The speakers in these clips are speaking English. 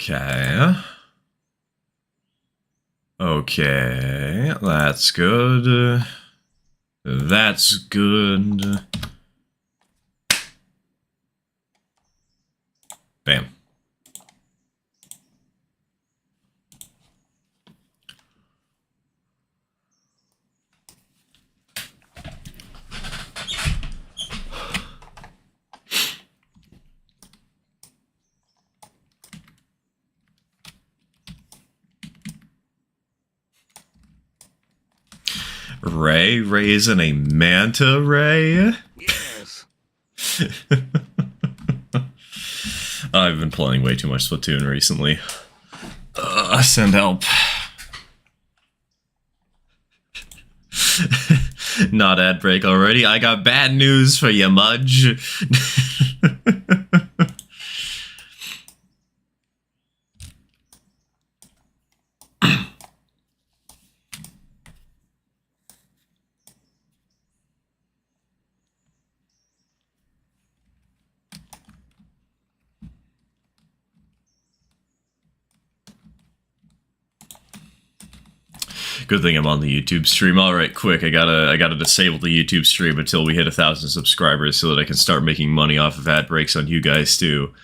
Okay. Okay, that's good. That's good. Bam. Ray? Ray isn't a manta ray? Yes. I've been playing way too much Splatoon recently. Send help. Not ad break already. I got bad news for you, Mudge. Good thing I'm on the YouTube stream. All right, quick. I gotta disable the YouTube stream until we hit 1,000 subscribers so that I can start making money off of ad breaks on you guys too.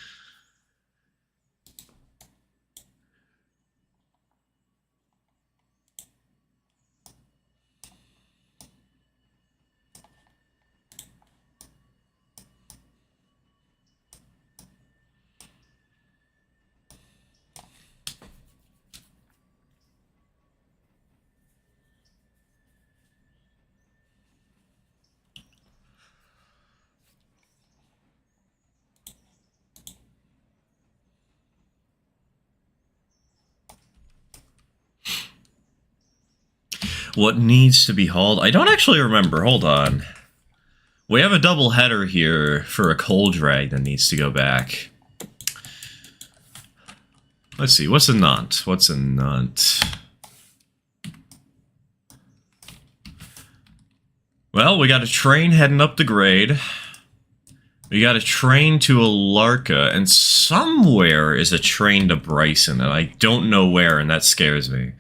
What needs to be hauled? I don't actually remember. Hold on. We have a double header here for a cold drag that needs to go back. Let's see. What's a Nantes? What's a Nantes? Well, we got a train heading up the grade. We got a train to Alarka, and somewhere is a train to Bryson, and I don't know where, and that scares me.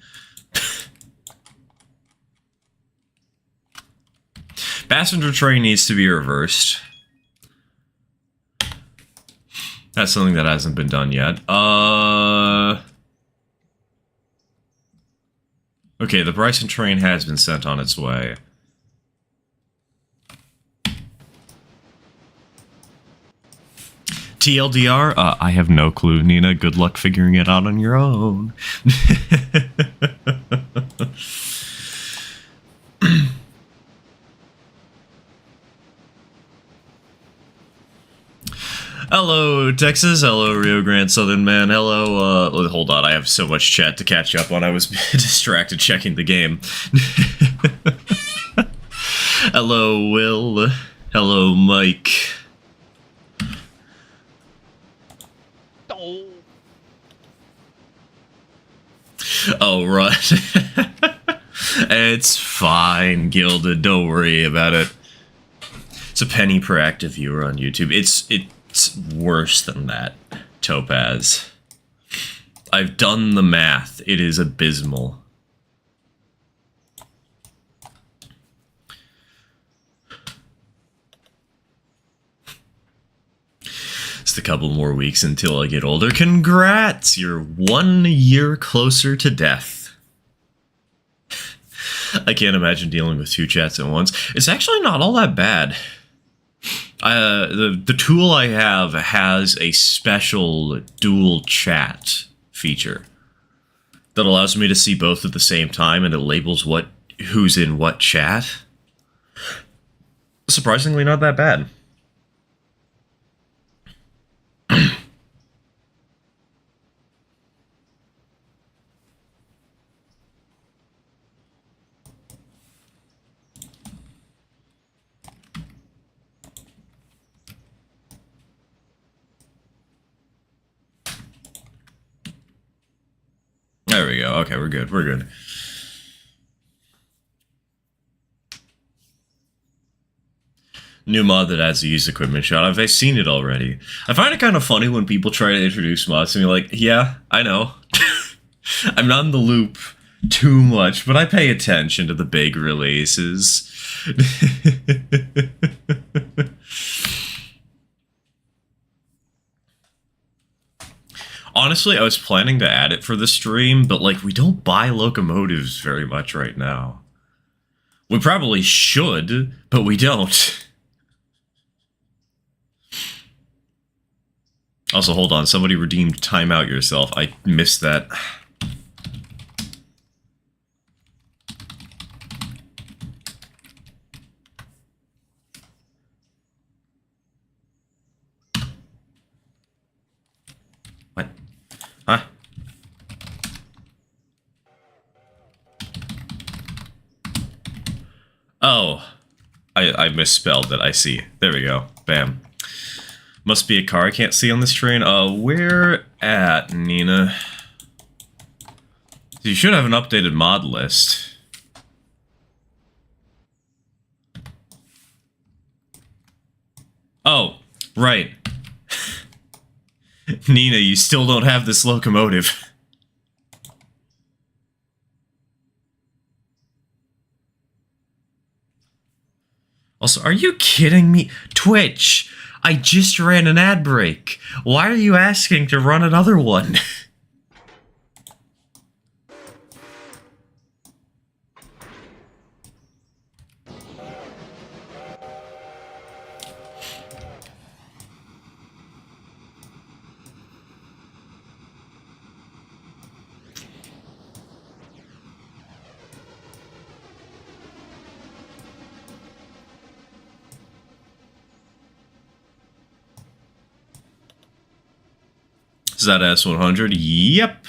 Passenger train needs to be reversed. That's something that hasn't been done yet. Okay, the Bryson train has been sent on its way. TLDR? I have no clue, Nina. Good luck figuring it out on your own. Hello, Texas. Hello, Rio Grande Southern Man. Hello, hold on. I have so much chat to catch up on. I was distracted checking the game. Hello, Will. Hello, Mike. Oh, right. It's fine, Gilded. Don't worry about it. It's a penny per active viewer on YouTube. It's worse than that, Topaz. I've done the math. It is abysmal. Just a couple more weeks until I get older. Congrats! You're 1 year closer to death. I can't imagine dealing with 2 chats at once. It's actually not all that bad. The tool I have has a special dual chat feature that allows me to see both at the same time, and it labels who's in what chat. Surprisingly not that bad. There we go. Okay, we're good. We're good. New mod that adds a used equipment shot. I've seen it already. I find it kind of funny when people try to introduce mods and be like, yeah, I know. I'm not in the loop too much, but I pay attention to the big releases. Honestly, I was planning to add it for the stream, but like, we don't buy locomotives very much right now. We probably should, but we don't. Also, hold on, somebody redeemed timeout yourself. I missed that. What? Huh? Oh. I misspelled it, I see. There we go. Bam. Must be a car I can't see on this train. Where at, Nina? You should have an updated mod list. Oh, right. Nina, you still don't have this locomotive. Also, are you kidding me? Twitch, I just ran an ad break. Why are you asking to run another one? Is that S100? Yep.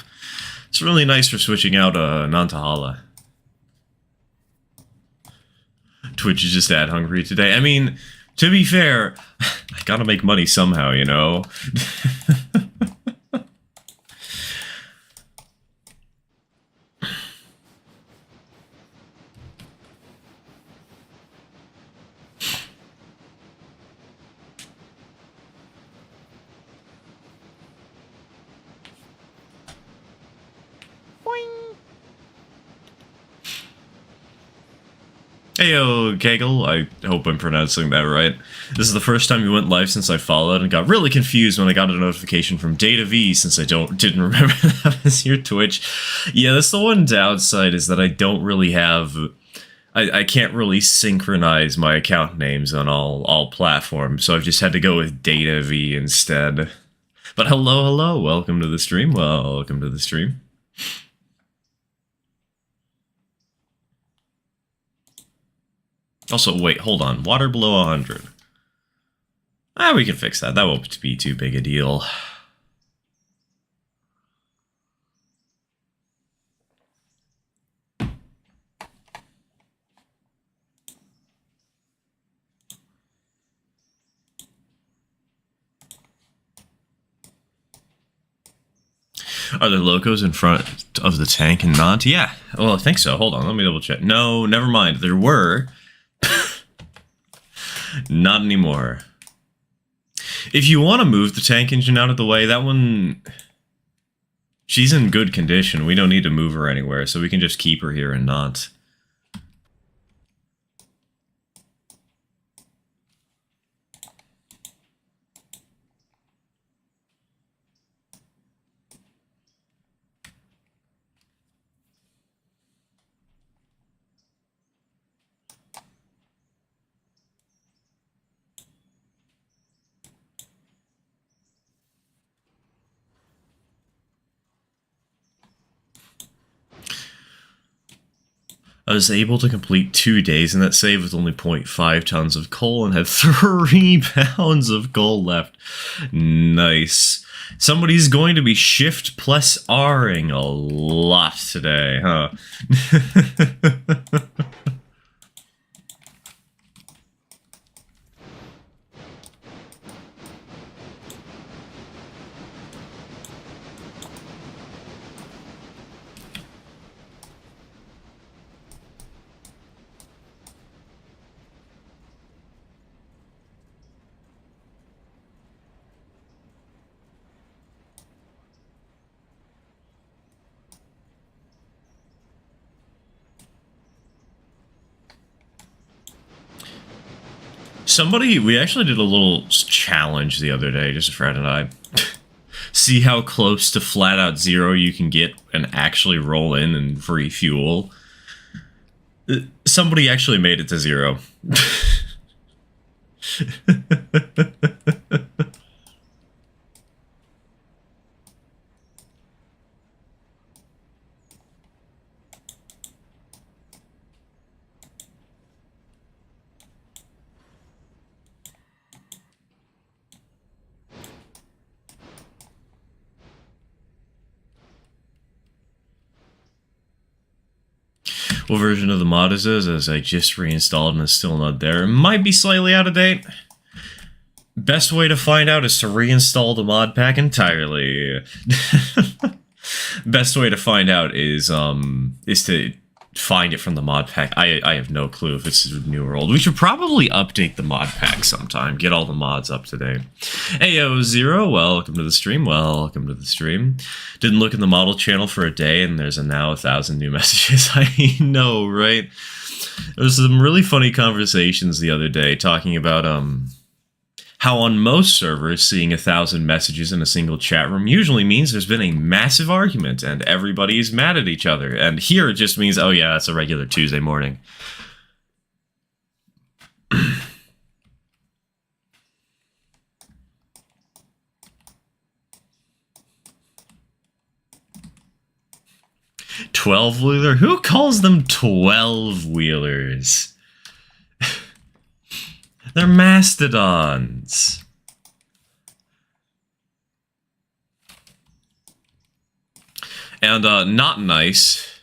It's really nice for switching out Nantahala. Twitch is just ad hungry today. I mean, to be fair, I gotta make money somehow, you know? Heyo, Kegel. I hope I'm pronouncing that right. This is the first time you went live since I followed and got really confused when I got a notification from Data V since I didn't remember that was your Twitch. Yeah, that's the one downside is that I don't really have... I can't really synchronize my account names on all platforms, so I've just had to go with Data V instead. But hello, welcome to the stream. Welcome to the stream. Also, wait, hold on. Water below 100. We can fix that. That won't be too big a deal. Are there locos in front of the tank and not? Yeah. Well, I think so. Hold on. Let me double check. No, never mind. There were. Not anymore. If you want to move the tank engine out of the way, that one... She's in good condition. We don't need to move her anywhere, so we can just keep her here and not. I was able to complete 2 days in that save with only 0.5 tons of coal and had 3 pounds of coal left. Nice. Somebody's going to be shift plus R-ing a lot today, huh? We actually did a little challenge the other day, just Fred and I. See how close to flat out zero you can get and actually roll in and free fuel. Somebody actually made it to zero. What version of the mod is this? As I just reinstalled and it's still not there. It might be slightly out of date. Best way to find out is to reinstall the mod pack entirely. Best way to find out is to find it from the mod pack. I have no clue if it's new or old. We should probably update the mod pack sometime. Get all the mods up to date. Ayo Zero, welcome to the stream. Welcome to the stream. Didn't look in the model channel for a day, and there's now 1,000 new messages. I know, right? There was some really funny conversations the other day talking about how on most servers, seeing 1,000 messages in a single chat room usually means there's been a massive argument and everybody is mad at each other. And here it just means, oh yeah, it's a regular Tuesday morning. "12-wheeler? Who calls them 12-wheelers? They're mastodons." And not nice,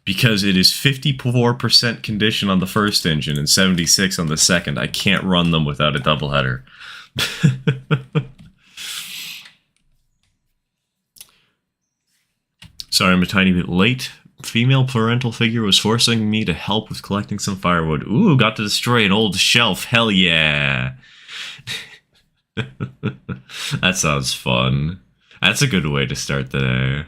because it is 54% condition on the first engine and 76 on the second. I can't run them without a doubleheader. Sorry, I'm a tiny bit late. Female parental figure was forcing me to help with collecting some firewood. Ooh, got to destroy an old shelf. Hell yeah. That sounds fun. That's a good way to start the day.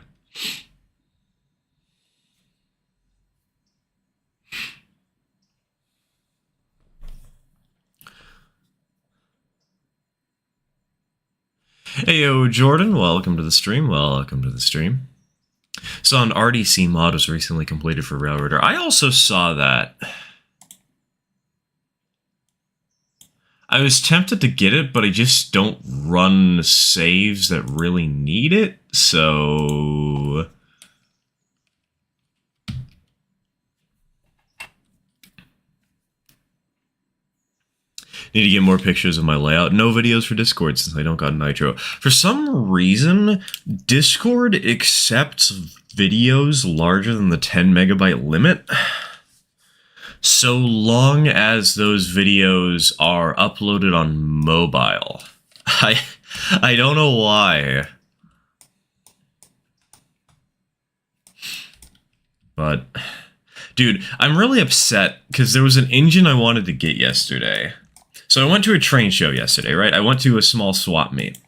Hey, yo, Jordan, welcome to the stream. Welcome to the stream. Saw an RDC mod was recently completed for Railroader. I also saw that. I was tempted to get it, but I just don't run saves that really need it, so... Need to get more pictures of my layout. No videos for Discord since I don't got Nitro. For some reason, Discord accepts videos larger than the 10 megabyte limit, so long as those videos are uploaded on mobile. I don't know why. But, dude, I'm really upset because there was an engine I wanted to get yesterday. So I went to a train show yesterday, right? I went to a small swap meet.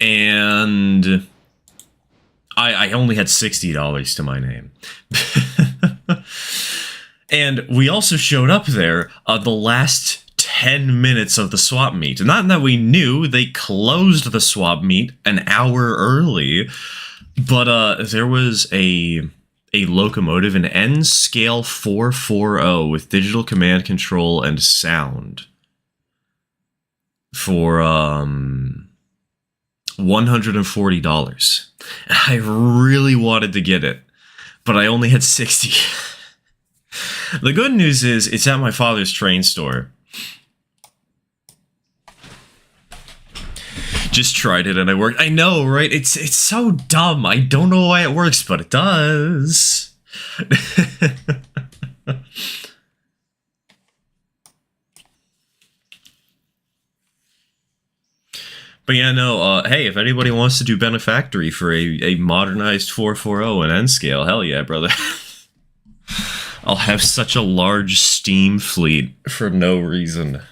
And I only had $60 to my name. And we also showed up there the last 10 minutes of the swap meet. Not that we knew, they closed the swap meet an hour early. But there was a locomotive, an N-Scale 440 with digital command control and sound for $140. I really wanted to get it, but I only had 60. The good news is it's at my father's train store. Just tried it and it worked. I know, right? It's so dumb. I don't know why it works, but it does. But yeah, no, hey, if anybody wants to do Benefactory for a modernized 440 and N-Scale, hell yeah, brother. I'll have such a large Steam fleet for no reason.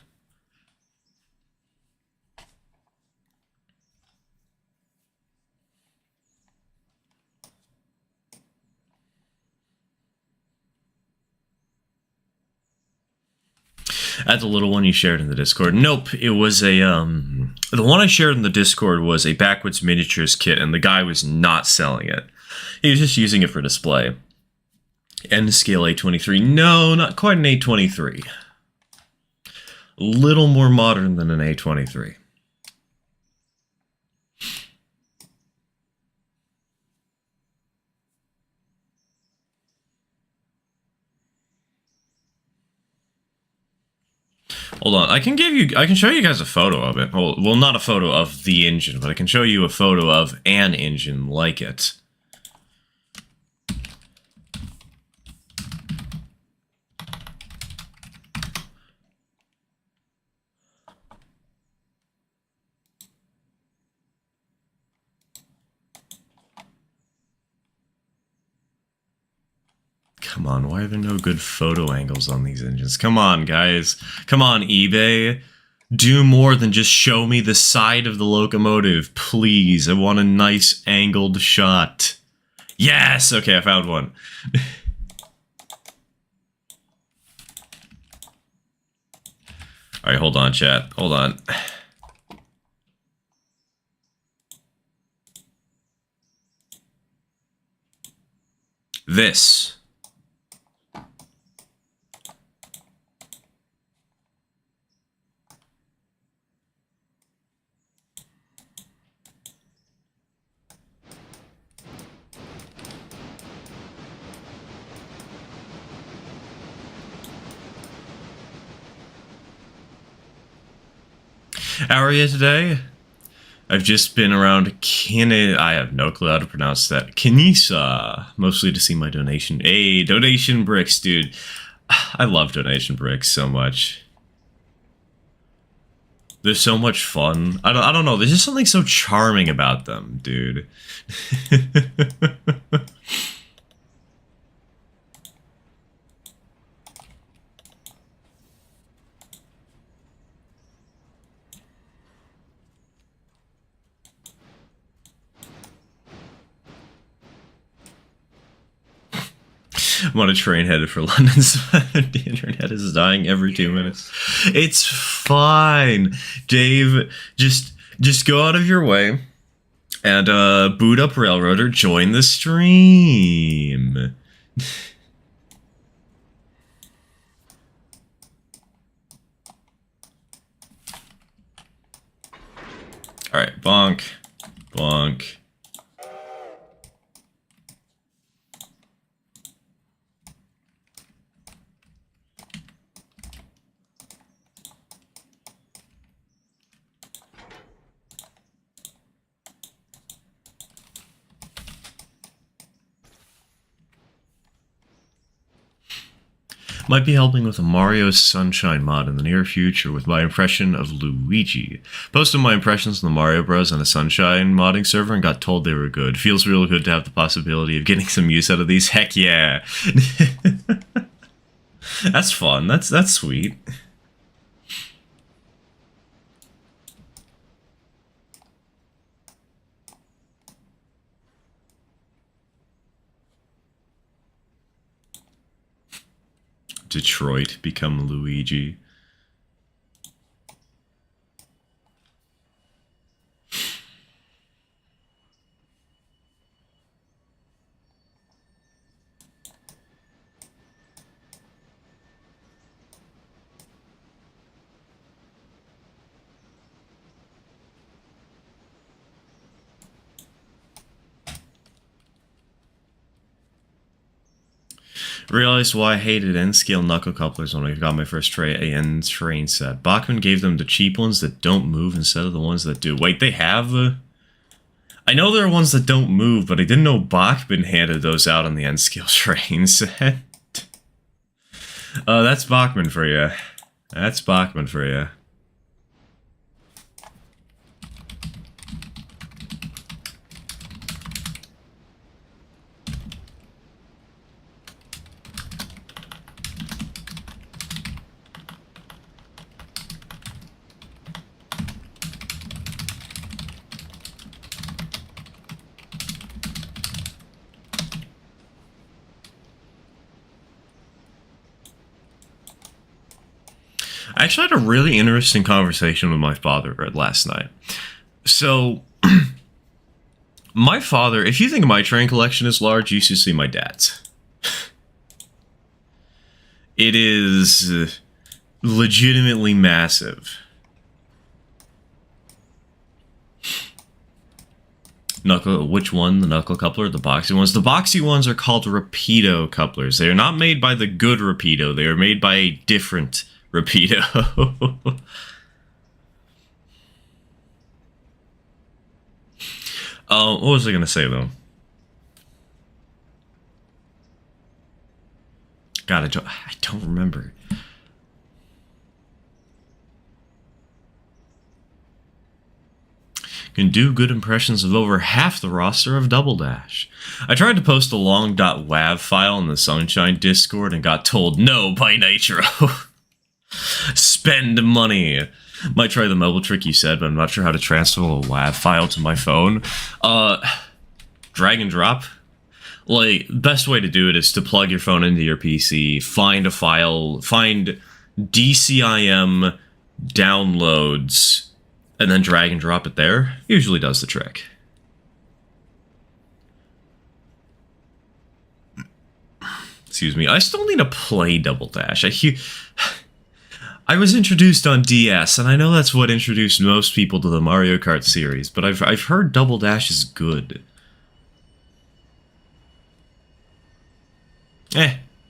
At the little one you shared in the Discord? Nope, it was a, the one I shared in the Discord was a Backwoods Miniatures kit, and the guy was not selling it. He was just using it for display. N scale A23. No, not quite an A23. A little more modern than an A23. Hold on, I can show you guys a photo of it. Well, not a photo of the engine, but I can show you a photo of an engine like it. Come on, why are there no good photo angles on these engines? Come on, guys. Come on, eBay. Do more than just show me the side of the locomotive, please. I want a nice angled shot. Yes! Okay, I found one. Alright, hold on, chat. Hold on. This. How are you today? I've just been around I have no clue how to pronounce that. Kinisa, mostly to see my donation. Hey, donation bricks, dude. I love donation bricks so much. They're so much fun. I don't know. There's just something so charming about them, dude. I'm on a train headed for London, so the internet is dying every 2 minutes. It's fine, Dave. Just go out of your way and boot up Railroader. Join the stream. All right, bonk, bonk. Might be helping with a Mario Sunshine mod in the near future with my impression of Luigi. Posted my impressions on the Mario Bros on a Sunshine modding server and got told they were good. Feels real good to have the possibility of getting some use out of these. Heck yeah. That's fun. That's sweet. Detroit become Luigi. Realized why I hated N-scale knuckle couplers when I got my first N train set. Bachmann gave them the cheap ones that don't move instead of the ones that do. Wait, they have I know there are ones that don't move, but I didn't know Bachmann handed those out on the N-scale train set. That's Bachmann for you. That's Bachmann for you. I actually had a really interesting conversation with my father last night. So, my father, if you think my train collection is large, you should see my dad's. It is legitimately massive. Which one? The knuckle coupler, the boxy ones? The boxy ones are called Rapido couplers. They are not made by the good Rapido. They are made by a different Rapido. What was I going to say, though? God, I don't remember. Can do good impressions of over half the roster of Double Dash. I tried to post a long .wav file in the Sunshine Discord and got told no by Nitro. Spend money. Might try the mobile trick you said, but I'm not sure how to transfer a WAV file to my phone. Drag and drop. Like, best way to do it is to plug your phone into your PC, find a file, find DCIM downloads, and then drag and drop it there. Usually does the trick. Excuse me. I still need to play Double Dash. I was introduced on DS, and I know that's what introduced most people to the Mario Kart series, but I've heard Double Dash is good.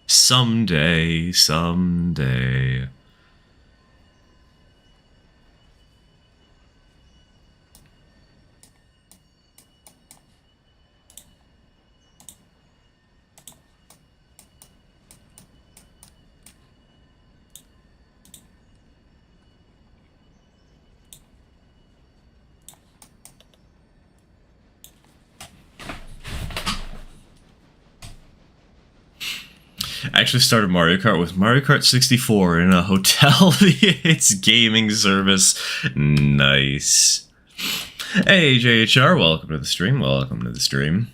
Someday. I actually started Mario Kart with Mario Kart 64 in a hotel. It's gaming service. Nice. Hey, JHR, welcome to the stream. Welcome to the stream.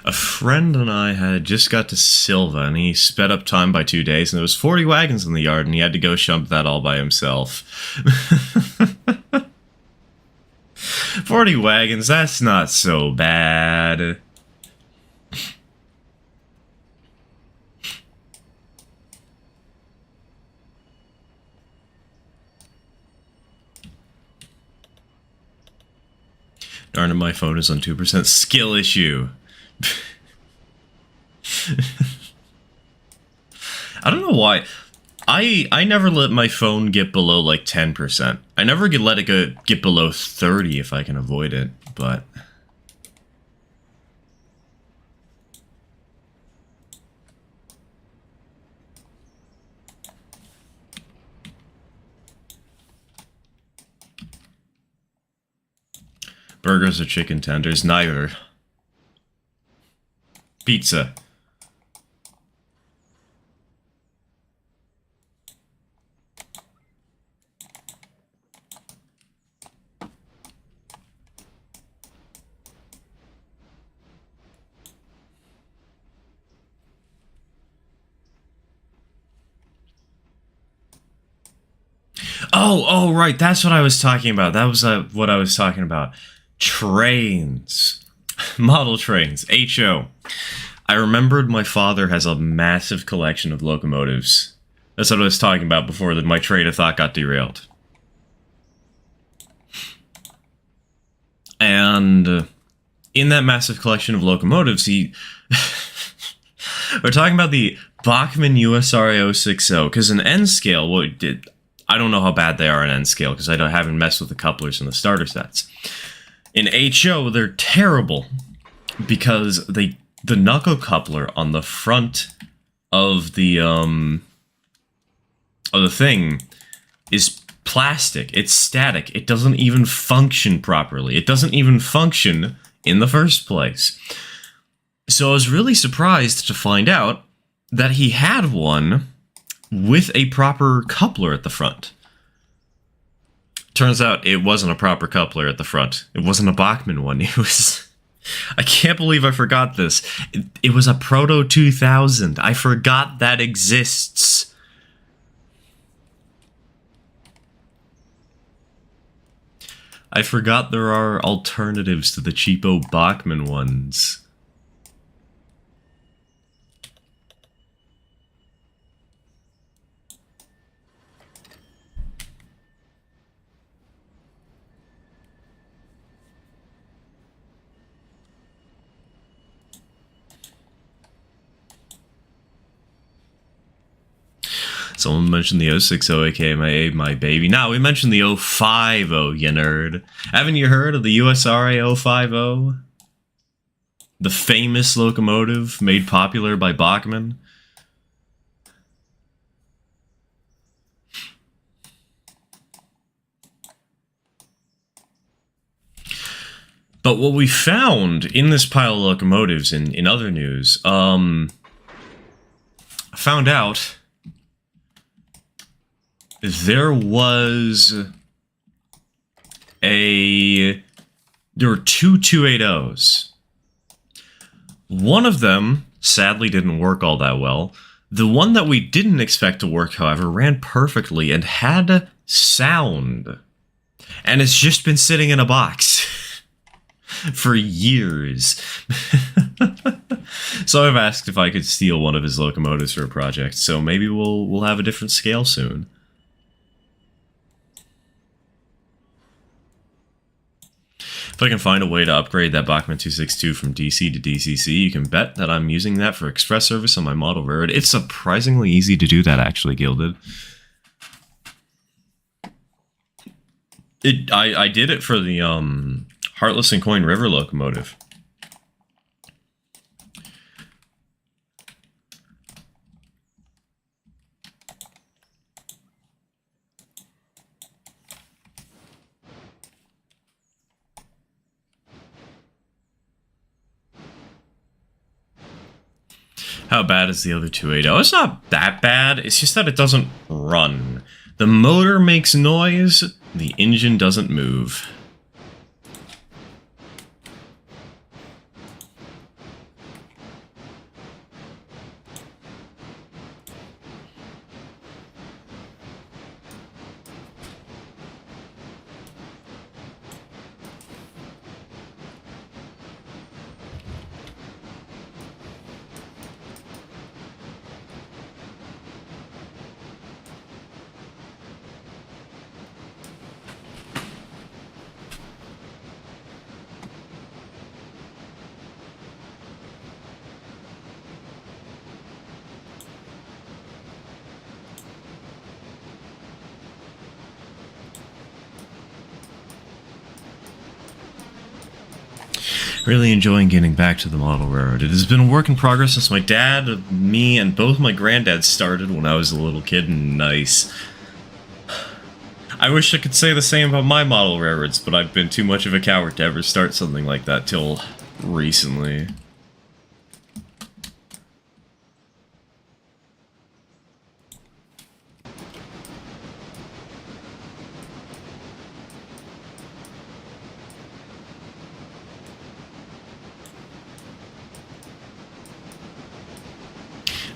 A friend and I had just got to Silva, and he sped up time by 2 days, and there was 40 wagons in the yard, and he had to go shump that all by himself. 40 wagons, that's not so bad. Darn it, my phone is on 2%. Skill issue. I don't know why. I never let my phone get below like 10%. I never let it get below 30 if I can avoid it, but burgers or chicken tenders? Neither. Pizza. Oh, right. That's what I was talking about. That was what I was talking about. Trains. Model trains. HO. I remembered my father has a massive collection of locomotives. That's what I was talking about before my train of thought got derailed. And in that massive collection of locomotives, we're talking about the Bachmann USR 060, because in N scale, I don't know how bad they are in N scale, because I haven't messed with the couplers and the starter sets. In HO, they're terrible, because the knuckle coupler on the front of the thing is plastic. It's static. It doesn't even function properly. It doesn't even function in the first place. So I was really surprised to find out that he had one with a proper coupler at the front. Turns out it wasn't a proper coupler at the front. It wasn't a Bachmann one. It was... I can't believe I forgot this. It was a Proto 2000. I forgot that exists. I forgot there are alternatives to the cheapo Bachmann ones. Someone mentioned the 060, aka my baby. Now, we mentioned the 050, you nerd. Haven't you heard of the USRA 050? The famous locomotive made popular by Bachmann? But what we found in this pile of locomotives in other news, found out there were two 280s. One of them sadly didn't work all that well. The one that we didn't expect to work, however, ran perfectly and had sound. And it's just been sitting in a box for years. So I've asked if I could steal one of his locomotives for a project, so maybe we'll have a different scale soon. If I can find a way to upgrade that Bachmann 262 from DC to DCC, you can bet that I'm using that for express service on my model railroad. It's surprisingly easy to do that, actually, Gilded. I did it for the Heartless and Coin River locomotive. How bad is the other 280? It's not that bad, it's just that it doesn't run. The motor makes noise, the engine doesn't move. Really enjoying getting back to the model railroad. It has been a work in progress since my dad, me, and both my granddads started when I was a little kid, and nice. I wish I could say the same about my model railroads, but I've been too much of a coward to ever start something like that till recently.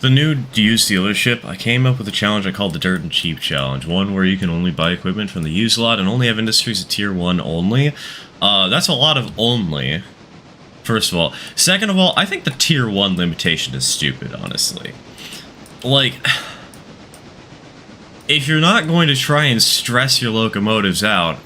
The new used dealership, I came up with a challenge I called the Dirt and Cheap Challenge. One where you can only buy equipment from the used lot and only have industries at Tier 1 only. That's a lot of only, first of all. Second of all, I think the Tier 1 limitation is stupid, honestly. Like, if you're not going to try and stress your locomotives out,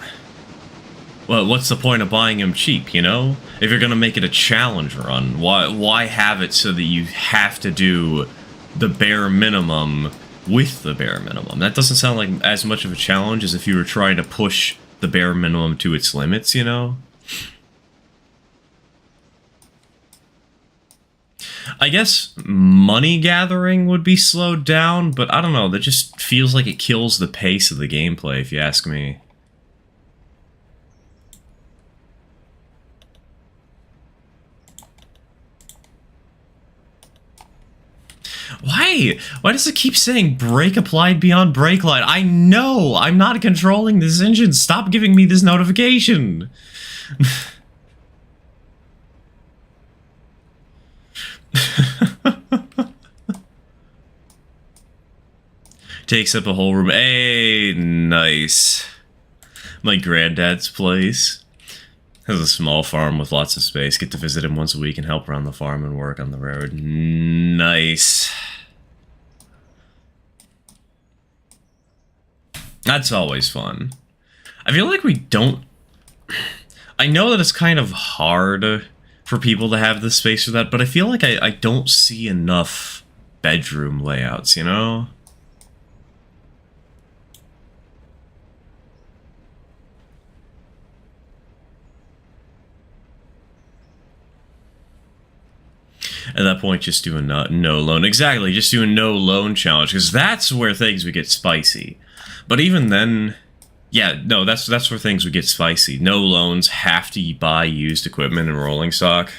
well, what's the point of buying them cheap, you know? If you're going to make it a challenge run, why have it so that you have to do the bare minimum with the bare minimum? That doesn't sound like as much of a challenge as if you were trying to push the bare minimum to its limits, you know? I guess money gathering would be slowed down, but I don't know, that just feels like it kills the pace of the gameplay, if you ask me. Why? Why does it keep saying brake applied beyond brake line? I know! I'm not controlling this engine! Stop giving me this notification! Takes up a whole room. Hey, nice. My granddad's place. Has a small farm with lots of space. Get to visit him once a week and help around the farm and work on the road. Nice. That's always fun. I feel like we don't... I know that it's kind of hard for people to have the space for that, but I feel like I don't see enough bedroom layouts, you know? At that point, just do a no loan. Exactly, just do a no loan challenge, because that's where things would get spicy. But even then, yeah, no, that's where things would get spicy. No loans, have to buy used equipment and rolling stock.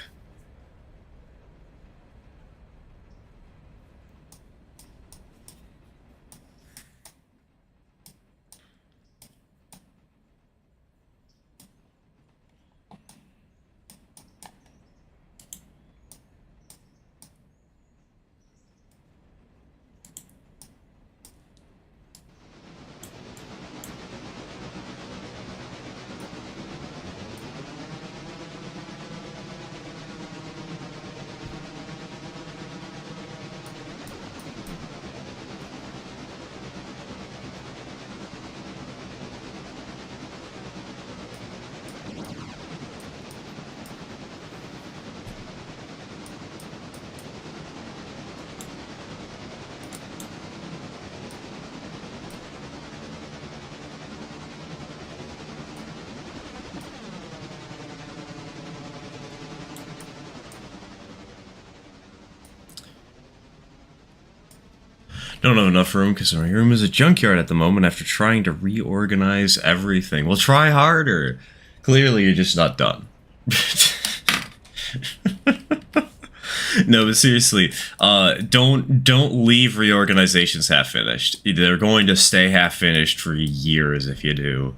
Don't have enough room because my room is a junkyard at the moment after trying to reorganize everything. Well, try harder. Clearly, you're just not done. No, but seriously, don't leave reorganizations half finished. They're going to stay half finished for years if you do.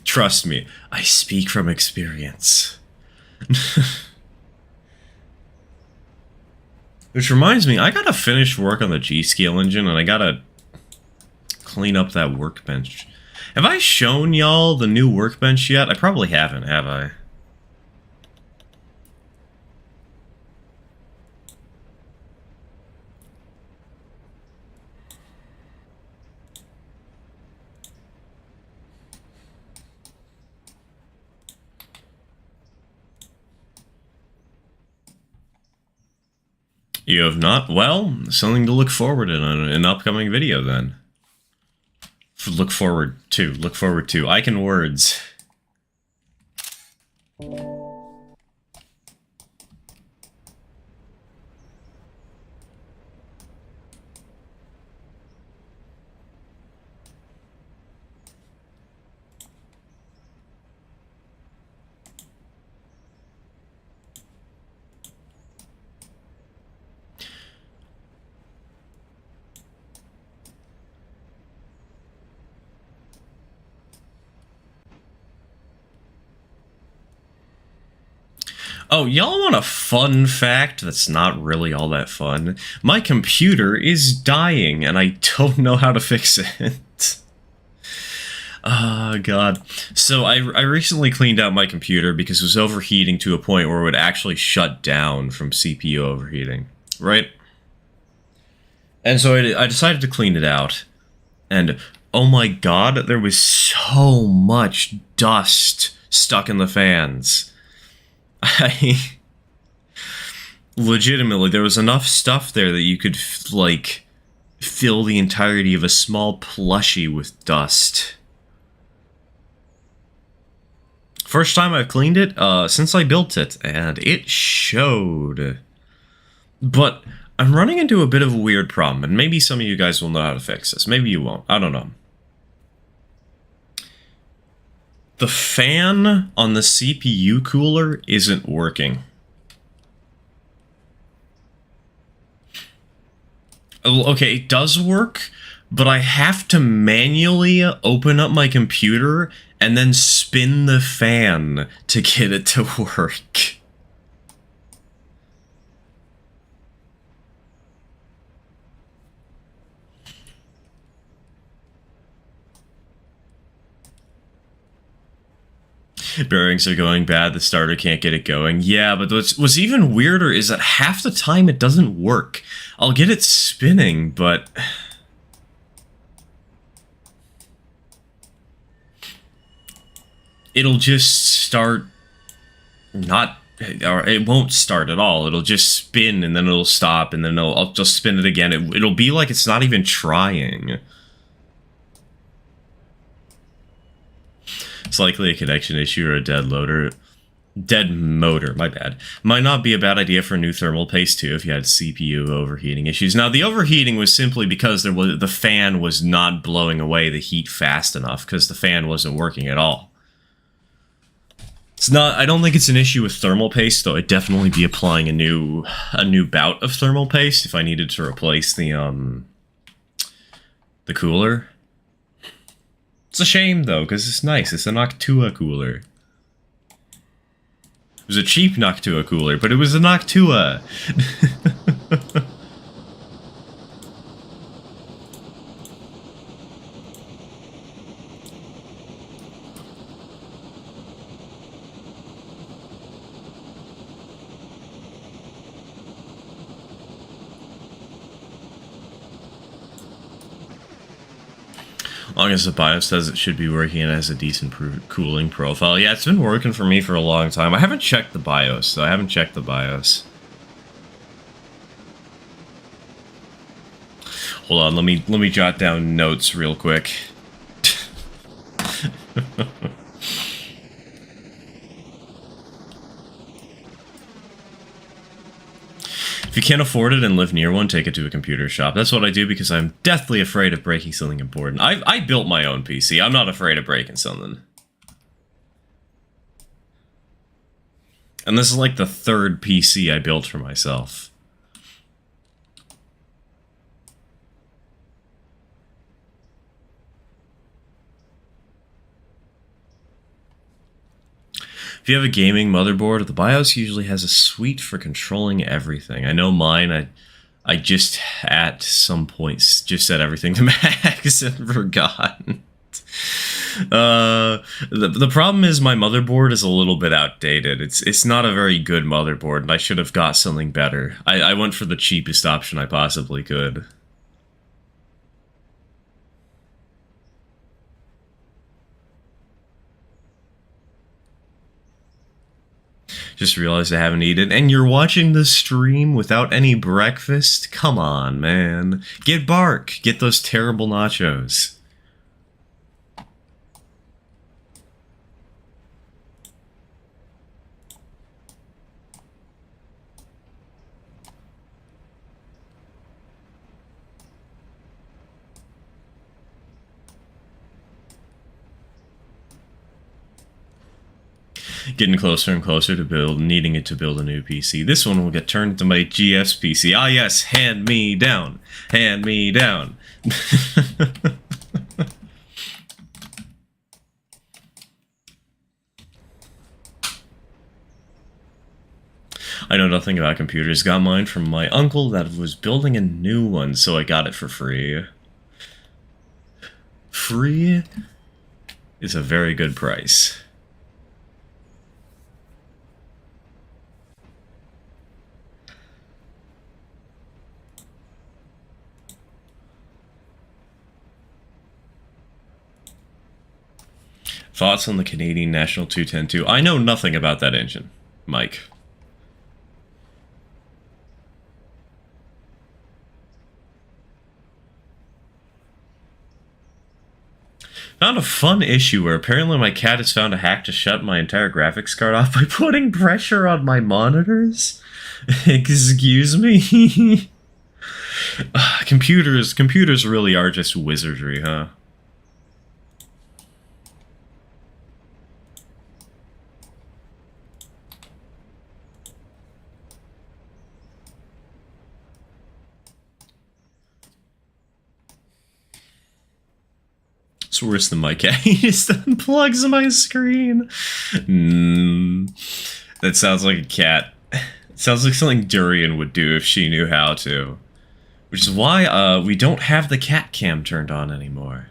Trust me, I speak from experience. Which reminds me, I gotta finish work on the G-Scale engine, and I gotta clean up that workbench. Have I shown y'all the new workbench yet? I probably haven't, have I? You have not? Well, something to look forward in an upcoming video then. Look forward to. I can words. Oh, y'all want a fun fact that's not really all that fun? My computer is dying, and I don't know how to fix it. Oh, God. So I recently cleaned out my computer because it was overheating to a point where it would actually shut down from CPU overheating, right? And so I decided to clean it out, and oh my God, there was so much dust stuck in the fans. Legitimately, there was enough stuff there that you could, like, fill the entirety of a small plushie with dust. First time I've cleaned it since I built it, and it showed. But I'm running into a bit of a weird problem, and maybe some of you guys will know how to fix this. Maybe you won't. I don't know. The fan on the CPU cooler isn't working. Okay, it does work, but I have to manually open up my computer and then spin the fan to get it to work. Bearings are going bad, the starter can't get it going. Yeah, but what's even weirder is that half the time it doesn't work. I'll get it spinning, but... it'll just start not... or it won't start at all. It'll just spin, and then it'll stop, and then I'll just spin it again. It'll be like it's not even trying. It's likely a connection issue or a dead loader. Dead motor, my bad. Might not be a bad idea for a new thermal paste too if you had CPU overheating issues. Now the overheating was simply because the fan was not blowing away the heat fast enough because the fan wasn't working at all. It's not. I don't think it's an issue with thermal paste, though. I'd definitely be applying a new bout of thermal paste if I needed to replace the cooler. It's a shame, though, because it's nice. It's a Noctua cooler. It was a cheap Noctua cooler, but it was a Noctua. As long as the BIOS says it should be working and has a decent cooling profile. Yeah, it's been working for me for a long time. I haven't checked the BIOS, though. I haven't checked the BIOS. Hold on, let me jot down notes real quick. If you can't afford it and live near one, take it to a computer shop. That's what I do because I'm deathly afraid of breaking something important. I built my own PC. I'm not afraid of breaking something. And this is like the third PC I built for myself. If you have a gaming motherboard, the BIOS usually has a suite for controlling everything. I know mine, I just at some points just set everything to max and forgot. The problem is my motherboard is a little bit outdated. It's not a very good motherboard, and I should have got something better. I went for the cheapest option I possibly could. Just realized I haven't eaten, and you're watching the stream without any breakfast? Come on, man. Get Bark. Get those terrible nachos. Getting closer and closer to needing it to build a new PC. This one will get turned into my GS PC. Ah yes, hand me down. Hand me down. I know nothing about computers. Got mine from my uncle that was building a new one, so I got it for free. Free is a very good price. Thoughts on the Canadian National 210-2? I know nothing about that engine, Mike. Found a fun issue where apparently my cat has found a hack to shut my entire graphics card off by putting pressure on my monitors. Excuse me? Computers really are just wizardry, huh? It's worse than my cat. He just unplugs my screen. That sounds like a cat. It sounds like something Durian would do if she knew how to. Which is why we don't have the cat cam turned on anymore.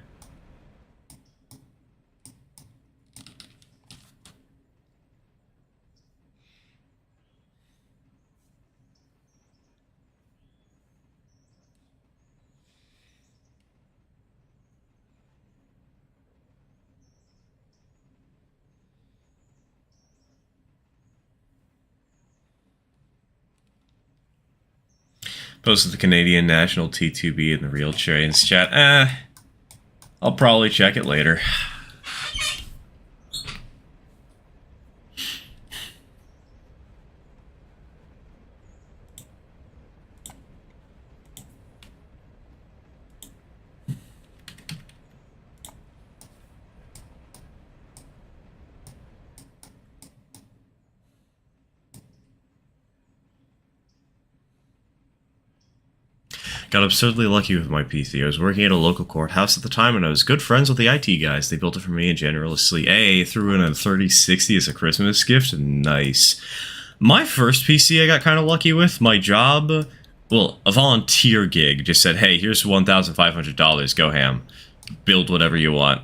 Posted the Canadian National T2B in the Real Trains chat. I'll probably check it later. Got absurdly lucky with my PC. I was working at a local courthouse at the time, and I was good friends with the IT guys. They built it for me and generously threw in a 3060 as a Christmas gift. Nice. My first PC I got kind of lucky with. My job, well, a volunteer gig, just said, hey, here's $1,500, go ham. Build whatever you want.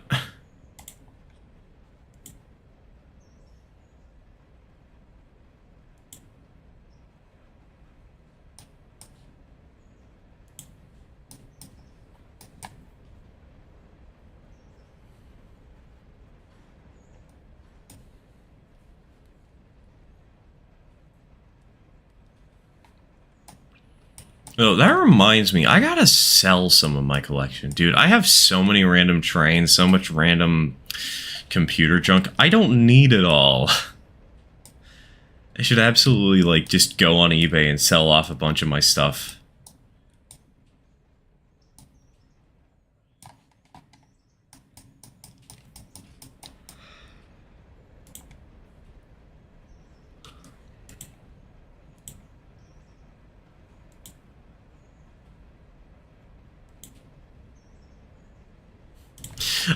Oh, that reminds me, I gotta sell some of my collection. Dude, I have so many random trains, so much random computer junk. I don't need it all. I should absolutely, like, just go on eBay and sell off a bunch of my stuff.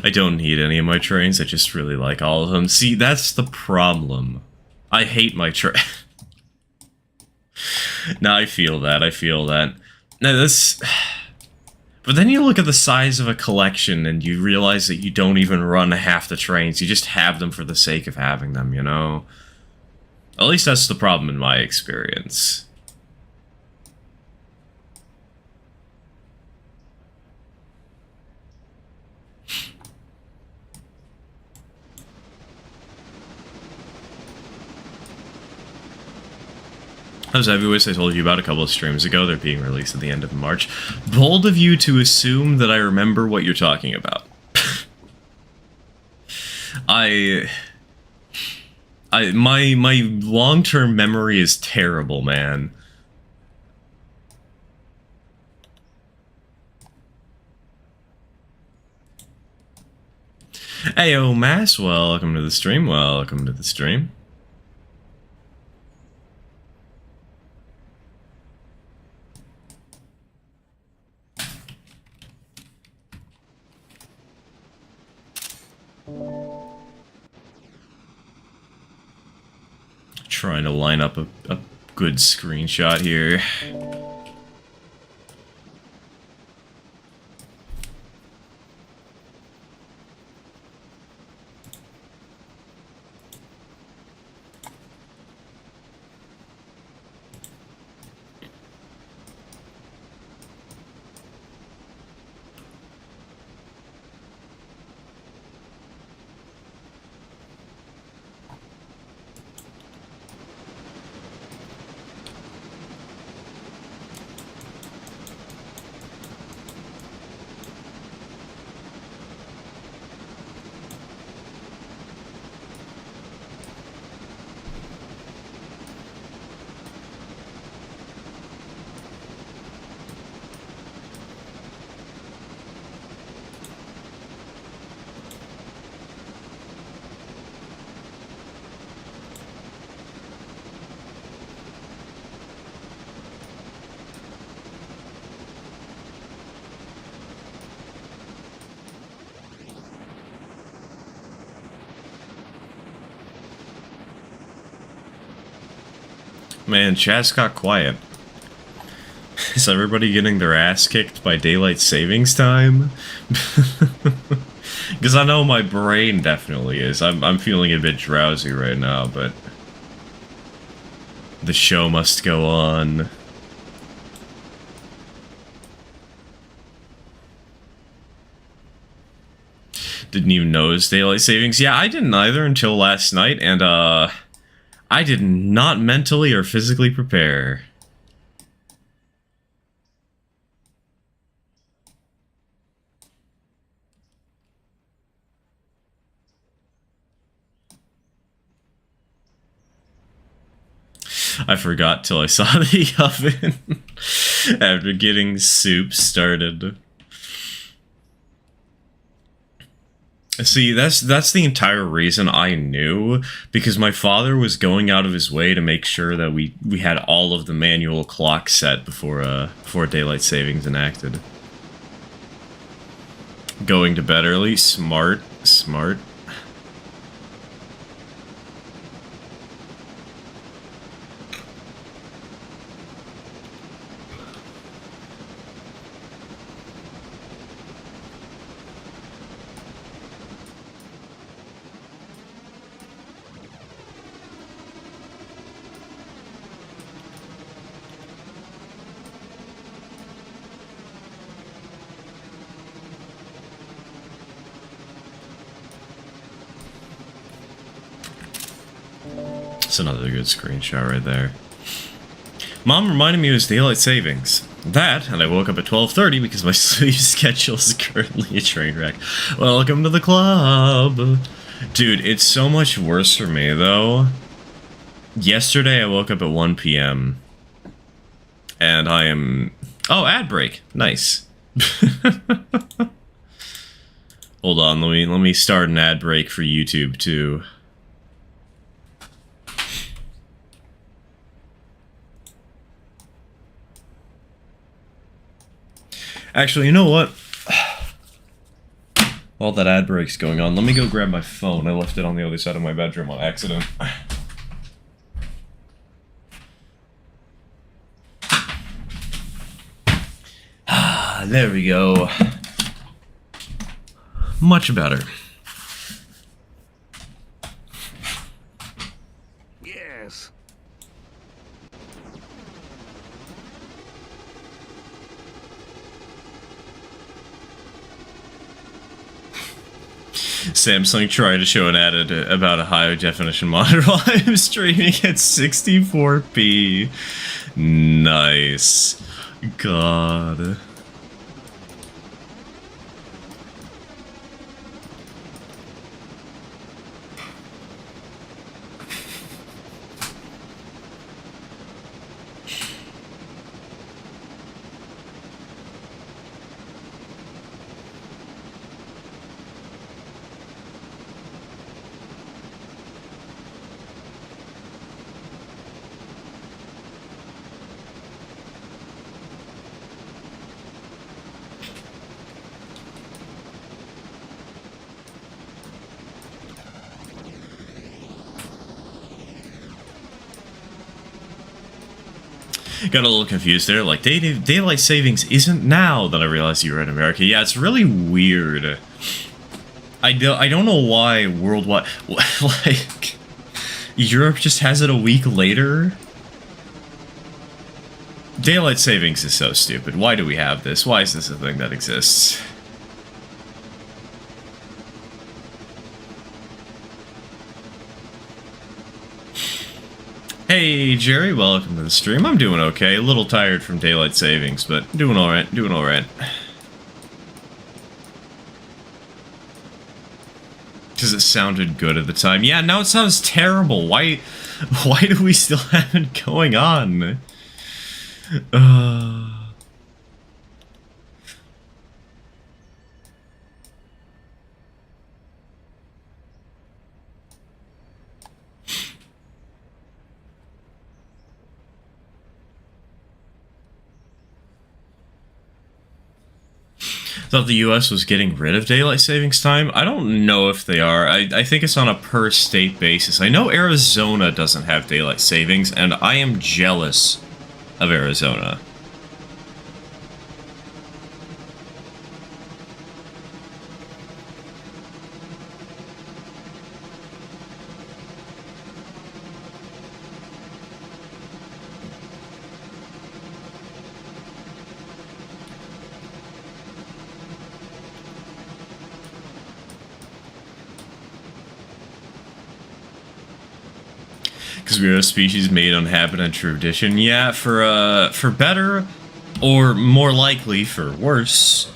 I don't need any of my trains, I just really like all of them. See, that's the problem. I hate my train. Now I feel that, Now this... But then you look at the size of a collection and you realize that you don't even run half the trains, you just have them for the sake of having them, you know? At least that's the problem in my experience. Those heavyweights I told you about a couple of streams ago, they're being released at the end of March. Bold of you to assume that I remember what you're talking about. My long-term memory is terrible, man. Heyo, Mass, welcome to the stream, welcome to the stream. Trying to line up a good screenshot here. Man, chat's got quiet. Is everybody getting their ass kicked by daylight savings time? Because I know my brain definitely is. I'm feeling a bit drowsy right now, but the show must go on. Didn't even know it was daylight savings. Yeah, I didn't either until last night, and I did not mentally or physically prepare. I forgot till I saw the oven after getting soup started. See, that's the entire reason I knew, because my father was going out of his way to make sure that we had all of the manual clocks set before daylight savings enacted. Going to bed early, smart. That's another good screenshot right there. Mom reminded me it was daylight savings. That, and I woke up at 12:30 because my sleep schedule is currently a train wreck. Welcome to the club! Dude, it's so much worse for me, though. Yesterday I woke up at 1 p.m. And I am... Oh, ad break. Nice. Hold on, let me start an ad break for YouTube, too. Actually, you know what? While that ad break's going on, let me go grab my phone. I left it on the other side of my bedroom on accident. There we go. Much better. Yes. Samsung tried to show an ad about a higher definition monitor while I'm streaming at 64p. Nice. God. Got a little confused there, like, daylight savings isn't now that I realized you were in America. Yeah, it's really weird. I don't know why worldwide... Like, Europe just has it a week later? Daylight savings is so stupid. Why do we have this? Why is this a thing that exists? Hey, Jerry, welcome to the stream. I'm doing okay. A little tired from daylight savings, but doing alright, doing alright. Because it sounded good at the time. Yeah, now it sounds terrible. Why do we still have it going on? Thought the US was getting rid of daylight savings time. I don't know if they are. I think it's on a per state basis. I know Arizona doesn't have daylight savings, and I am jealous of Arizona. Because we are a species made on habit and tradition. Yeah, for better, or more likely for worse.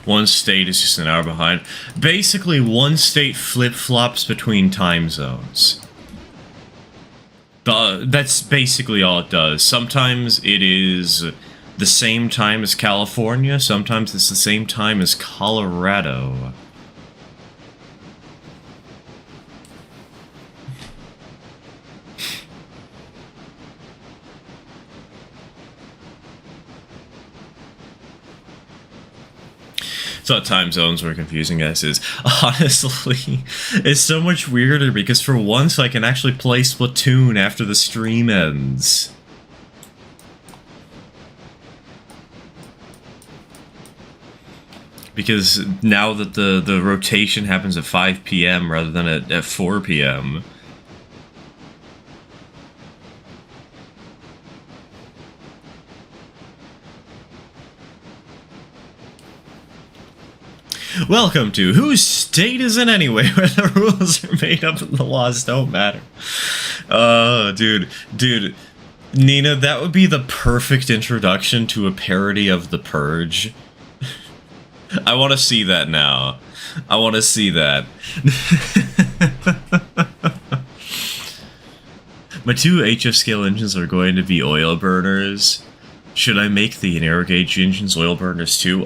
One state is just an hour behind. Basically, one state flip-flops between time zones. That's basically all it does. Sometimes it is the same time as California, sometimes it's the same time as Colorado. Thought time zones were confusing as is. Honestly, it's so much weirder because for once I can actually play Splatoon after the stream ends. Because now that the rotation happens at 5 p.m. rather than at 4 p.m. Welcome to Whose State Is It Anyway, where the rules are made up and the laws don't matter. Oh, dude, Nina, that would be the perfect introduction to a parody of The Purge. I want to see that now. I want to see that. My two HF scale engines are going to be oil burners. Should I make the narrow gauge engines oil burners too?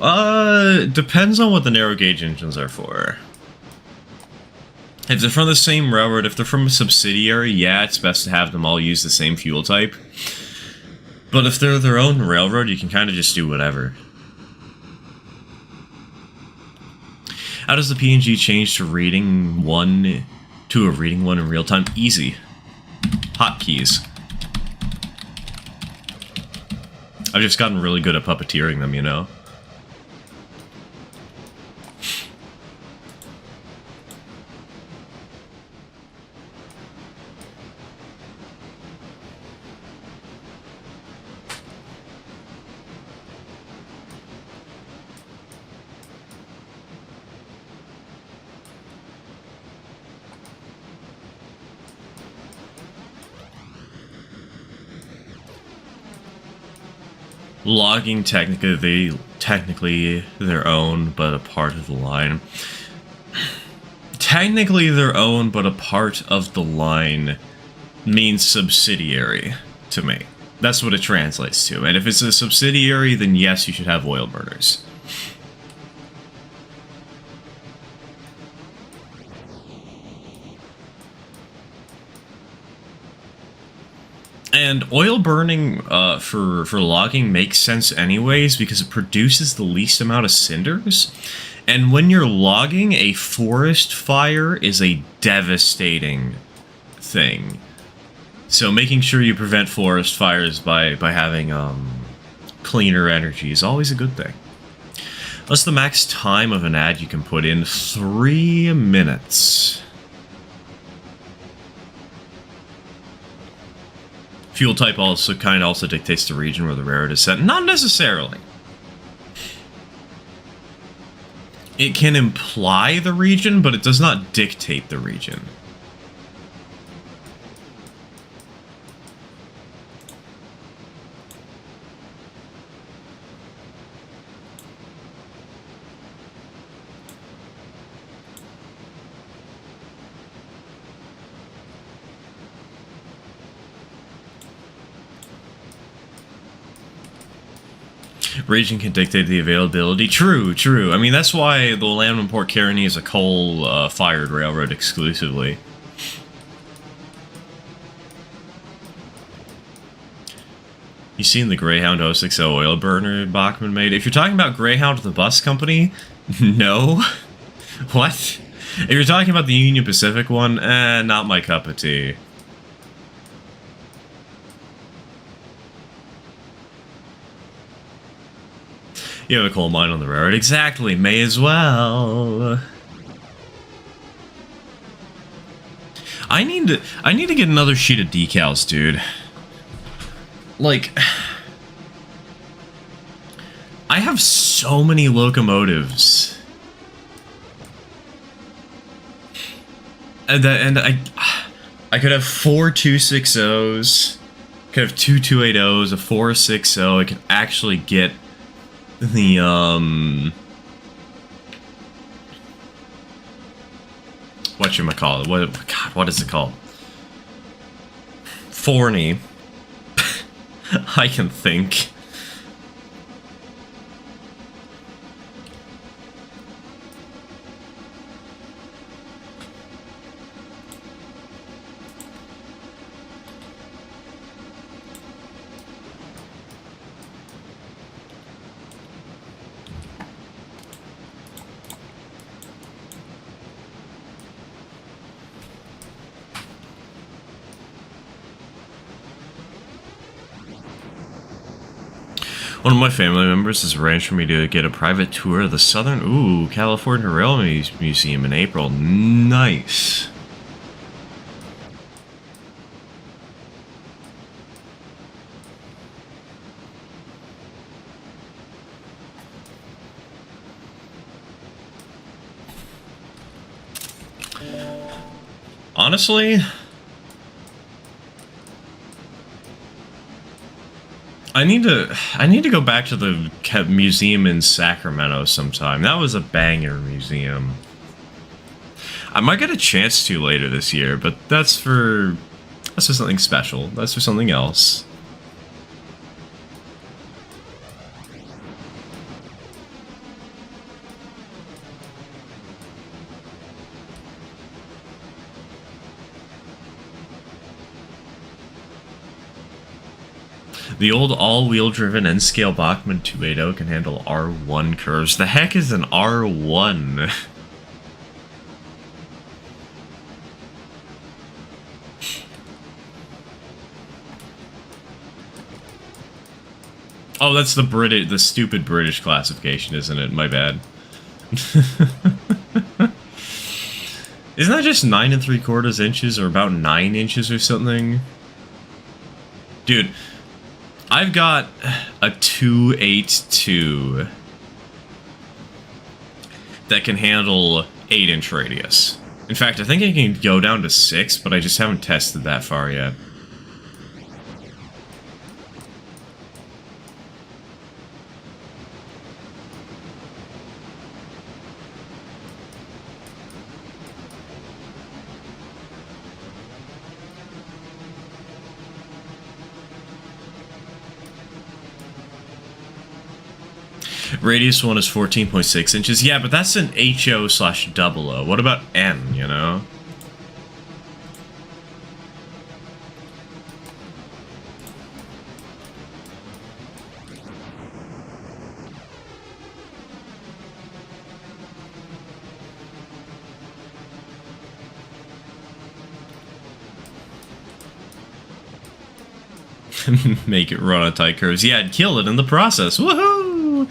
Depends on what the narrow gauge engines are for. If they're from the same railroad, if they're from a subsidiary, yeah, it's best to have them all use the same fuel type. But if they're their own railroad, you can kind of just do whatever. How does the PNG change to a reading one in real time? Easy. Hotkeys. I've just gotten really good at puppeteering them, you know? Logging technically their own, but a part of the line. Technically their own, but a part of the line means subsidiary to me. That's what it translates to. And if it's a subsidiary, then yes, you should have oil burners. And oil burning for logging makes sense anyways because it produces the least amount of cinders. And when you're logging, a forest fire is a devastating thing. So making sure you prevent forest fires by having cleaner energy is always a good thing. What's the max time of an ad you can put in? 3 minutes. Fuel type also dictates the region where the railroad is set. Not necessarily. It can imply the region, but it does not dictate the region. Region can dictate the availability. True, true. I mean, that's why the Lambton Port Caroni is a coal-fired railroad exclusively. You seen the Greyhound 060 oil burner Bachmann made? If you're talking about Greyhound, the bus company, no. What? If you're talking about the Union Pacific one, not my cup of tea. You have a coal mine on the railroad. Exactly, may as well. I need to get another sheet of decals, dude. Like, I have so many locomotives. And I could have 4 260s, could have 2 280s, a 460. I could actually get the whatchamacallit, what is it called? Forney. I can think. One of my family members has arranged for me to get a private tour of the Southern, California Railway Museum in April. Nice. Honestly, I need to go back to the museum in Sacramento sometime. That was a banger museum. I might get a chance to later this year, but that's for something special. That's for something else. The old all-wheel driven N-scale Bachmann 280 can handle R1 curves. The heck is an R1? Oh, that's the stupid British classification, isn't it? My bad. Isn't that just 9 3/4 inches, or about 9 inches or something? Dude, I've got a 282 that can handle 8-inch radius. In fact, I think it can go down to 6, but I just haven't tested that far yet. Radius 1 is 14.6 inches. Yeah, but that's an HO/00. What about N, you know? Make it run on tight curves. Yeah, I'd kill it in the process. Woohoo!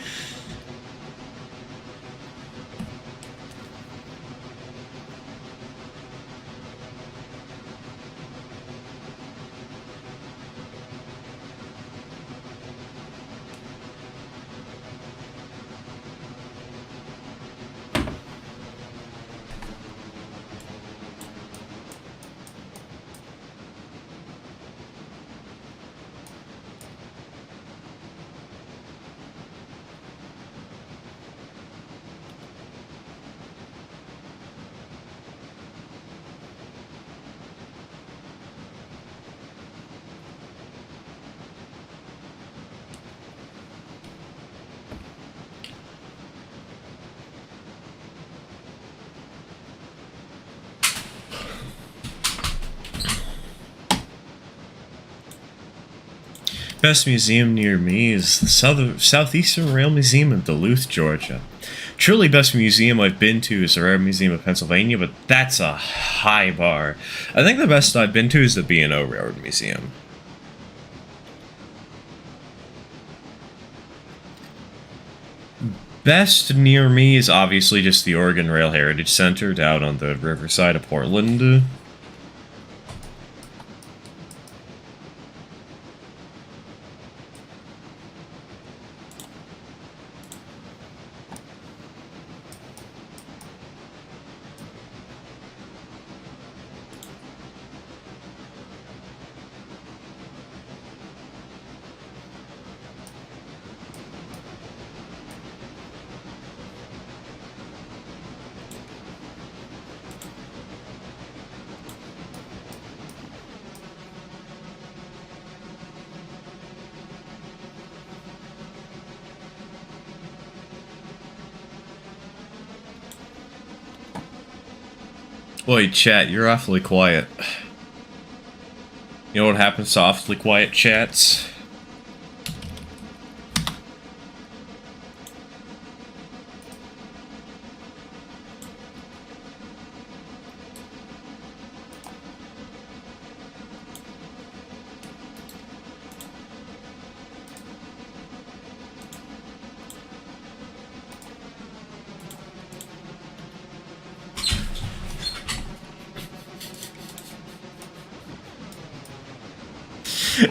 Best museum near me is the Southeastern Rail Museum in Duluth, Georgia. Truly best museum I've been to is the Rail Museum of Pennsylvania, but that's a high bar. I think the best I've been to is the B&O Railroad Museum. Best near me is obviously just the Oregon Rail Heritage Center down on the riverside of Portland. Boy, chat, you're awfully quiet. You know what happens to awfully quiet chats?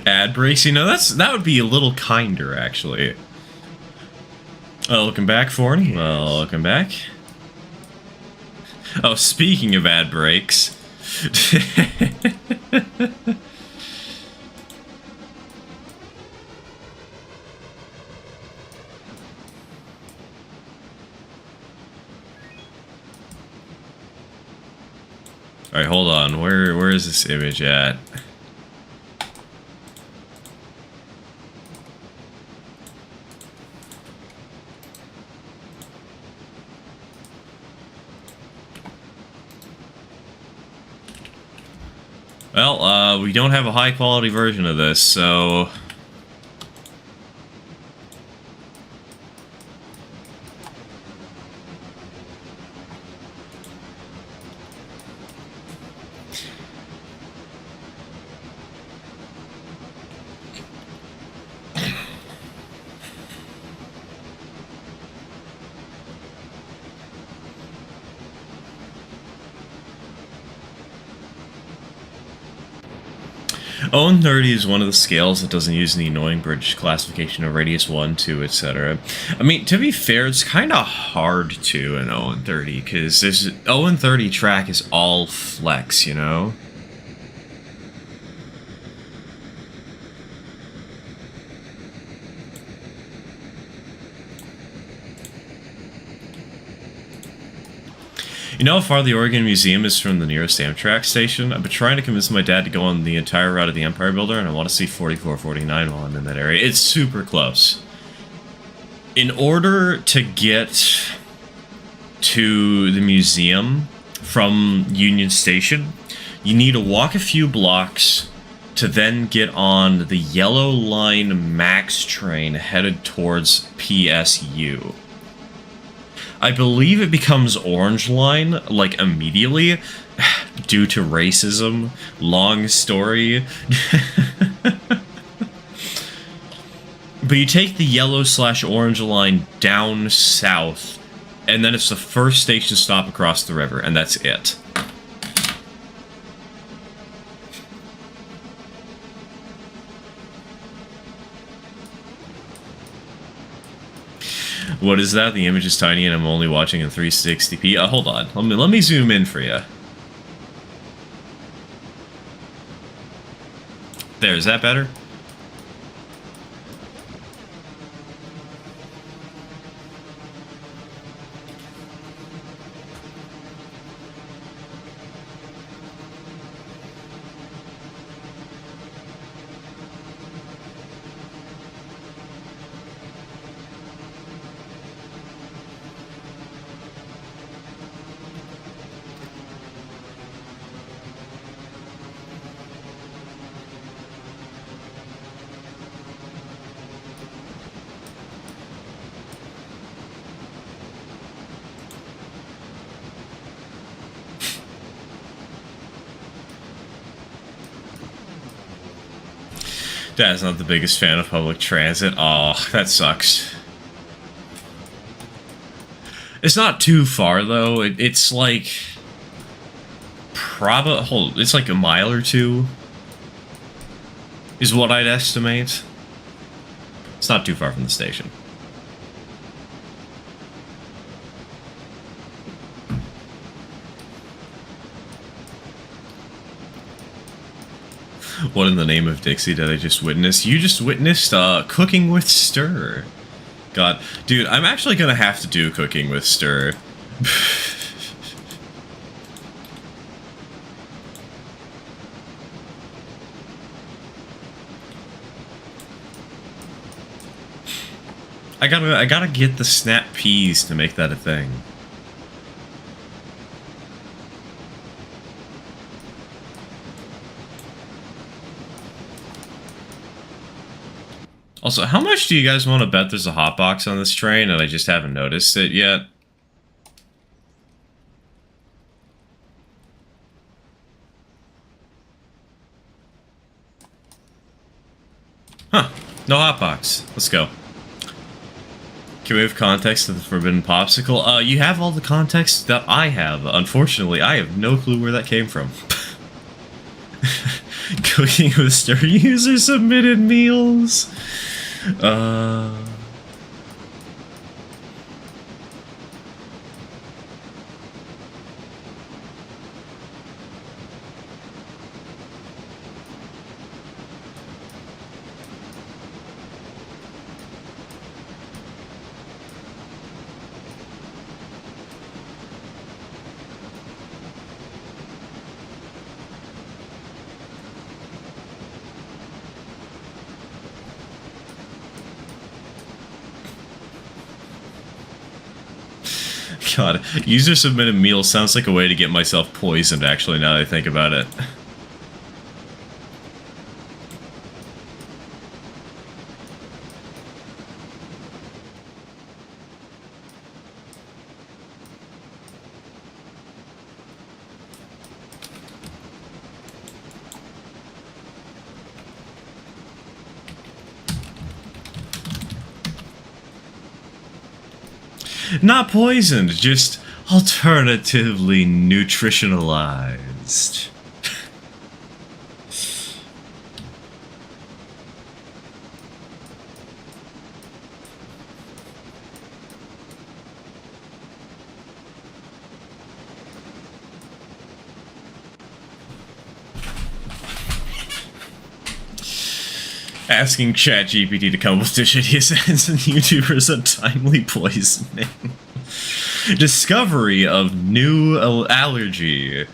Ad breaks, you know, that would be a little kinder, actually. Welcome back, Forney. Welcome back. Oh, speaking of ad breaks. Alright, hold on. Where is this image at? Well, we don't have a high-quality version of this, so... Owen 30 is one of the scales that doesn't use the annoying British classification of radius 1, 2, etc. I mean, to be fair, it's kind of hard to in Owen 30, because this Owen 30 track is all flex, you know? You know how far the Oregon Museum is from the nearest Amtrak station? I've been trying to convince my dad to go on the entire route of the Empire Builder, and I want to see 4449 while I'm in that area. It's super close. In order to get to the museum from Union Station, you need to walk a few blocks to then get on the Yellow Line Max train headed towards PSU. I believe it becomes Orange Line, like, immediately, due to racism. Long story. But you take the yellow/orange line down south, and then it's the first station stop across the river, and that's it. What is that? The image is tiny and I'm only watching in 360p. Hold on. Let me zoom in for you. There, is that better? Dad's not the biggest fan of public transit. Oh, that sucks. It's not too far though. It's like it's like a mile or two is what I'd estimate. It's not too far from the station. What in the name of Dixie did I just witness? You just witnessed Cooking with Stir. God, dude, I'm actually gonna have to do Cooking with Stir. I gotta get the snap peas to make that a thing. Also, how much do you guys want to bet there's a hotbox on this train and I just haven't noticed it yet? Huh. No hotbox. Let's go. Can we have context to the Forbidden Popsicle? You have all the context that I have. Unfortunately, I have no clue where that came from. Cooking with Stir user submitted meals. God, user submitted meal sounds like a way to get myself poisoned, actually, now that I think about it. Not poisoned, just alternatively nutritionalized. Asking ChatGPT to come up with the shittiest ends in YouTubers untimely poisoning. Discovery of new allergy.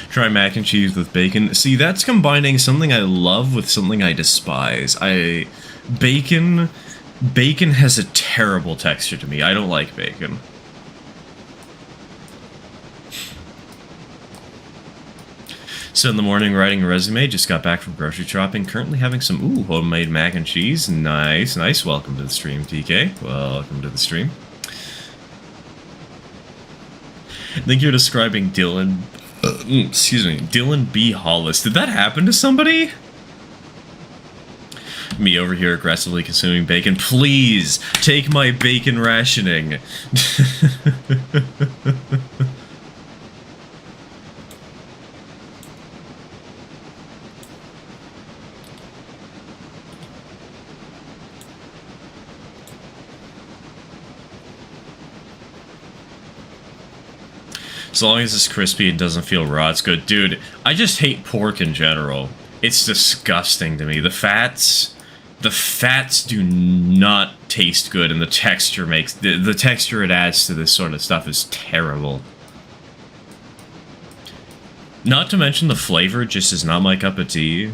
Try mac and cheese with bacon. See, that's combining something I love with something I despise. Bacon has a terrible texture to me. I don't like bacon. So in the morning, writing a resume, just got back from grocery shopping, currently having some, homemade mac and cheese. Nice, nice. Welcome to the stream, TK. Welcome to the stream. I think you're describing Dylan, Dylan B. Hollis. Did that happen to somebody? Me over here aggressively consuming bacon. Please, take my bacon rationing. As long as it's crispy and doesn't feel raw, it's good. Dude, I just hate pork in general. It's disgusting to me. The fats do not taste good, and the texture the texture it adds to this sort of stuff is terrible. Not to mention the flavor just is not my cup of tea.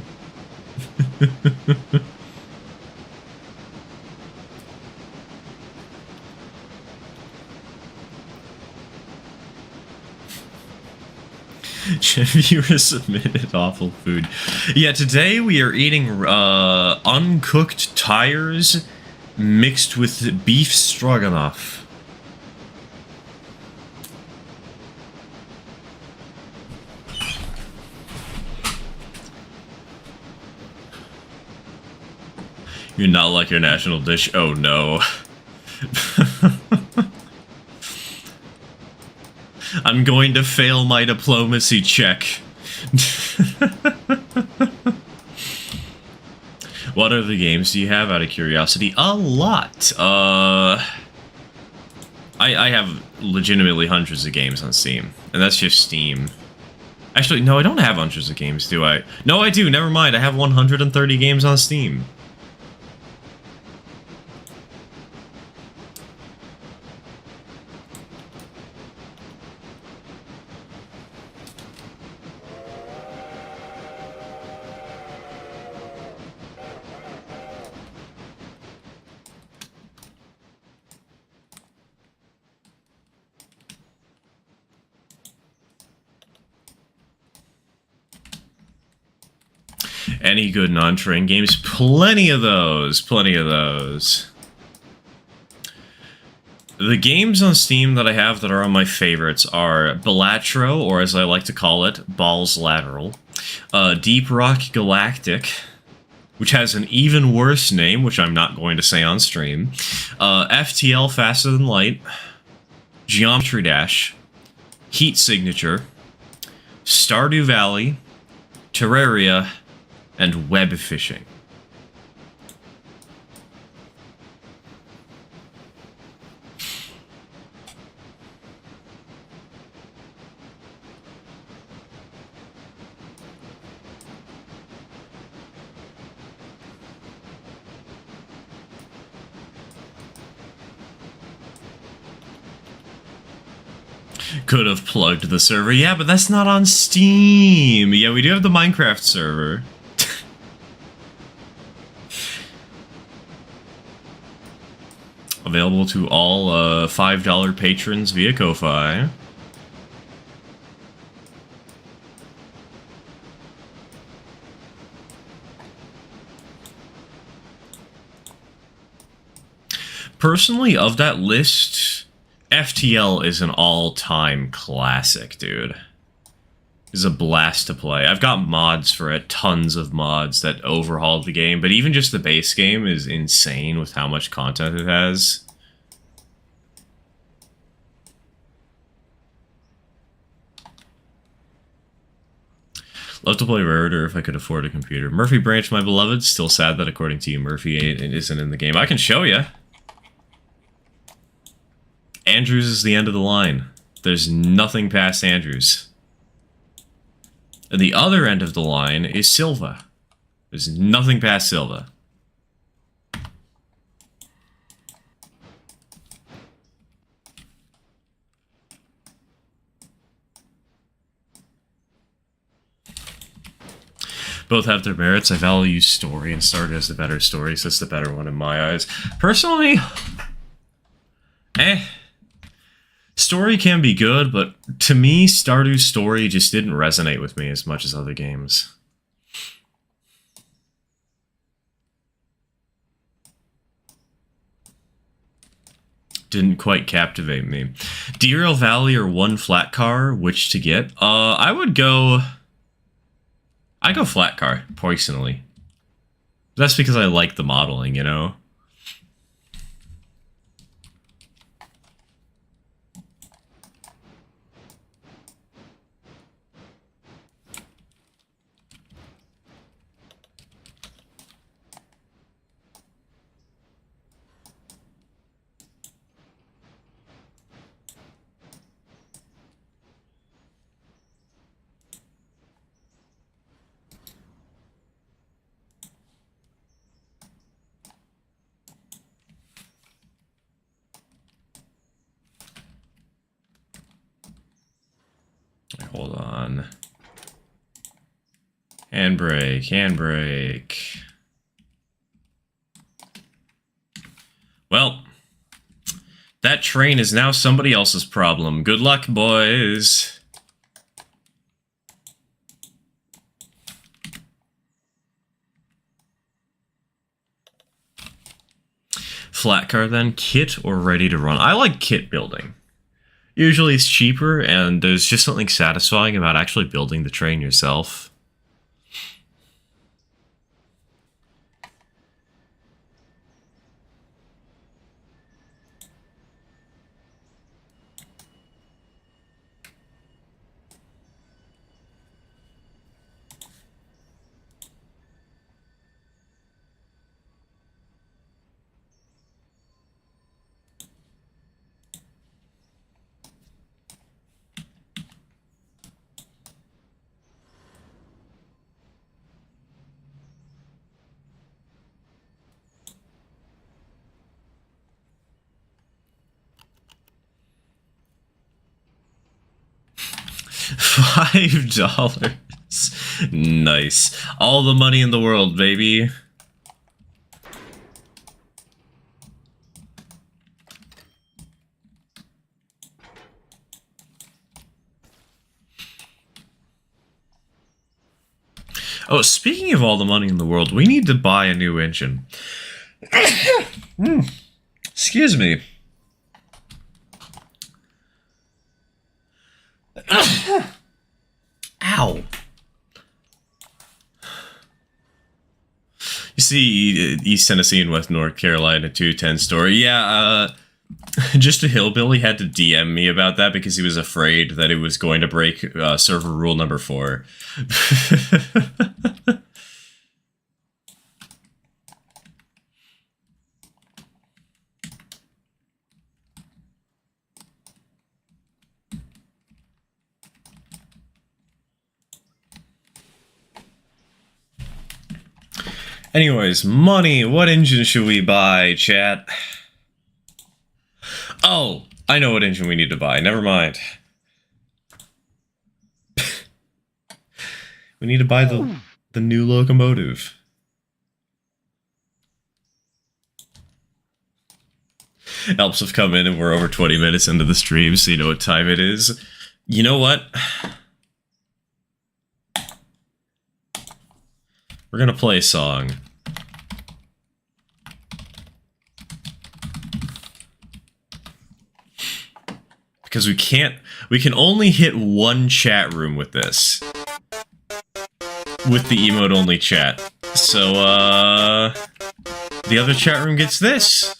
Viewer submitted awful food. Yeah, today we are eating uncooked tires mixed with beef stroganoff. You're not like your national dish. Oh no. I'm going to fail my diplomacy check. What other games do you have out of curiosity? A lot. I have legitimately hundreds of games on Steam. And that's just Steam. Actually, no, I don't have hundreds of games, do I? No, I do. Never mind. I have 130 games on Steam. Any good non-train games? Plenty of those. Plenty of those. The games on Steam that I have that are on my favorites are Balatro, or as I like to call it, Balls Lateral. Deep Rock Galactic, which has an even worse name, which I'm not going to say on stream. FTL Faster Than Light. Geometry Dash. Heat Signature. Stardew Valley. Terraria. And web fishing. Could have plugged the server. Yeah, but that's not on Steam. Yeah, we do have the Minecraft server. Available to all $5 patrons via Ko-Fi. Personally, of that list, FTL is an all-time classic, dude. It's a blast to play. I've got mods for it, tons of mods that overhauled the game, but even just the base game is insane with how much content it has. Love to play Rareiter if I could afford a computer. Murphy Branch, my beloved. Still sad that according to you, Murphy isn't in the game. I can show you. Andrews is the end of the line. There's nothing past Andrews. And the other end of the line is Silva. There's nothing past Silva. Both have their merits. I value story, and Stardew has the better story, so it's the better one in my eyes. Personally, story can be good, but to me, Stardew's story just didn't resonate with me as much as other games. Didn't quite captivate me. Deerale Valley or One Flat Car, which to get? I go Flat Car, personally. That's because I like the modeling, you know? Hold on. Handbrake, handbrake. Well, that train is now somebody else's problem. Good luck, boys. Flat car then, kit or ready to run? I like kit building. Usually it's cheaper, and there's just something satisfying about actually building the train yourself. $5. Nice. All the money in the world, baby. Oh, speaking of all the money in the world, we need to buy a new engine. Excuse me. Ow. You see, East Tennessee and West North Carolina 210 story. Yeah, just a hillbilly had to DM me about that because he was afraid that it was going to break server rule number 4. Anyways, money. What engine should we buy, chat? Oh, I know what engine we need to buy. Never mind. We need to buy the new locomotive. Helps have come in and we're over 20 minutes into the stream, so you know what time it is. You know what? We're gonna play a song. Because we can only hit one chat room with this. With the emote only chat. So, the other chat room gets this.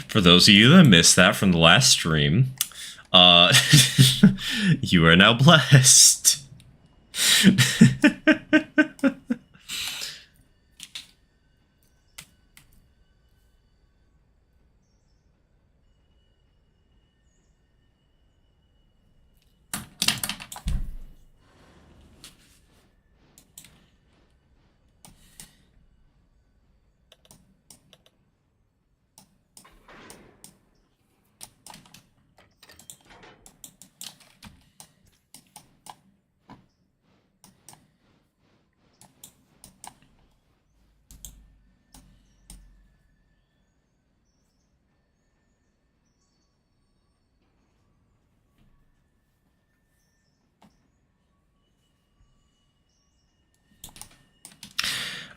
For those of you that missed that from the last stream, you are now blessed.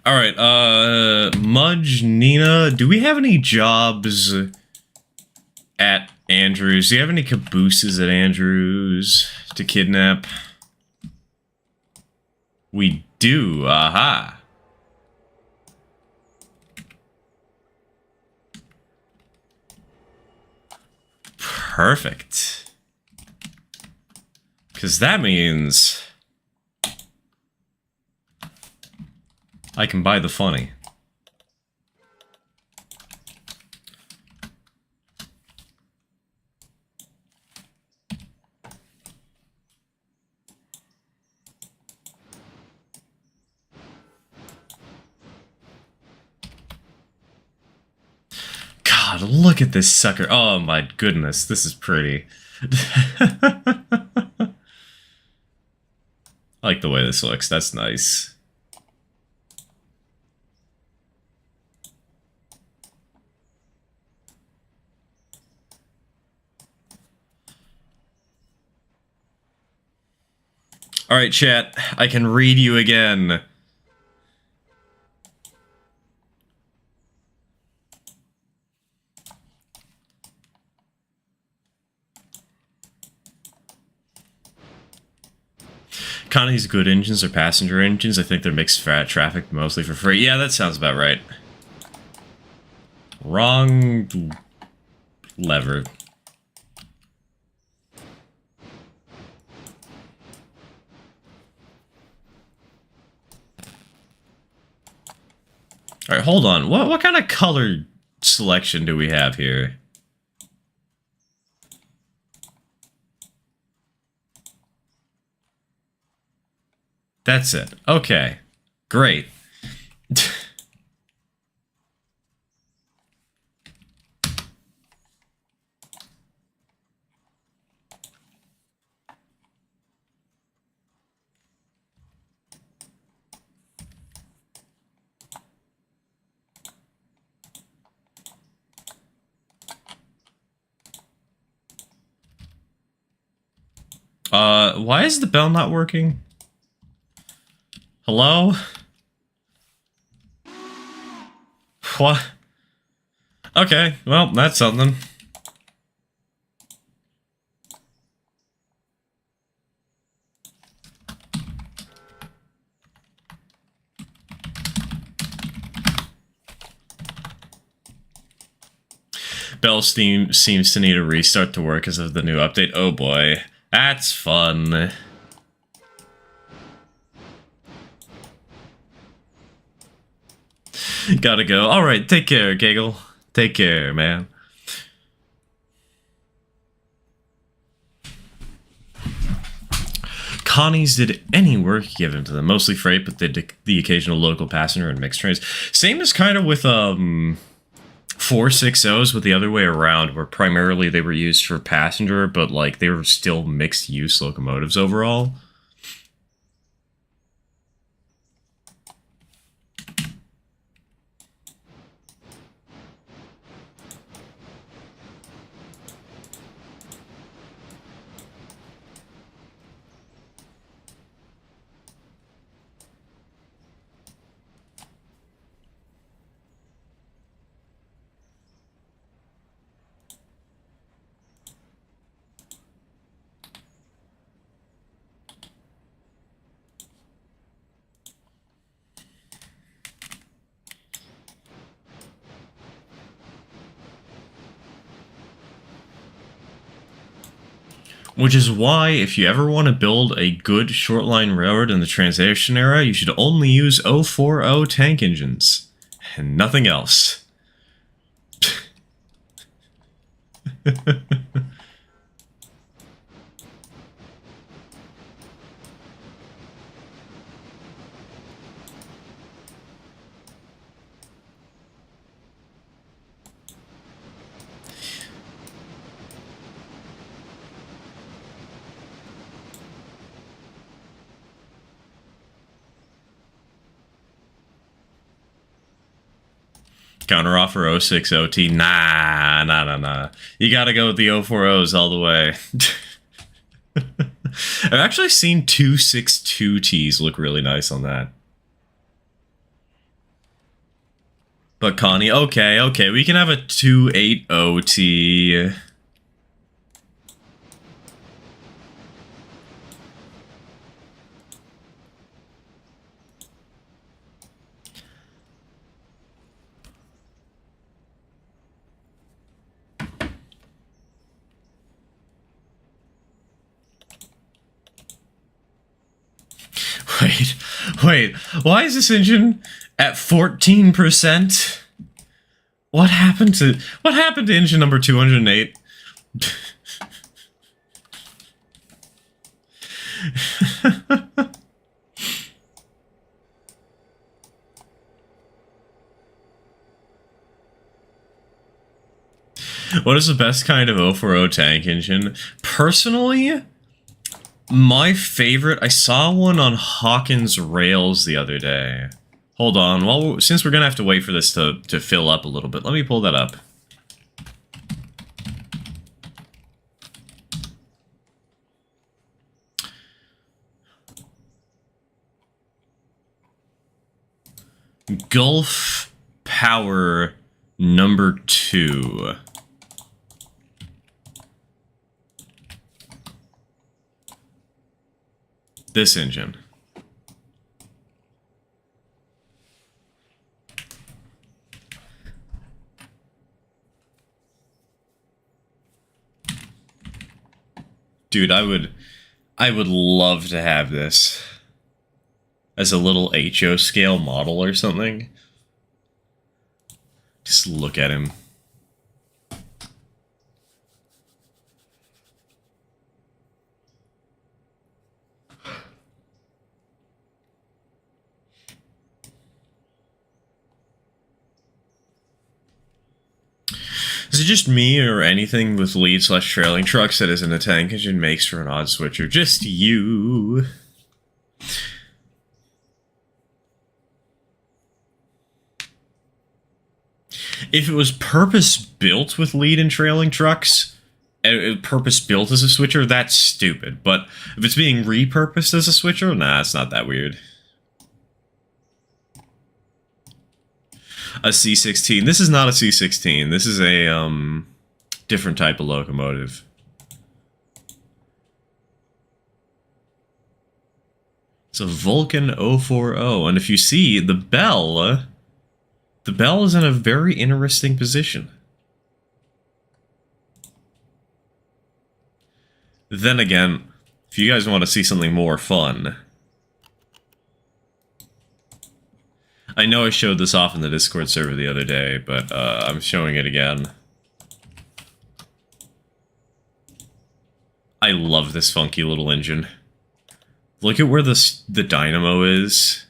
Alright, Mudge, Nina, do we have any jobs at Andrews? Do you have any cabooses at Andrews to kidnap? We do, aha. Perfect. Because that means I can buy the funny. God, look at this sucker. Oh my goodness, this is pretty. I like the way this looks. That's nice. Alright, chat. I can read you again. Kind of these good engines are passenger engines. I think they're mixed traffic mostly for free. Yeah, that sounds about right. Wrong lever. Alright, hold on. What kind of color selection do we have here? That's it. Okay. Great. Why is the bell not working? Hello? What? Okay, well, that's something. Bell Steam seems to need a restart to work because of the new update. Oh boy, that's fun. Gotta go. Alright, take care, Giggle. Take care, man. Connie's did any work given to them, mostly freight, but they did the occasional local passenger and mixed trains. Same as kind of with 460s, with the other way around, where primarily they were used for passenger, but like they were still mixed use locomotives overall. Which is why, if you ever want to build a good short-line railroad in the transition era, you should only use 040 tank engines. And nothing else. Counteroffer 060T. Nah. You gotta go with the 040s all the way. I've actually seen 262Ts look really nice on that. But Connie, okay, we can have a 280T. Wait, why is this engine at 14%? What happened to engine number 208? What is the best kind of 040 tank engine? Personally, my favorite, I saw one on Hawkins Rails the other day. Hold on, well, since we're gonna have to wait for this to fill up a little bit, let me pull that up. Gulf Power number 2. This engine. Dude, I would love to have this as a little HO scale model or something. Just look at him. Is it just me, or anything with lead/trailing trucks that isn't a tank engine makes for an odd switcher? Just you. If it was purpose-built with lead and trailing trucks, purpose-built as a switcher, that's stupid. But if it's being repurposed as a switcher, nah, it's not that weird. A C16. This is not a C16. This is a, different type of locomotive. It's a Vulcan 040, and if you see, the bell is in a very interesting position. Then again, if you guys want to see something more fun, I know I showed this off in the Discord server the other day, but I'm showing it again. I love this funky little engine. Look at where the dynamo is.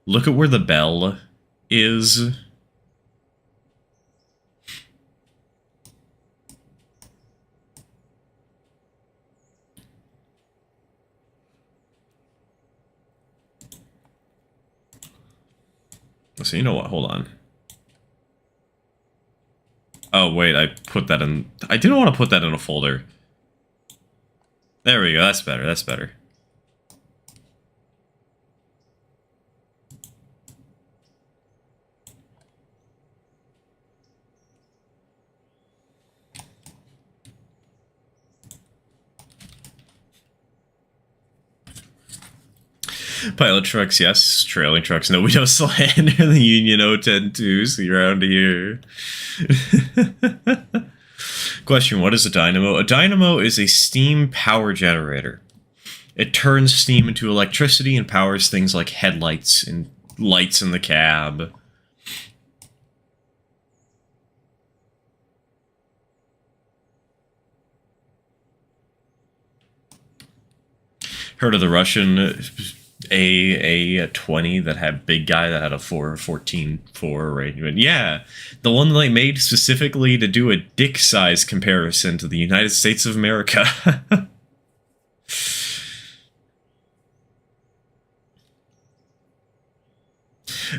Look at where the bell is. So you know what? Hold on. Oh wait, I put that in. I didn't want to put that in a folder. There we go. That's better. That's better. Pilot trucks, yes. Trailing trucks, no. We don't slander the Union 010-2s around here. Question, what is a dynamo? A dynamo is a steam power generator. It turns steam into electricity and powers things like headlights and lights in the cab. Heard of the Russian A20 that had big guy that had a 14.4 arrangement? Yeah, the one they made specifically to do a dick size comparison to the United States of America.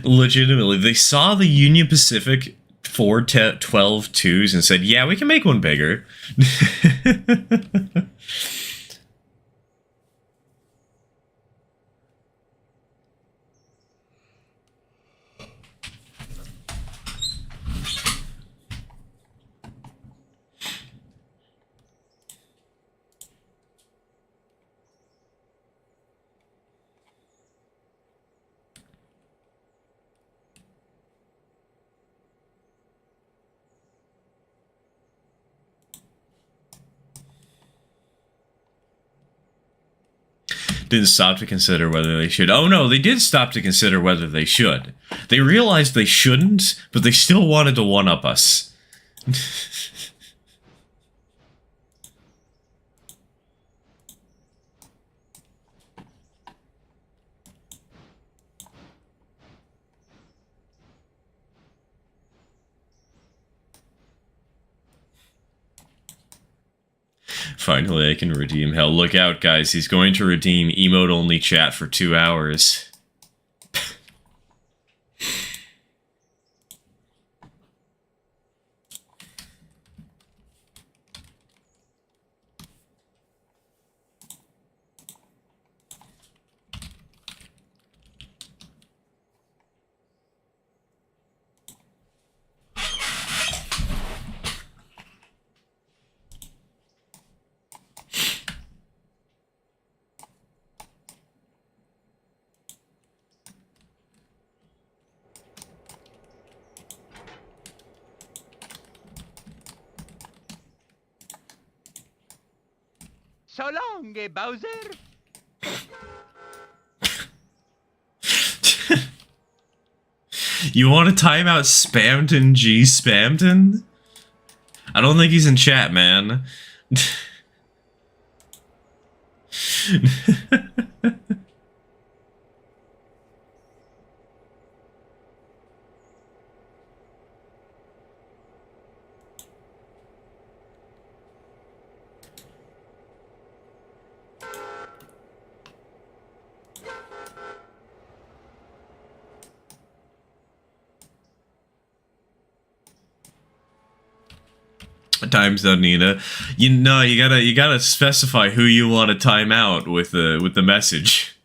Legitimately, they saw the Union Pacific Ford 12-2s and said, yeah, we can make one bigger. Didn't stop to consider whether they should. Oh no, they did stop to consider whether they should. They realized they shouldn't, but they still wanted to one-up us. Finally, I can redeem hell. Look out, guys. He's going to redeem emote-only chat for 2 hours. So long, Bowser. You want to time out Spamton G Spamton? I don't think he's in chat, man. Times though, Nina. You know, you gotta specify who you want to time out with the message.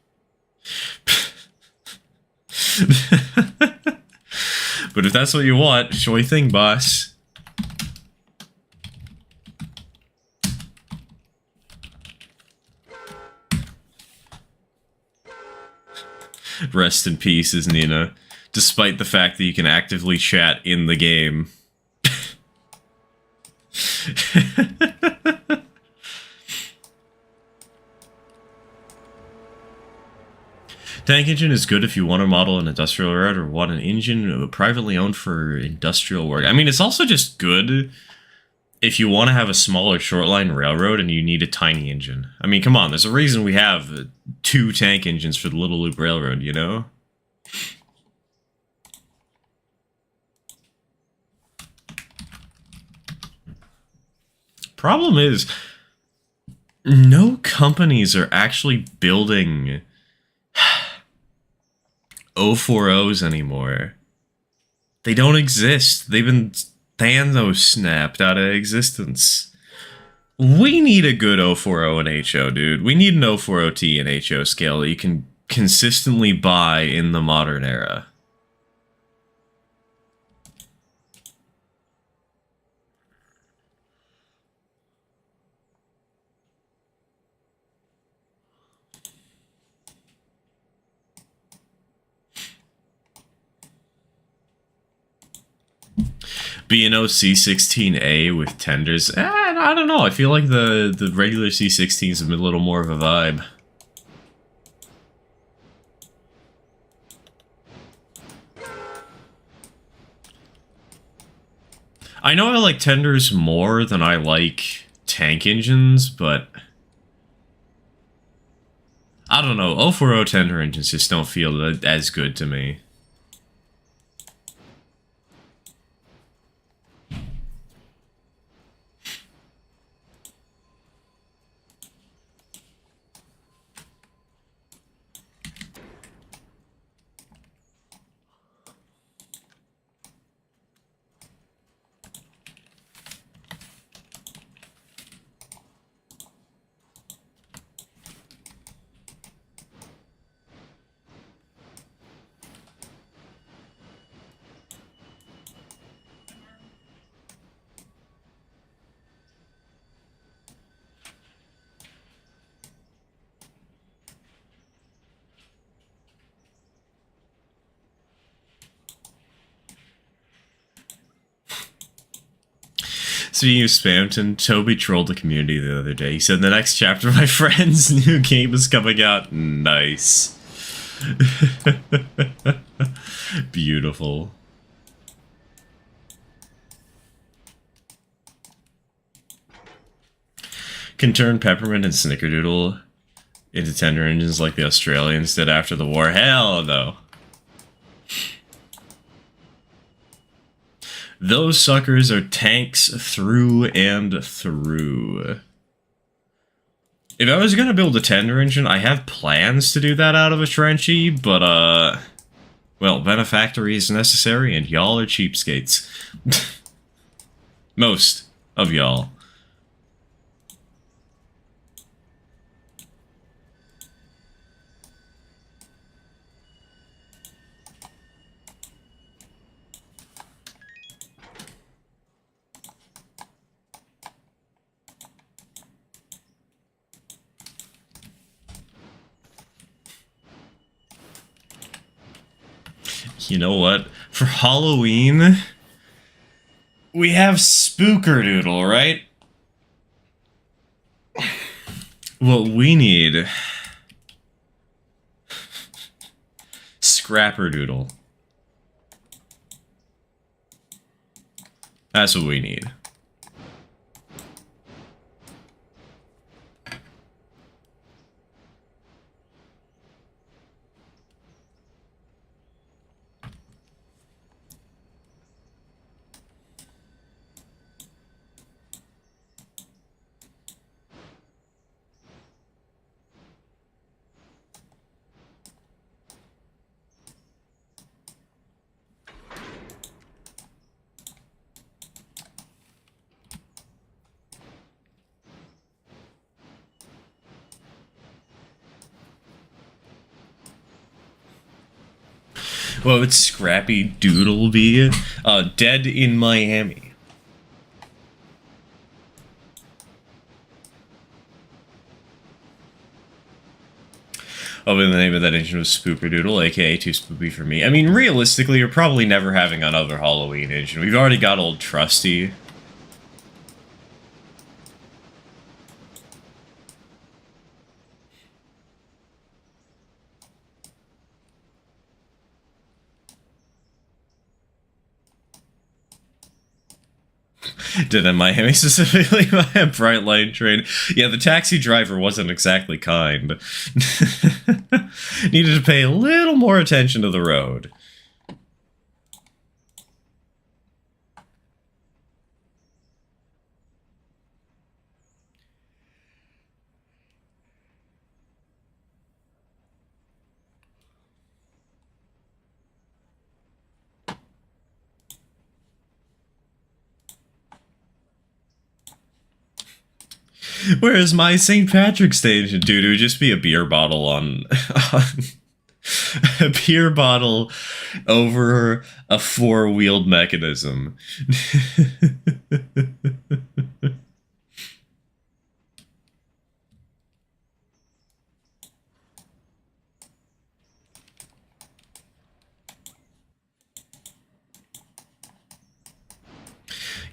But if that's what you want, sure thing, boss. Rest in peace, Nina. Despite the fact that you can actively chat in the game. Tank engine is good if you want to model an industrial railroad or want an engine privately owned for industrial work. I mean, it's also just good if you want to have a smaller short-line railroad and you need a tiny engine. I mean, come on, there's a reason we have 2 tank engines for the Little Loop Railroad, you know? Problem is, no companies are actually building 040s anymore. They don't exist. They've been Thanos snapped out of existence. We need a good 040 and HO, dude. We need an 040T and HO scale that you can consistently buy in the modern era. B&O C16A with tenders. I don't know. I feel like the regular C16s have been a little more of a vibe. I know I like tenders more than I like tank engines, but I don't know. 040 tender engines just don't feel as good to me. Speaking of Spamton, Toby trolled the community the other day. He said, the next chapter of my friend's new game is coming out. Nice. Beautiful. Can turn Peppermint and Snickerdoodle into tender engines like the Australians did after the war. Hell no. Those suckers are tanks through and through. If I was gonna build a tender engine, I have plans to do that out of a Trenchy, but, well, Benefactory is necessary, and y'all are cheapskates. Most of y'all. You know what? For Halloween, we have Spookerdoodle, right? What we need... Scrapperdoodle. That's what we need. What would Scrappy Doodle be? Dead in Miami. Oh, and the name of that engine was Spooperdoodle, aka Too Spoopy for Me. I mean, realistically, you're probably never having another Halloween engine. We've already got Old Trusty. Did in Miami specifically by a bright line train. Yeah, the taxi driver wasn't exactly kind. Needed to pay a little more attention to the road. Whereas my St. Patrick's Day engine, dude, it would just be a beer bottle on a beer bottle over a four-wheeled mechanism.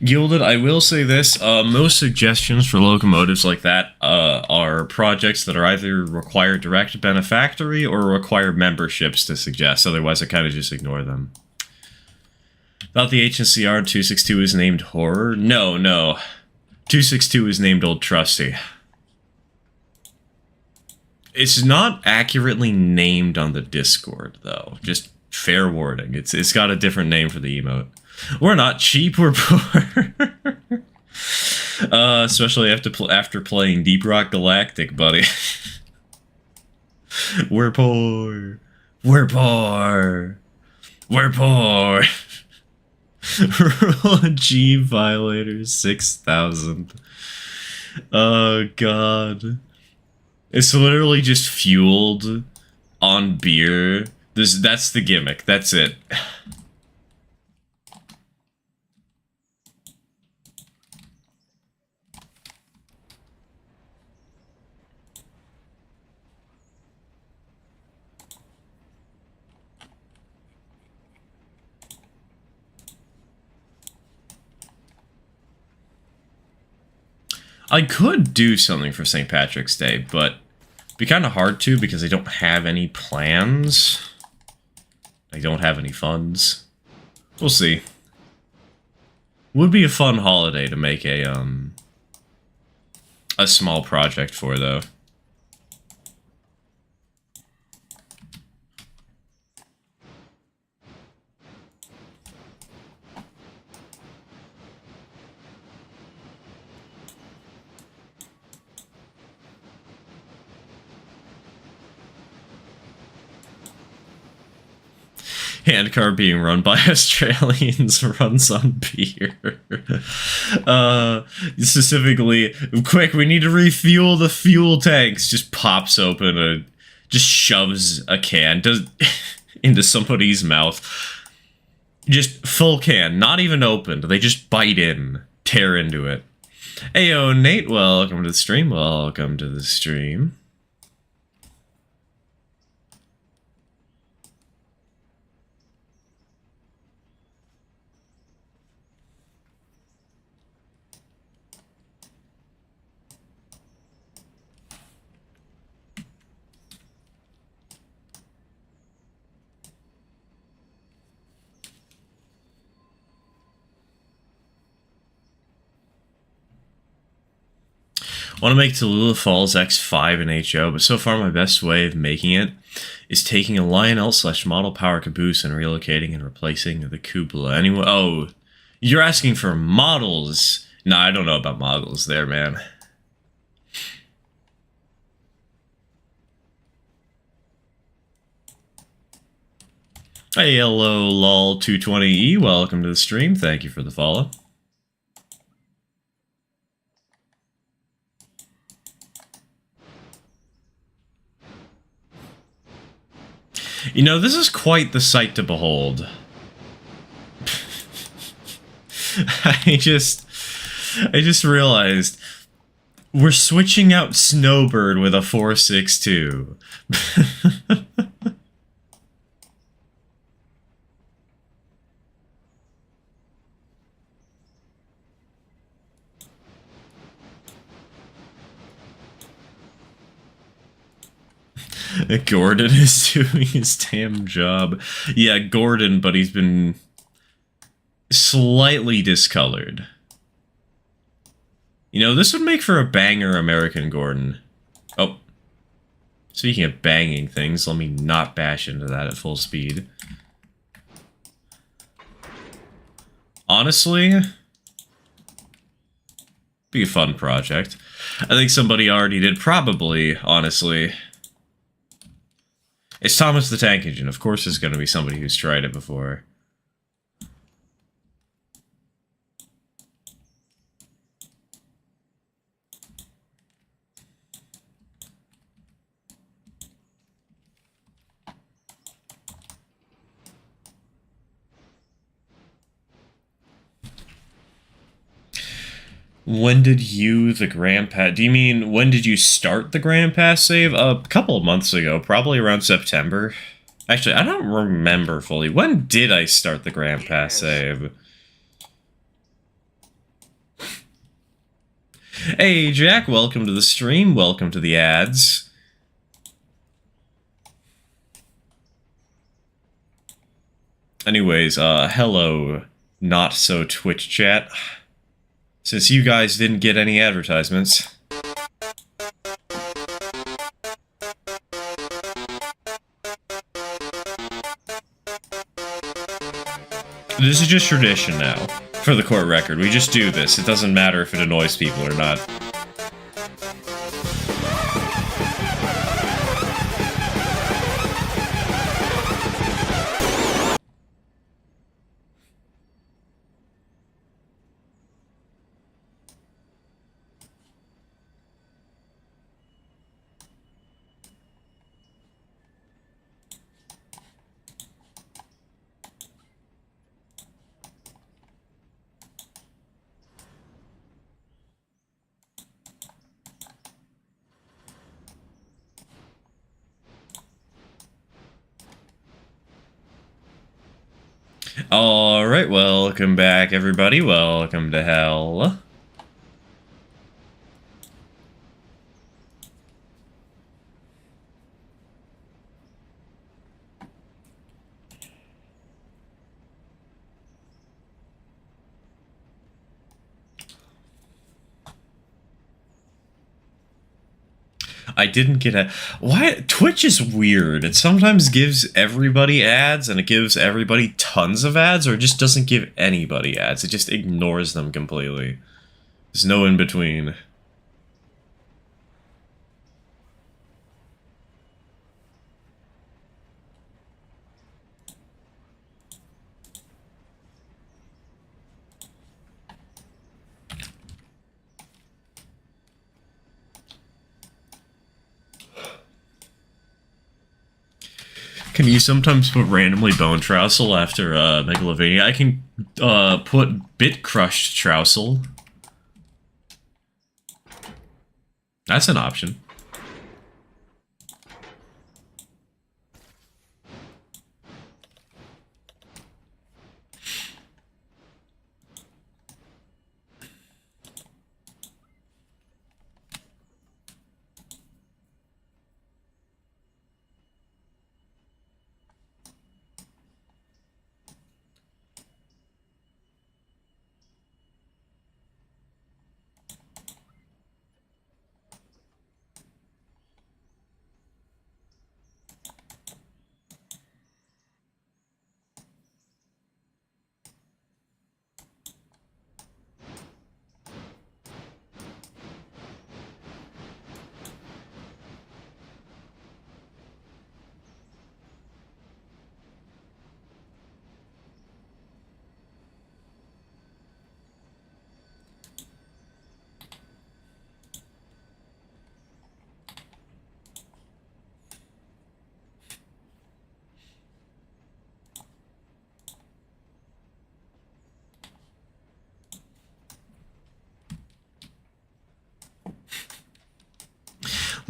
Gilded, I will say this, most suggestions for locomotives like that are projects that are either require direct benefactory or require memberships to suggest, otherwise I kind of just ignore them. Thought the HNCR 262 is named Horror? No. 262 is named Old Trusty. It's not accurately named on the Discord, though. Just fair warning. It's got a different name for the emote. We're not cheap, we're poor. Especially after playing Deep Rock Galactic, buddy. We're poor. We're poor. We're poor. Rule G violators 6,000. Oh god. It's literally just fueled on beer. That's the gimmick. That's it. I could do something for St. Patrick's Day, but it'd be kind of hard to because I don't have any plans. I don't have any funds. We'll see. Would be a fun holiday to make a small project for, though. Handcar being run by Australians runs on beer. Specifically, quick, we need to refuel the fuel tanks. Just pops open just shoves a can into somebody's mouth. Just full can, not even opened. They just bite in, tear into it. Heyo, Nate, welcome to the stream. Welcome to the stream. I want to make Tallulah Falls X5 in HO, but so far my best way of making it is taking a Lionel/Model Power Caboose and relocating and replacing the cupola. Anyway, oh, you're asking for models. Nah, I don't know about models there, man. Hey, hello, lol220e. Welcome to the stream. Thank you for the follow. You know, this is quite the sight to behold. I just realized we're switching out Snowbird with a 4.62. Gordon is doing his damn job. Yeah, Gordon, but he's been slightly discolored. You know, this would make for a banger American Gordon. Oh. Speaking of banging things, let me not bash into that at full speed. Honestly, be a fun project. I think somebody already did, probably, honestly. It's Thomas the Tank Engine. Of course there's going to be somebody who's tried it before. When did you, the Grand Pass... Do you mean, when did you start the Grand Pass save? A couple of months ago, probably around September. Actually, I don't remember fully. When did I start the Grand Pass save? Hey, Jack, welcome to the stream. Welcome to the ads. Anyways, hello, not-so-Twitch chat. Since you guys didn't get any advertisements. This is just tradition now, for the court record. We just do this. It doesn't matter if it annoys people or not. Alright, welcome back, everybody. Welcome to hell. I didn't get a... Why? Twitch is weird. It sometimes gives everybody ads, and it gives everybody tons of ads, or it just doesn't give anybody ads. It just ignores them completely. There's no in-between. Can you sometimes put randomly Bone Trousel after Megalovania? I can put Bit Crushed Trousel. That's an option.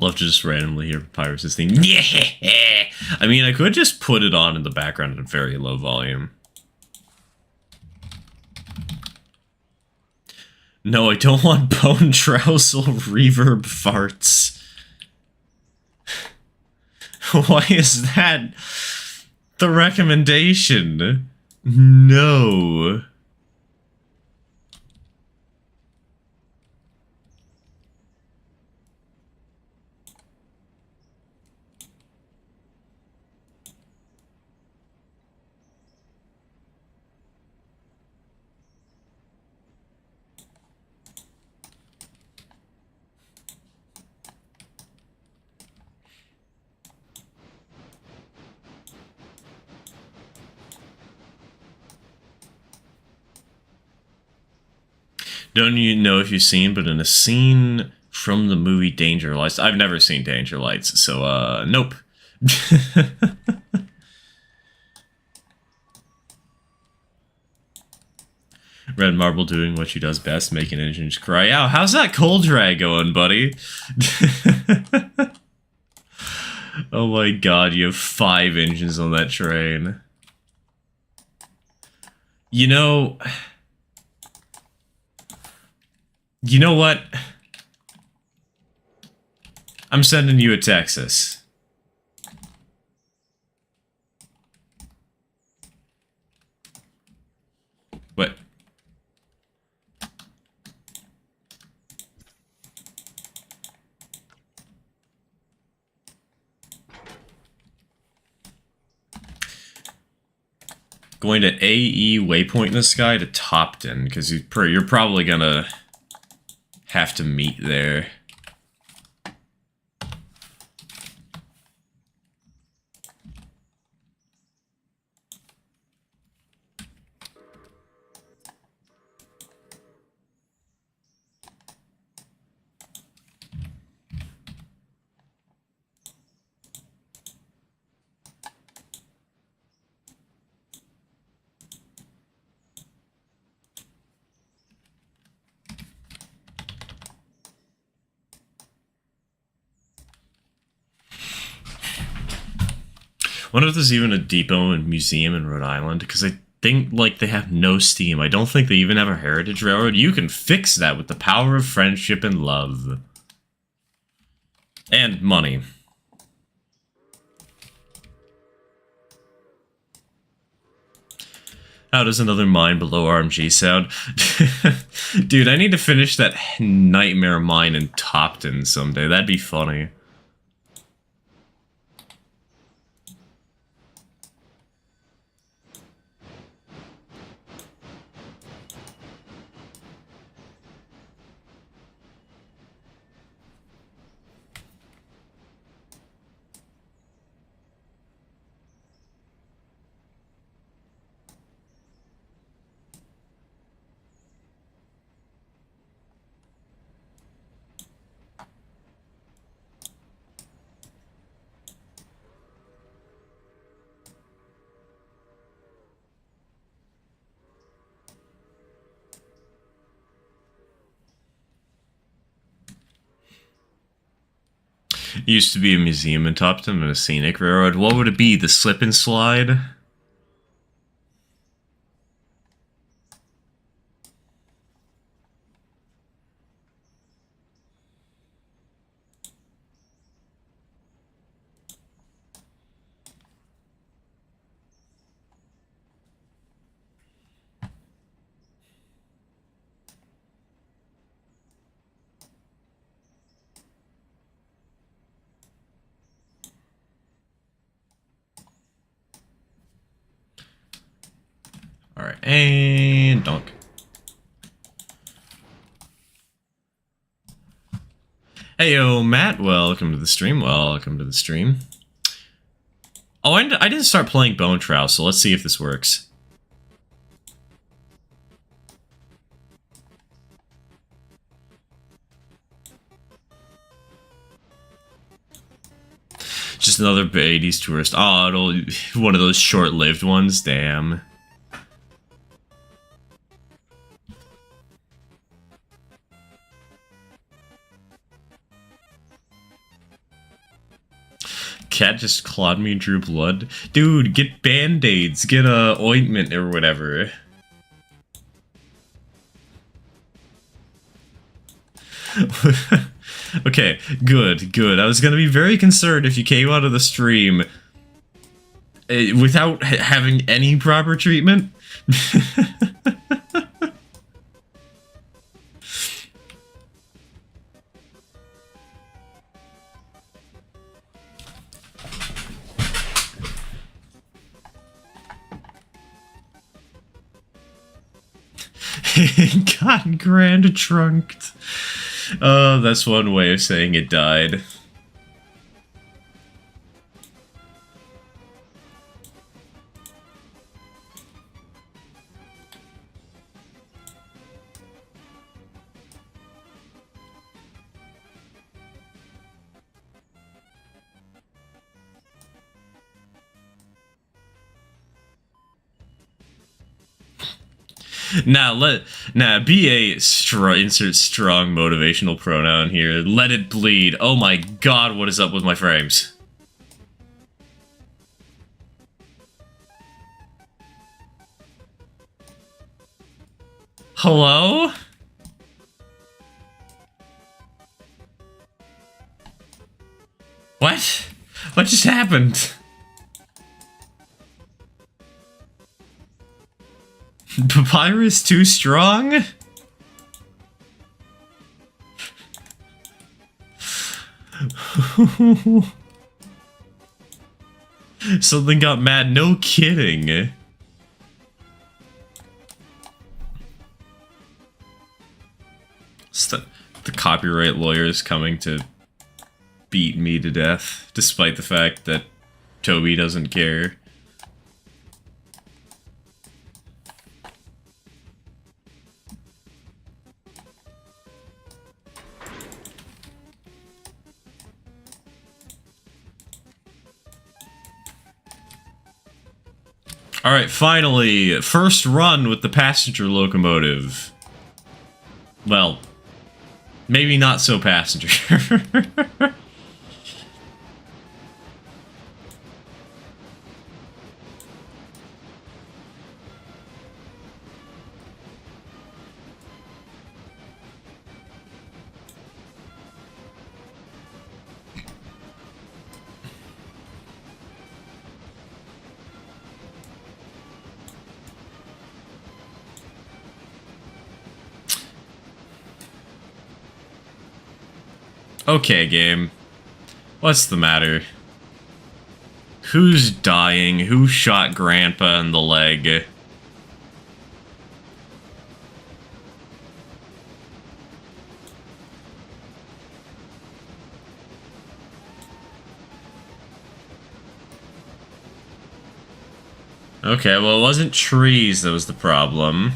Love to just randomly hear Papyrus's theme. Yeah! I mean, I could just put it on in the background at a very low volume. No, I don't want bone trousel reverb farts. Why is that the recommendation? No. Don't you know if you've seen, but in a scene from the movie Danger Lights, I've never seen Danger Lights, so, nope. Red Marble doing what she does best, making engines cry out. How's that cold drag going, buddy? Oh my god, you have 5 engines on that train. You know what? I'm sending you a Texas. What? Going to AE Waypoint in the Sky to Topton, because you're probably gonna have to meet there. Wonder if there's even a depot and museum in Rhode Island, because I think, like, they have no steam. I don't think they even have a heritage railroad. You can fix that with the power of friendship and love. And money. How does another mine below RMG sound? Dude, I need to finish that nightmare mine in Topton someday. That'd be funny. Used to be a museum in Topton and a scenic railroad. What would it be? The slip and slide? Alright, and donk. Hey yo, Matt, welcome to the stream. Welcome to the stream. Oh, I didn't start playing Bone Trow, so let's see if this works. Just another 80s tourist. Oh, one of those short-lived ones. Damn. Cat just clawed me and drew blood. Dude, get band-aids, get a ointment or whatever. Okay, good. I was gonna be very concerned if you came out of the stream without having any proper treatment. It got grand trunked. Oh, that's one way of saying it died. Now insert strong motivational pronoun here. Let it bleed. Oh my god, what is up with my frames? Hello? What? What just happened? Papyrus too strong? Something got mad, no kidding. The copyright lawyer is coming to beat me to death, despite the fact that Toby doesn't care. Alright, finally, first run with the passenger locomotive. Well, maybe not so passenger. Okay, game. What's the matter? Who's dying? Who shot Grandpa in the leg? Okay, well, it wasn't trees that was the problem.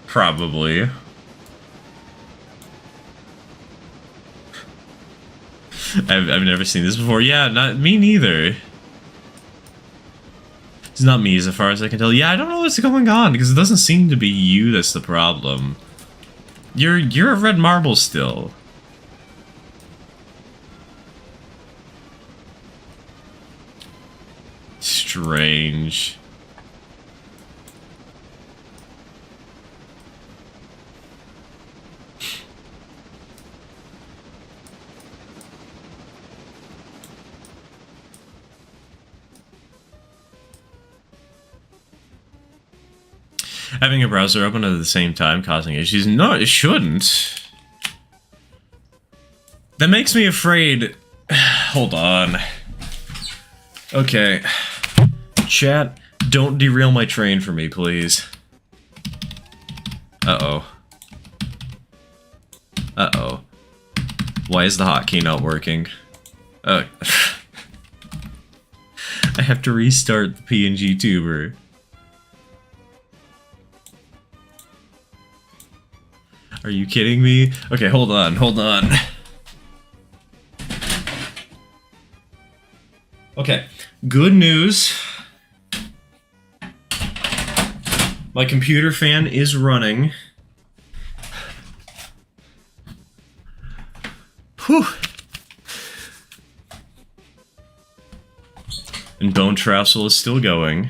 Probably. I've never seen this before. Yeah, not me neither. It's not me as far as I can tell. Yeah, I don't know what's going on because it doesn't seem to be you that's the problem. You're a red marble still. Strange. Having a browser open at the same time causing issues? No, it shouldn't. That makes me afraid. Hold on. Okay. Chat, don't derail my train for me, please. Uh-oh. Uh-oh. Why is the hotkey not working? I have to restart the PNG tuber. Are you kidding me? Okay, hold on, hold on. Okay, good news. My computer fan is running. Whew. And Bone Trousel is still going.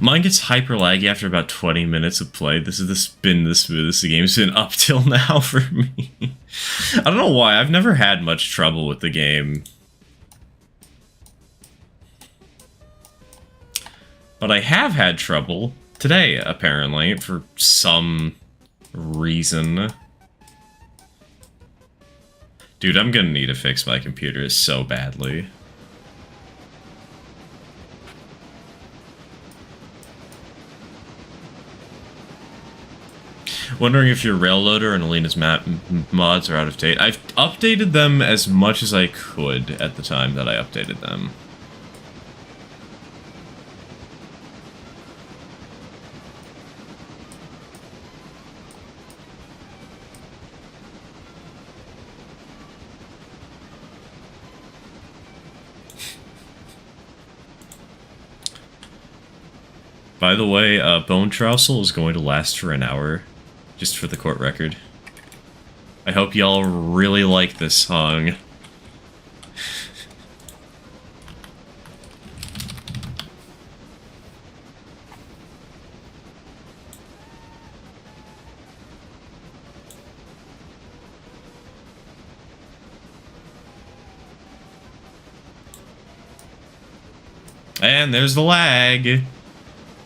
Mine gets hyper laggy after about 20 minutes of play. This has been the smoothest the game's been up till now for me. I don't know why. I've never had much trouble with the game. But I have had trouble today, apparently, for some reason. Dude, I'm gonna need to fix my computer so badly. Wondering if your Railloader and Alina's map mods are out of date. I've updated them as much as I could at the time that I updated them. By the way, Bone Trousel is going to last for an hour. Just for the court record. I hope y'all really like this song. And there's the lag.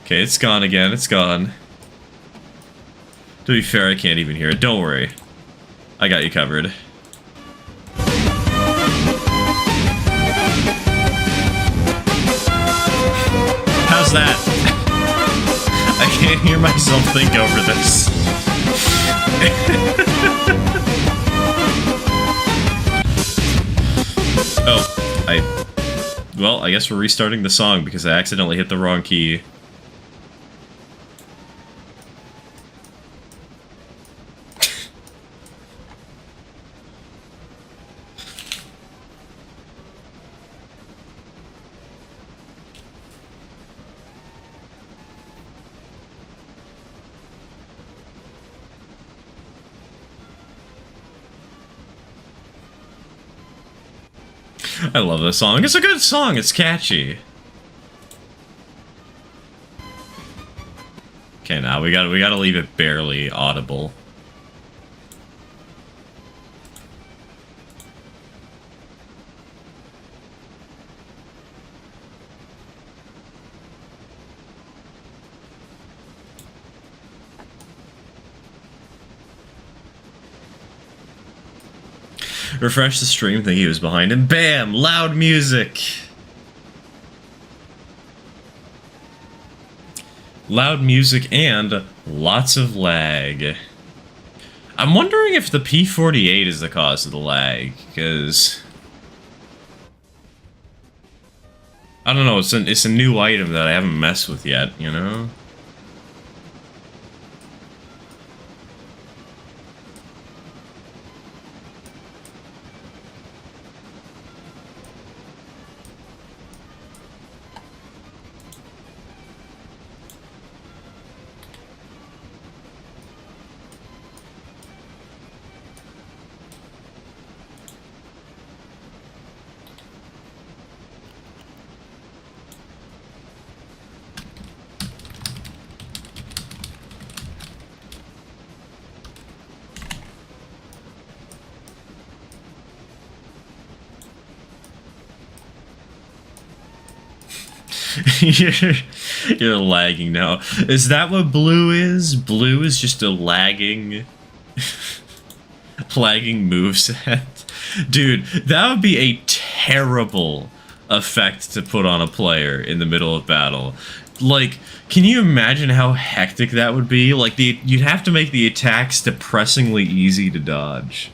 Okay, it's gone again. It's gone. To be fair, I can't even hear it. Don't worry. I got you covered. How's that? I can't hear myself think over this. Well, I guess we're restarting the song because I accidentally hit the wrong key. I love this song. It's a good song. It's catchy. Okay, now we gotta leave it barely audible. Refresh the stream, think he was behind him. Bam! Loud music! Loud music and lots of lag. I'm wondering if the P48 is the cause of the lag, because... I don't know, it's a new item that I haven't messed with yet, you know? You're lagging now. Is that what blue is? Blue is just a lagging... lagging moveset? Dude, that would be a terrible effect to put on a player in the middle of battle. Like, can you imagine how hectic that would be? Like, you'd have to make the attacks depressingly easy to dodge.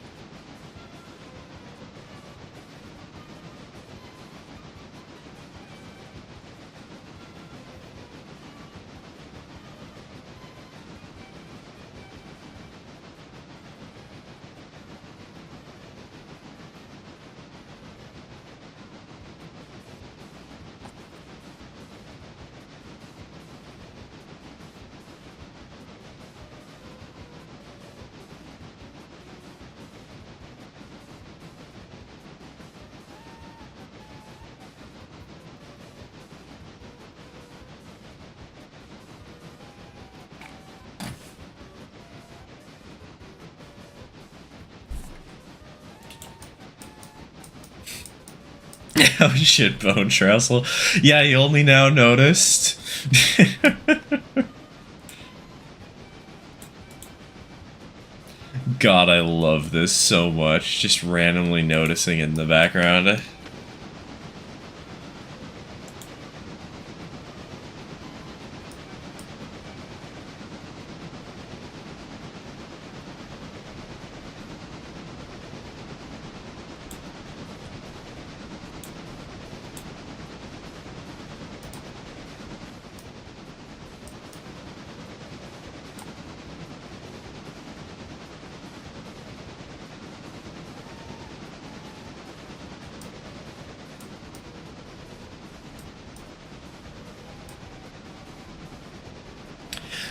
Oh shit, Bone Trestle. Yeah, you only now noticed. God, I love this so much. Just randomly noticing in the background.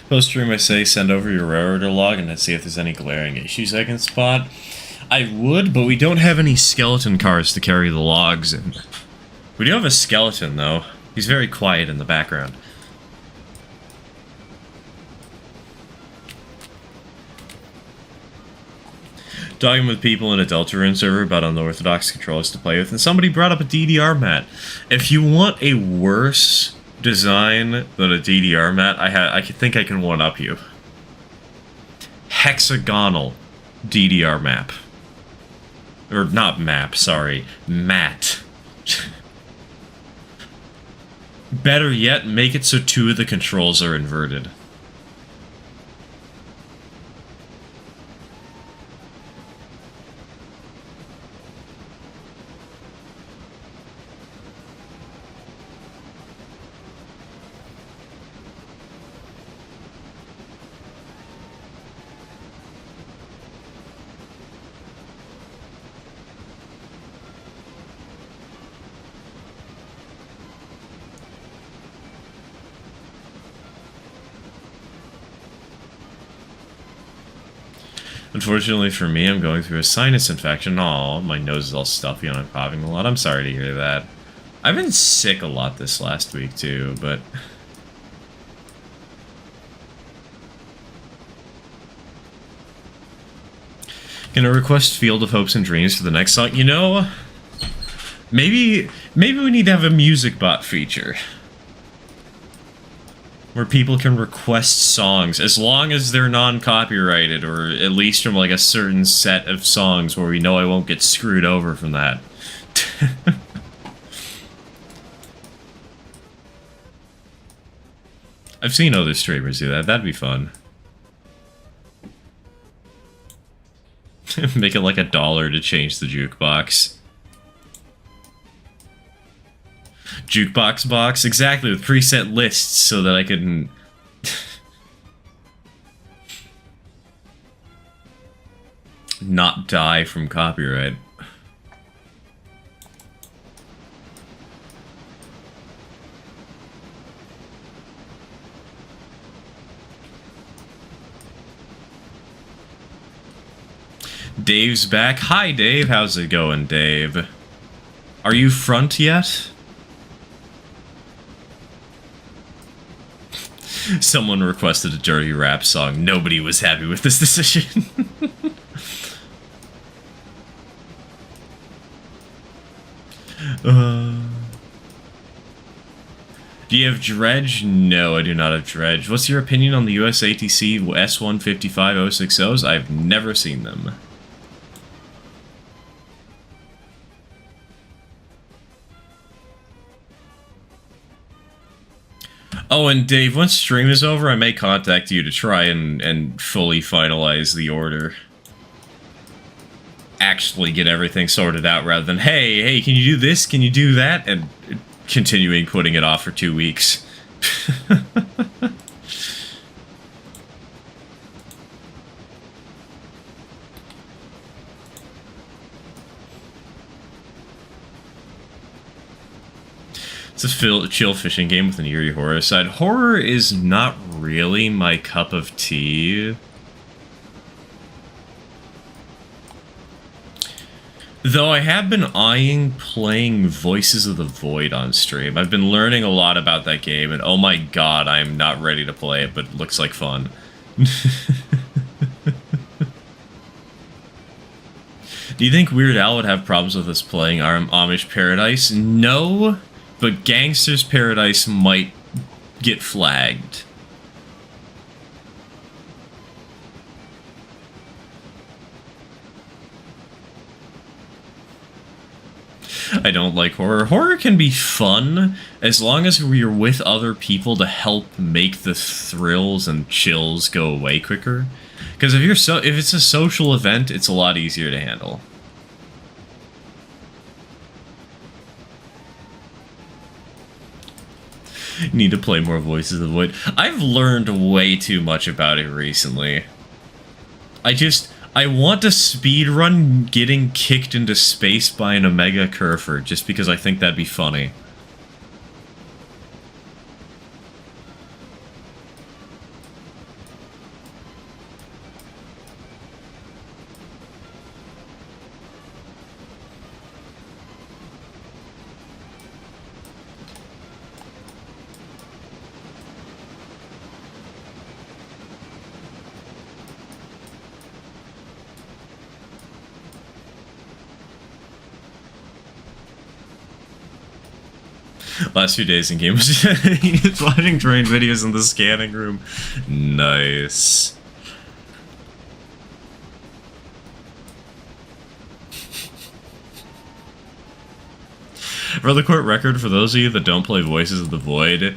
Post stream, I say send over your railroader log and let's see if there's any glaring issues I can spot. I would, but we don't have any skeleton cars to carry the logs in. We do have a skeleton, though. He's very quiet in the background. Talking with people in a Deltarune server about unorthodox controllers to play with, and somebody brought up a DDR mat. If you want a worse design than a DDR mat, I think I can one-up you. Hexagonal DDR map. Or not map, sorry. Mat. Better yet, make it so two of the controls are inverted. Unfortunately for me, I'm going through a sinus infection. Aw, my nose is all stuffy and I'm coughing a lot. I'm sorry to hear that. I've been sick a lot this last week too, but... Can I request Field of Hopes and Dreams for the next song? You know, maybe we need to have a music bot feature. Where people can request songs, as long as they're non-copyrighted, or at least from like a certain set of songs where we know I won't get screwed over from that. I've seen other streamers do that, that'd be fun. Make it like $1 to change the jukebox. Jukebox box? Exactly, with preset lists so that I can... not die from copyright. Dave's back. Hi, Dave. How's it going, Dave? Are you front yet? Someone requested a dirty rap song. Nobody was happy with this decision. Do you have Dredge? No, I do not have Dredge. What's your opinion on the USATC S155-060s? I've never seen them. Oh, and Dave, once stream is over, I may contact you to try and fully finalize the order. Actually get everything sorted out rather than, hey, can you do this? Can you do that? And continuing putting it off for 2 weeks. It's a chill fishing game with an eerie horror side. Horror is not really my cup of tea. Though I have been eyeing playing Voices of the Void on stream. I've been learning a lot about that game, and oh my god, I'm not ready to play it, but it looks like fun. Do you think Weird Al would have problems with us playing Amish Paradise? No, but Gangster's Paradise might get flagged. I don't like horror. Horror can be fun as long as we're with other people to help make the thrills and chills go away quicker. Because if it's a social event, it's a lot easier to handle. Need to play more Voices of the Void. I've learned way too much about it recently. I want to speedrun getting kicked into space by an Omega Curfer, just because I think that'd be funny. Last few days in game was watching train videos in the scanning room. Nice. For the court record, for those of you that don't play Voices of the Void,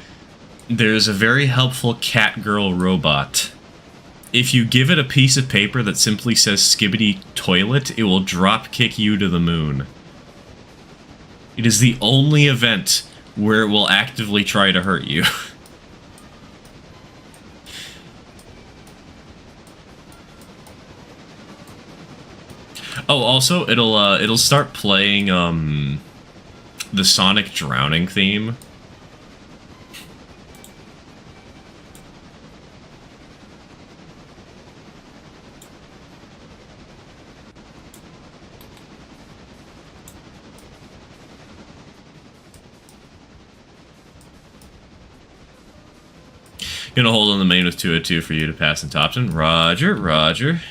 there's a very helpful cat girl robot. If you give it a piece of paper that simply says Skibbity Toilet, it will drop kick you to the moon. It is the only event where it will actively try to hurt you. Oh, also, it'll start playing, the Sonic Drowning theme. Gonna hold on the main with 202 for you to pass in Topton. Roger, roger.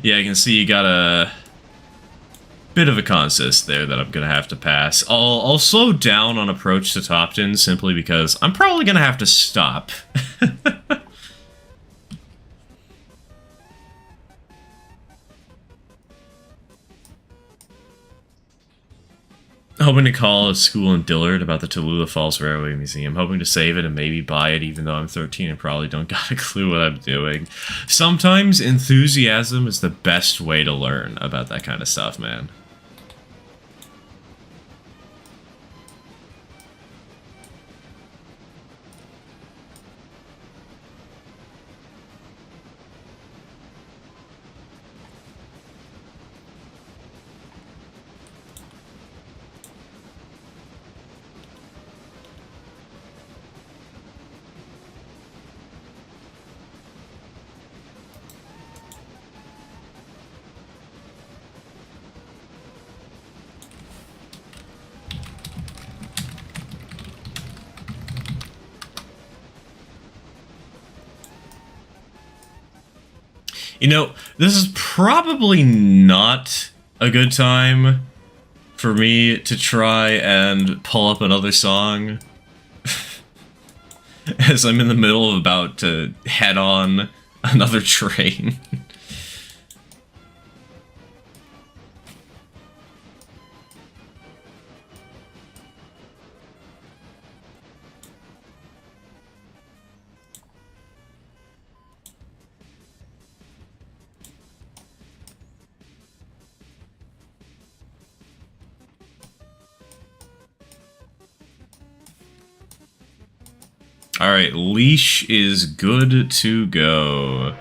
Yeah, I can see you got a bit of a consist there that I'm gonna have to pass. I'll slow down on approach to Topton simply because I'm probably gonna have to stop. Hoping to call a school in Dillard about the Tallulah Falls Railway Museum. Hoping to save it and maybe buy it even though I'm 13 and probably don't got a clue what I'm doing. Sometimes enthusiasm is the best way to learn about that kind of stuff, man. You know, this is probably not a good time for me to try and pull up another song as I'm in the middle of about to head on another train. Alright, leash is good to go.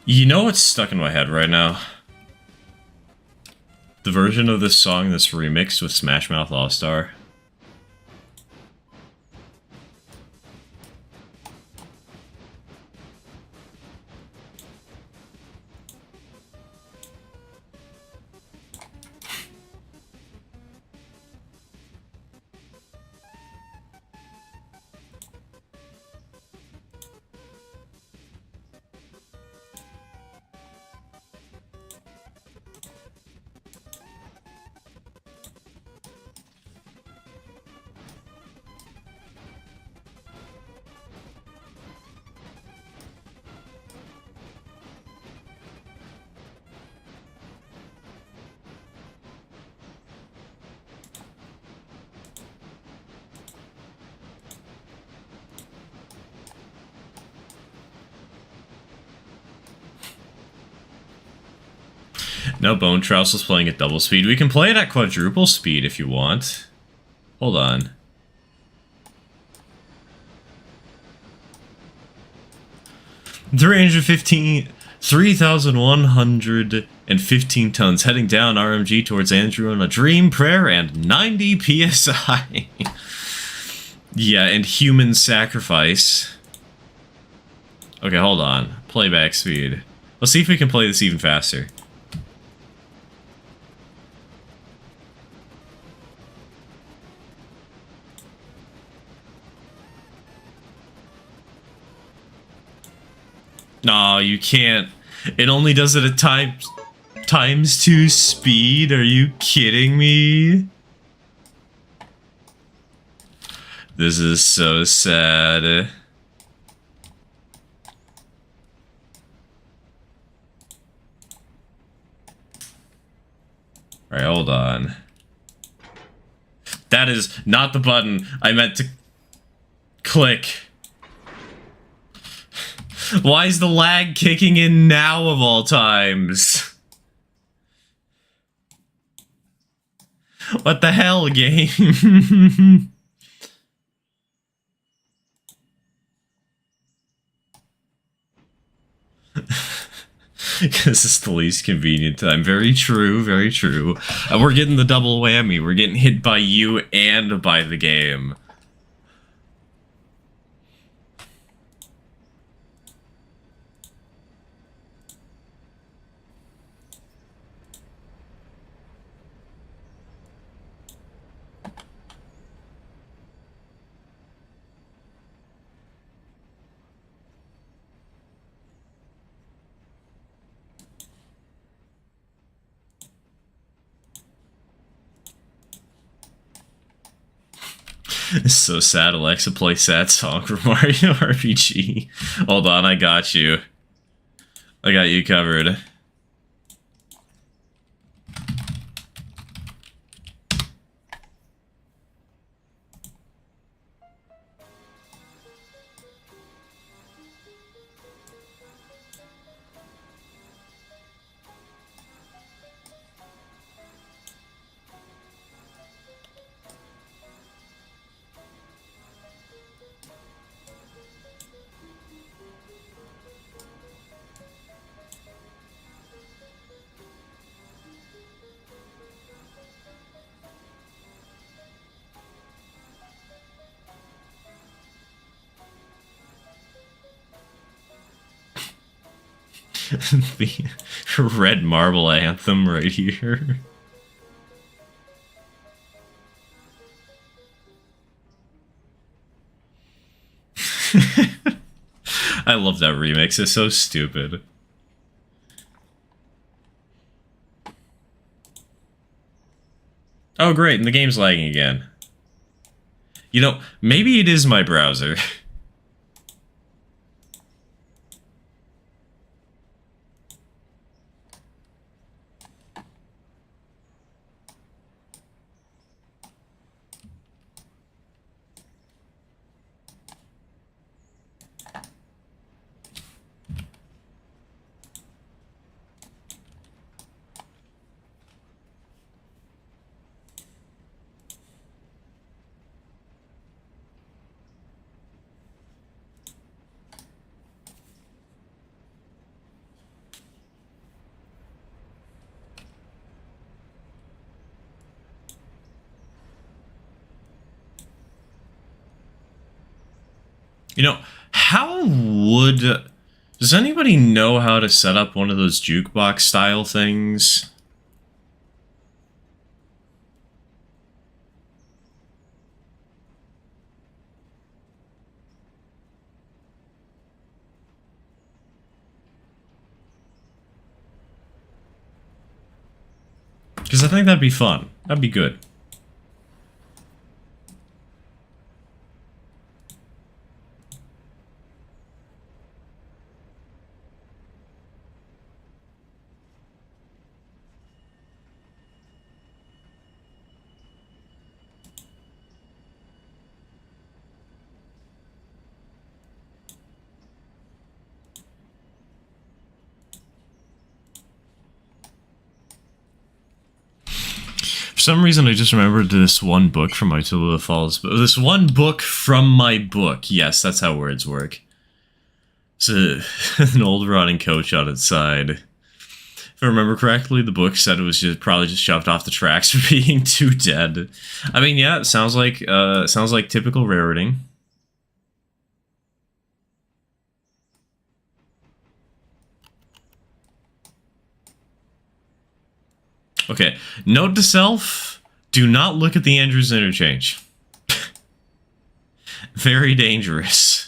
You know what's stuck in my head right now? The version of this song that's remixed with Smash Mouth All-Star. No, Bone Trousel's playing at double speed. We can play it at quadruple speed if you want. Hold on. $3,115 tons heading down RMG towards Andrew on a dream prayer and 90 PSI. Yeah, and human sacrifice. Okay, hold on. Playback speed. Let's see if we can play this even faster. No, you can't. It only does it at times 2 speed. Are you kidding me? This is so sad. Alright, hold on. That is not the button I meant to click. Why is the lag kicking in now of all times? What the hell, game? This is the least convenient time. Very true, very true. We're getting the double whammy. We're getting hit by you and by the game. It's so sad. Alexa, play sad song for Mario RPG. Hold on, I got you. I got you covered. The Red Marble Anthem right here. I love that remix. It's so stupid. Oh great, and the game's lagging again. You know, maybe it is my browser. You know, how would... Does anybody know how to set up one of those jukebox style things? Because I think that'd be fun. That'd be good. For some reason, I just remembered this one book from my Tula Falls. But this one book from my book. Yes, that's how words work. It's an old rotting coach on its side. If I remember correctly, the book said it was probably just shoved off the tracks for being too dead. I mean, yeah, it sounds like typical rareting. Okay, note to self, do not look at the Andrews interchange. Very dangerous.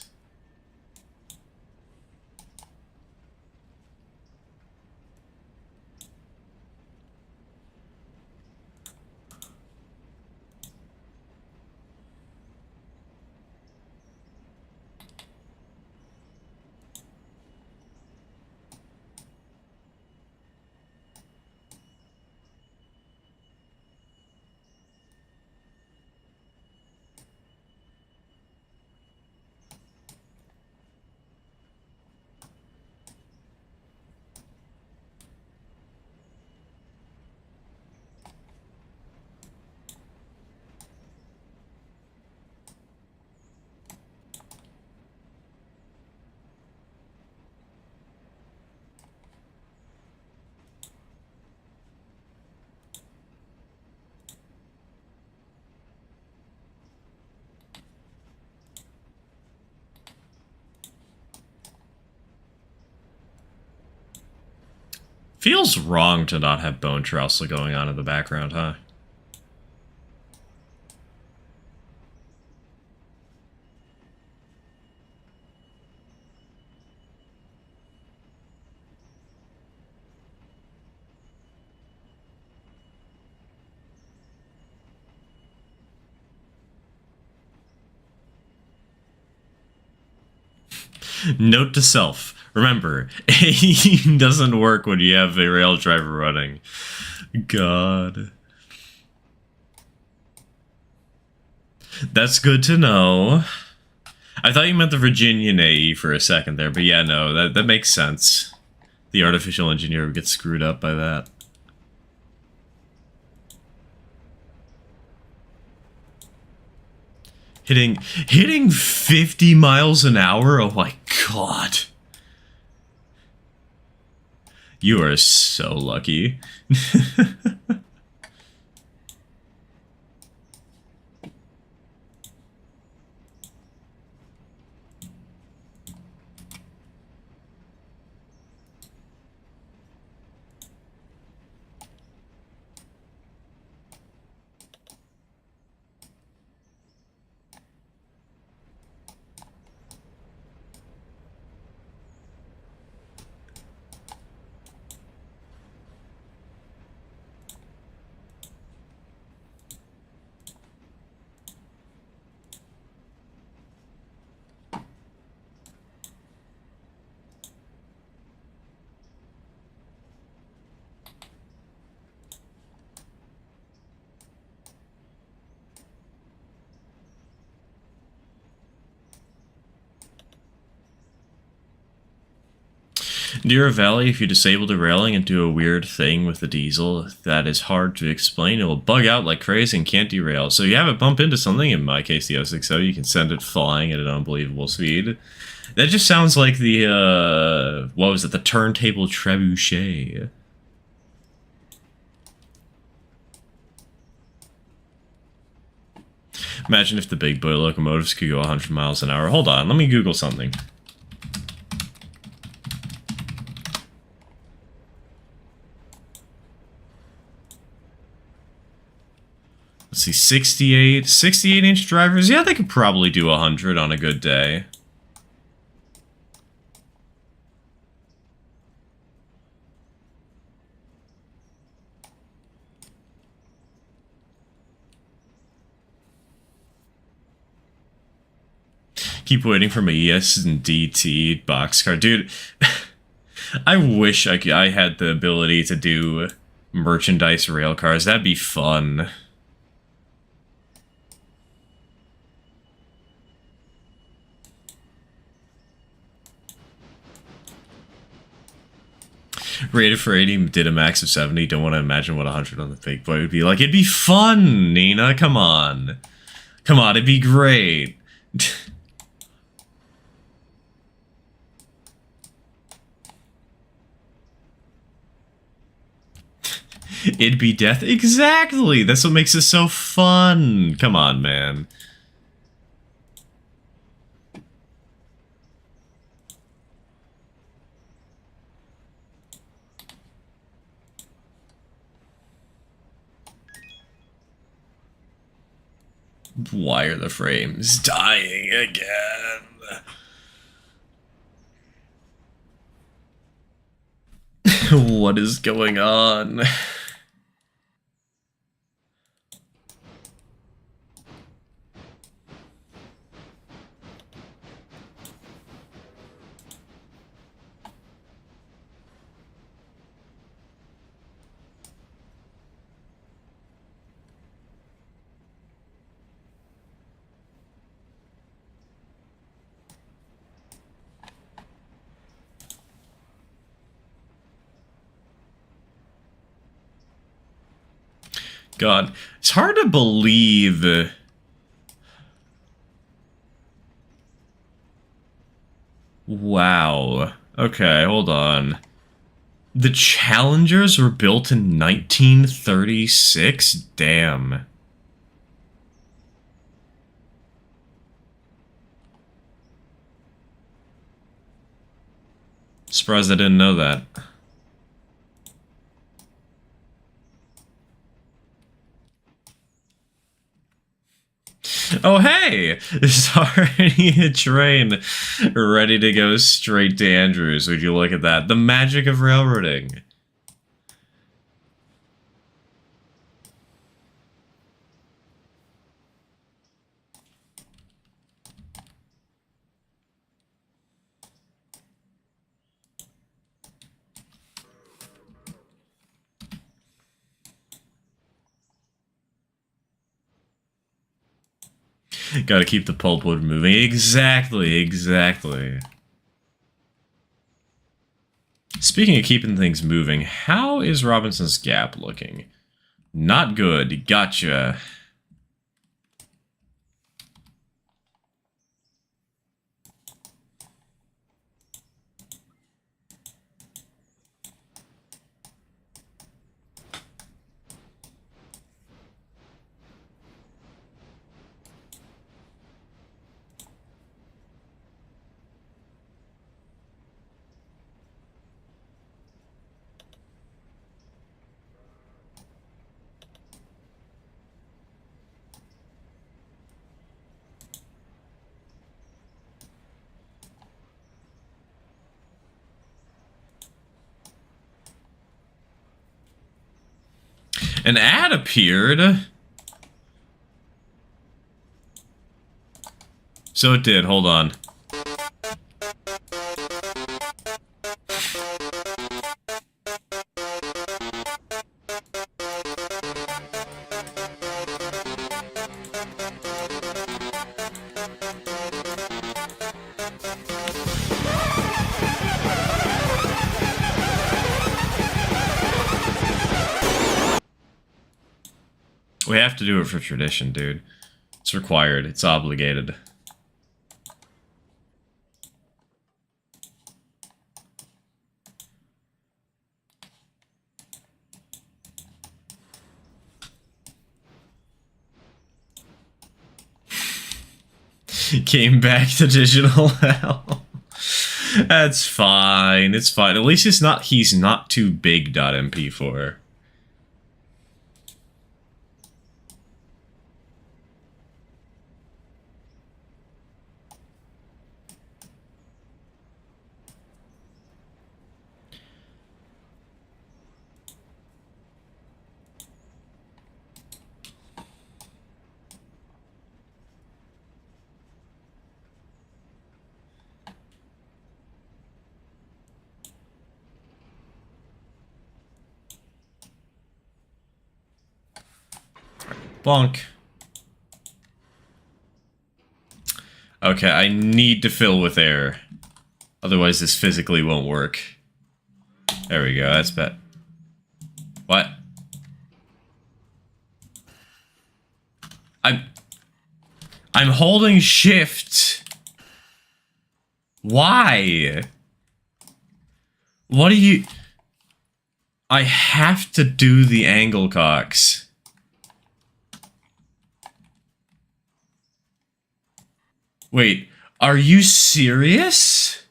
Feels wrong to not have Bone Trousel going on in the background, huh? Note to self. Remember, aim doesn't work when you have a rail driver running. God. That's good to know. I thought you meant the Virginian AE for a second there, but yeah, no, that makes sense. The artificial engineer would get screwed up by that. Hitting 50 miles an hour? Oh my god. You are so lucky. Near a valley, if you disable the railing and do a weird thing with the diesel that is hard to explain, it will bug out like crazy and can't derail. So you have it bump into something, in my case the 060, you can send it flying at an unbelievable speed. That just sounds like the, what was it, the turntable trebuchet. Imagine if the big boy locomotives could go 100 miles an hour. Hold on, let me Google something. Let's see, 68-inch drivers. Yeah, they could probably do 100 on a good day. Keep waiting for my ES and DT boxcar. Dude, I wish I had the ability to do merchandise rail cars. That'd be fun. Rated for 80, did a max of 70. Don't want to imagine what 100 on the big boy would be like. It'd be fun, Nina. Come on. Come on, it'd be great. It'd be death. Exactly. That's what makes it so fun. Come on, man. Why are the frames dying again? What is going on? God, it's hard to believe. Wow. Okay, hold on. The Challengers were built in 1936? Damn. Surprised I didn't know that. Oh hey! There's already a train ready to go straight to Andrews. Would you look at that? The magic of railroading. Gotta keep the pulpwood moving. Exactly, exactly. Speaking of keeping things moving, how is Robinson's Gap looking? Not good. Gotcha. An ad appeared. So it did. Hold on. We have to do it for tradition, dude. It's required. It's obligated. Came back to digital hell. That's fine. It's fine. At least it's not. He's not too big. MP4. Bonk. Okay, I need to fill with air. Otherwise this physically won't work. There we go, that's bet. What? I'm holding shift. Why? What do you... I have to do the angle cocks. Wait, are you serious?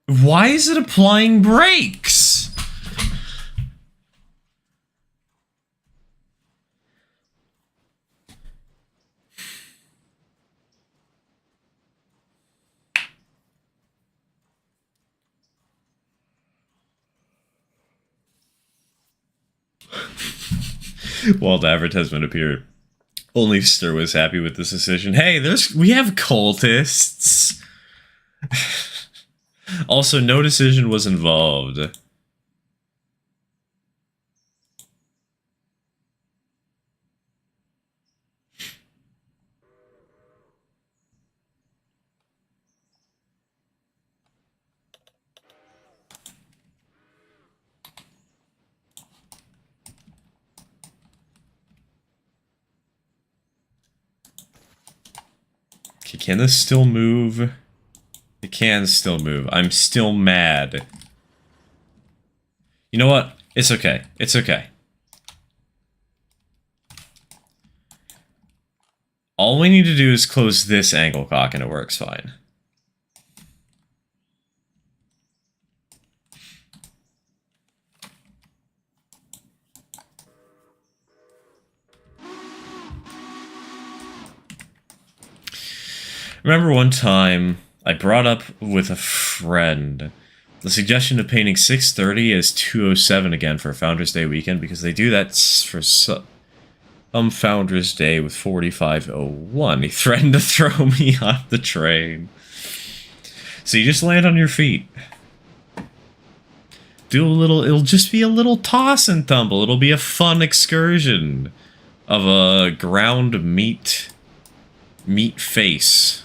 Why is it applying brakes? Walled advertisement appeared. Only Stir was happy with this decision. Hey, we have cultists. Also, no decision was involved. Okay, can this still move? It can still move. I'm still mad. You know what? It's okay. It's okay. All we need to do is close this angle cock and it works fine. Remember one time I brought up with a friend the suggestion of painting 630 as 207 again for Founders Day weekend because they do that for some Founders Day with 4501. He threatened to throw me off the train. So you just land on your feet. Do a little, it'll just be a little toss and tumble. It'll be a fun excursion of a ground meat face.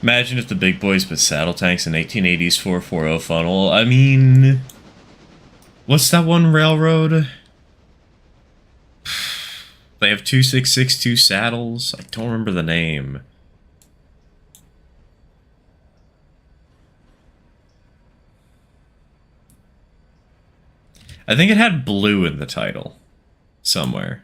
Imagine if the big boys put saddle tanks in 1880s 440 funnel. I mean, what's that one railroad? They have 2662 saddles. I don't remember the name. I think it had blue in the title somewhere.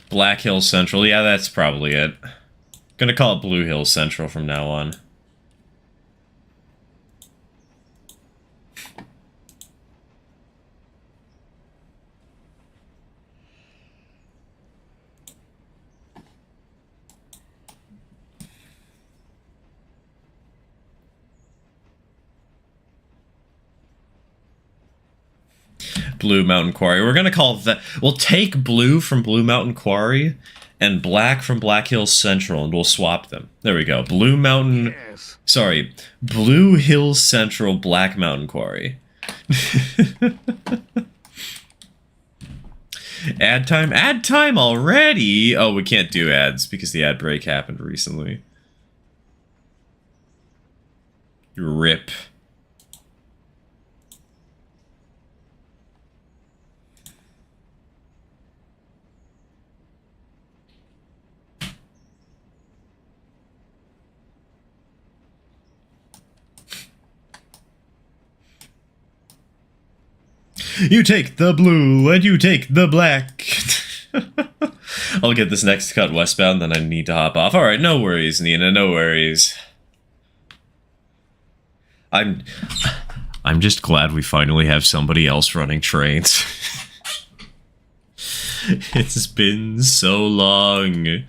Black Hill Central. Yeah, that's probably it. Gonna call it Blue Hill Central from now on. Blue Mountain Quarry. We're gonna call that. We'll take blue from Blue Mountain Quarry and black from Black Hills Central, and we'll swap them. There we go. Blue Mountain. Yes. Sorry, Blue Hills Central, Black Mountain Quarry. Ad time? Ad time already? Oh, we can't do ads because the ad break happened recently. RIP. You take the blue and you take the black. I'll get this next cut westbound, then I need to hop off. Alright, no worries, Nina, no worries. I'm just glad we finally have somebody else running trains. It's been so long.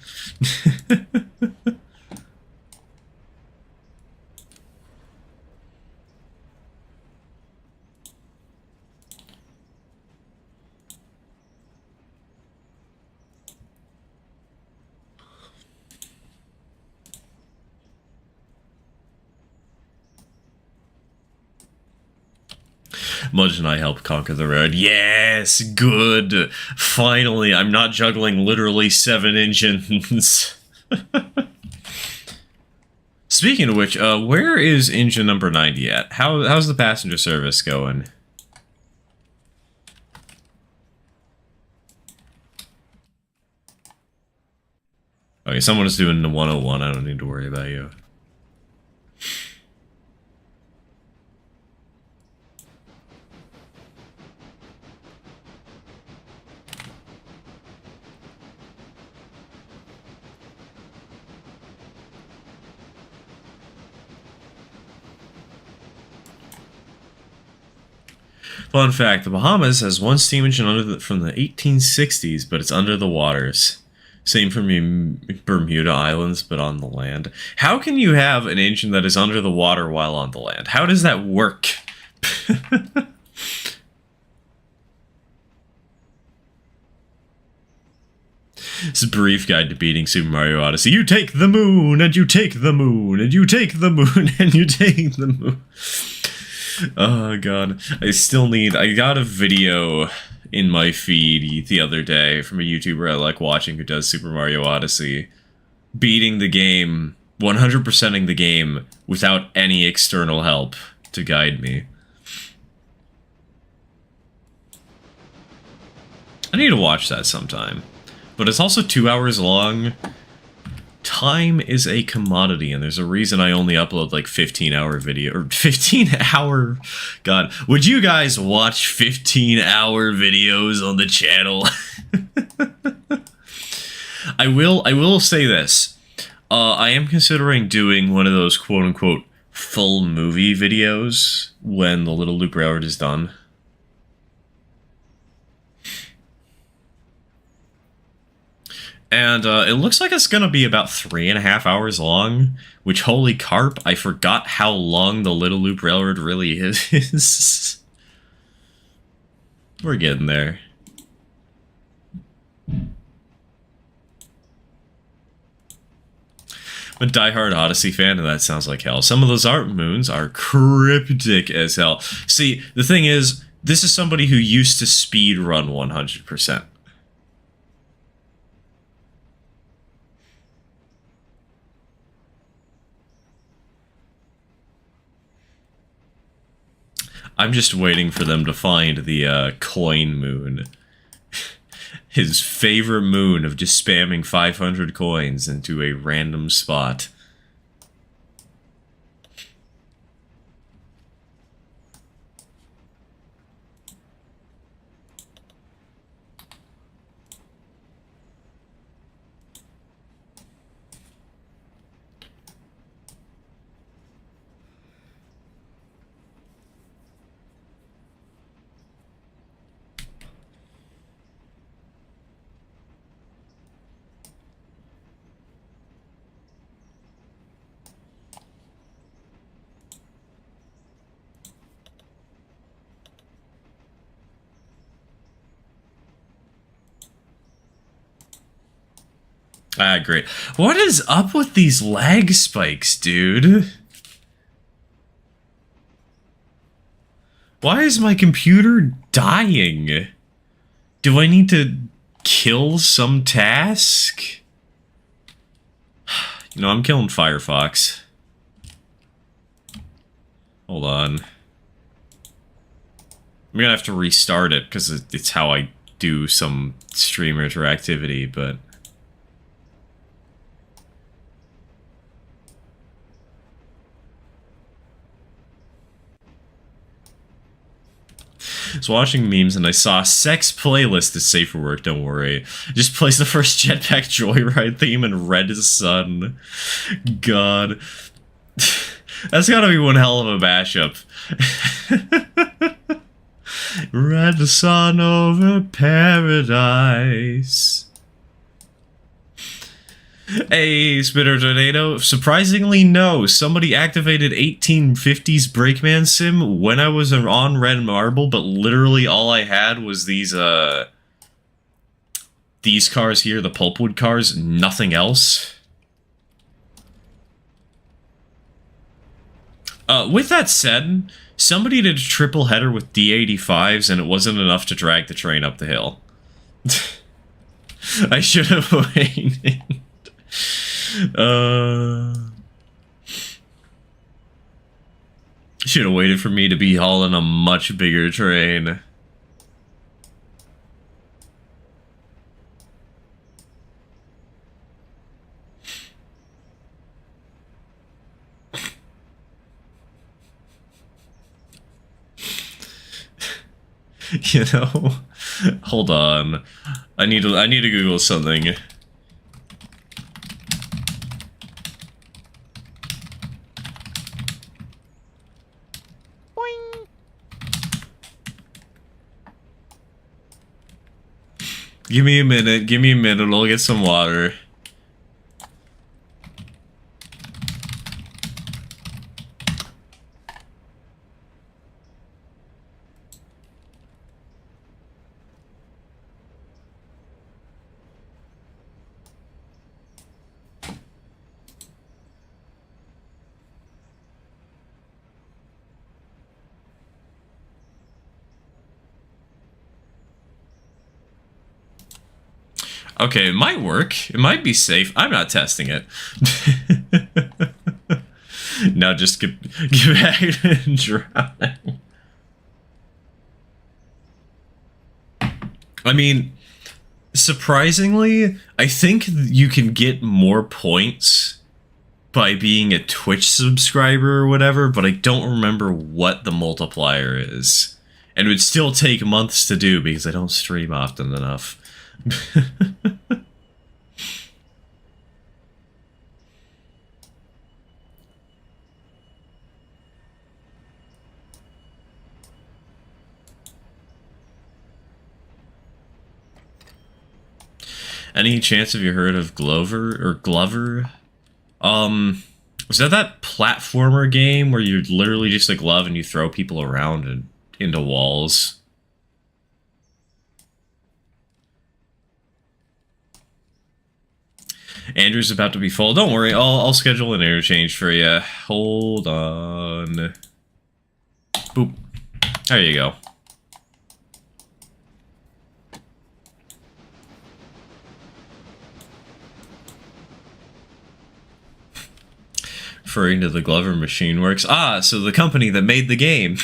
Mudge and I helped conquer the road. Yes, good. Finally, I'm not juggling literally 7 engines. Speaking of which, where is engine number 90 at? How's the passenger service going? Okay, someone's doing the 101. I don't need to worry about you. Fun fact, the Bahamas has one steam engine from the 1860s, but it's under the waters. Same for Bermuda Islands, but on the land. How can you have an engine that is under the water while on the land? How does that work? It's a brief guide to beating Super Mario Odyssey. You take the moon, and you take the moon, and you take the moon, and you take the moon. Oh god, I got a video in my feed the other day from a YouTuber I like watching who does Super Mario Odyssey, beating the game, 100%ing the game without any external help to guide me. I need to watch that sometime, but it's also 2 hours long. Time is a commodity, and there's a reason I only upload like 15-hour video, or 15-hour... God, would you guys watch 15-hour videos on the channel? I will say this. I am considering doing one of those quote-unquote full movie videos when the Little Loop Railroad is done. And it looks like it's going to be about 3.5 hours long, which, holy carp, I forgot how long the Little Loop Railroad really is. We're getting there. I'm a diehard Odyssey fan, and that sounds like hell. Some of those art moons are cryptic as hell. See, the thing is, this is somebody who used to speedrun 100%. I'm just waiting for them to find the coin moon. His favorite moon of just spamming 500 coins into a random spot. Ah, great. What is up with these lag spikes, dude? Why is my computer dying? Do I need to kill some task? You know, I'm killing Firefox. Hold on. I'm gonna have to restart it, because it's how I do some stream interactivity, but... I was watching memes and I saw sex playlist is safe for work, don't worry. Just plays the first Jetpack Joyride theme in Red Sun. God. That's gotta be one hell of a mashup. Red sun over paradise. Hey, Spitter Tornado. Surprisingly, no. Somebody activated 1850s Brakeman Sim when I was on Red Marble, but literally all I had was these cars here, the Pulpwood cars, nothing else. With that said, somebody did a triple header with D85s and it wasn't enough to drag the train up the hill. I should have waited. Should have waited for me to be hauling a much bigger train. You know, hold on. I need to Google something. Give me a minute, I'll get some water. Okay, it might work. It might be safe. I'm not testing it. Now just get back and drown. I mean, surprisingly, I think you can get more points by being a Twitch subscriber or whatever, but I don't remember what the multiplier is. And it would still take months to do because I don't stream often enough. Any chance have you heard of Glover? Was that platformer game where you're literally just a glove and you throw people around and into walls? Andrew's about to be full. Don't worry, I'll schedule an interchange for you. Hold on. Boop. There you go. Referring to the Glover Machine Works. Ah, so the company that made the game.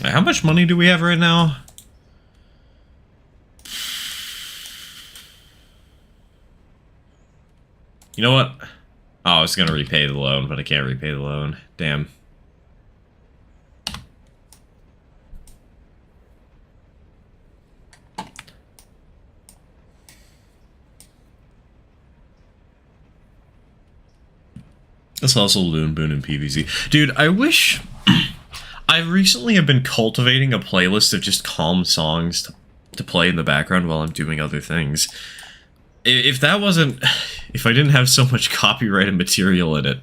How much money do we have right now? You know what? Oh, I was gonna repay the loan, but I can't repay the loan. Damn. That's also Loon Boon and PVZ. Dude, I wish... I recently have been cultivating a playlist of just calm songs to play in the background while I'm doing other things. If that wasn't... If I didn't have so much copyrighted material in it...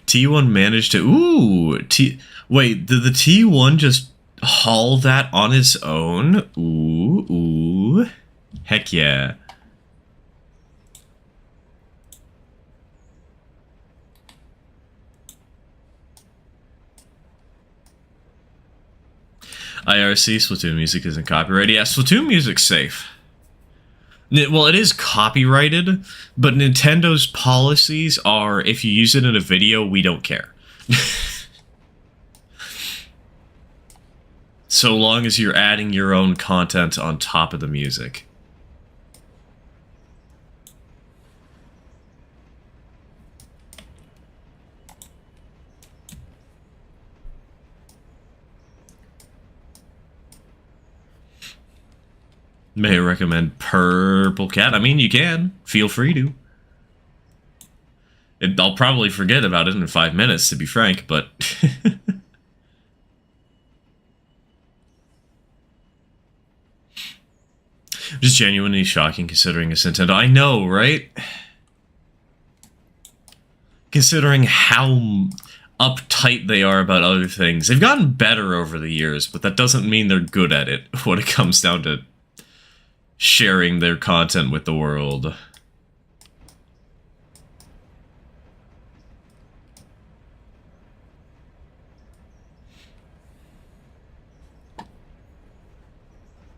T1 managed to... Ooh! Wait, did the T1 just haul that on its own? Ooh. Heck yeah. IRC, Splatoon music isn't copyrighted. Yeah, Splatoon music's safe. Well, it is copyrighted, but Nintendo's policies are, if you use it in a video, we don't care. So long as you're adding your own content on top of the music. May I recommend Purple Cat? I mean, you can. Feel free to. I'll probably forget about it in 5 minutes, to be frank, but... Just genuinely shocking considering it's Nintendo. I know, right? Considering how uptight they are about other things. They've gotten better over the years, but that doesn't mean they're good at it when it comes down to sharing their content with the world.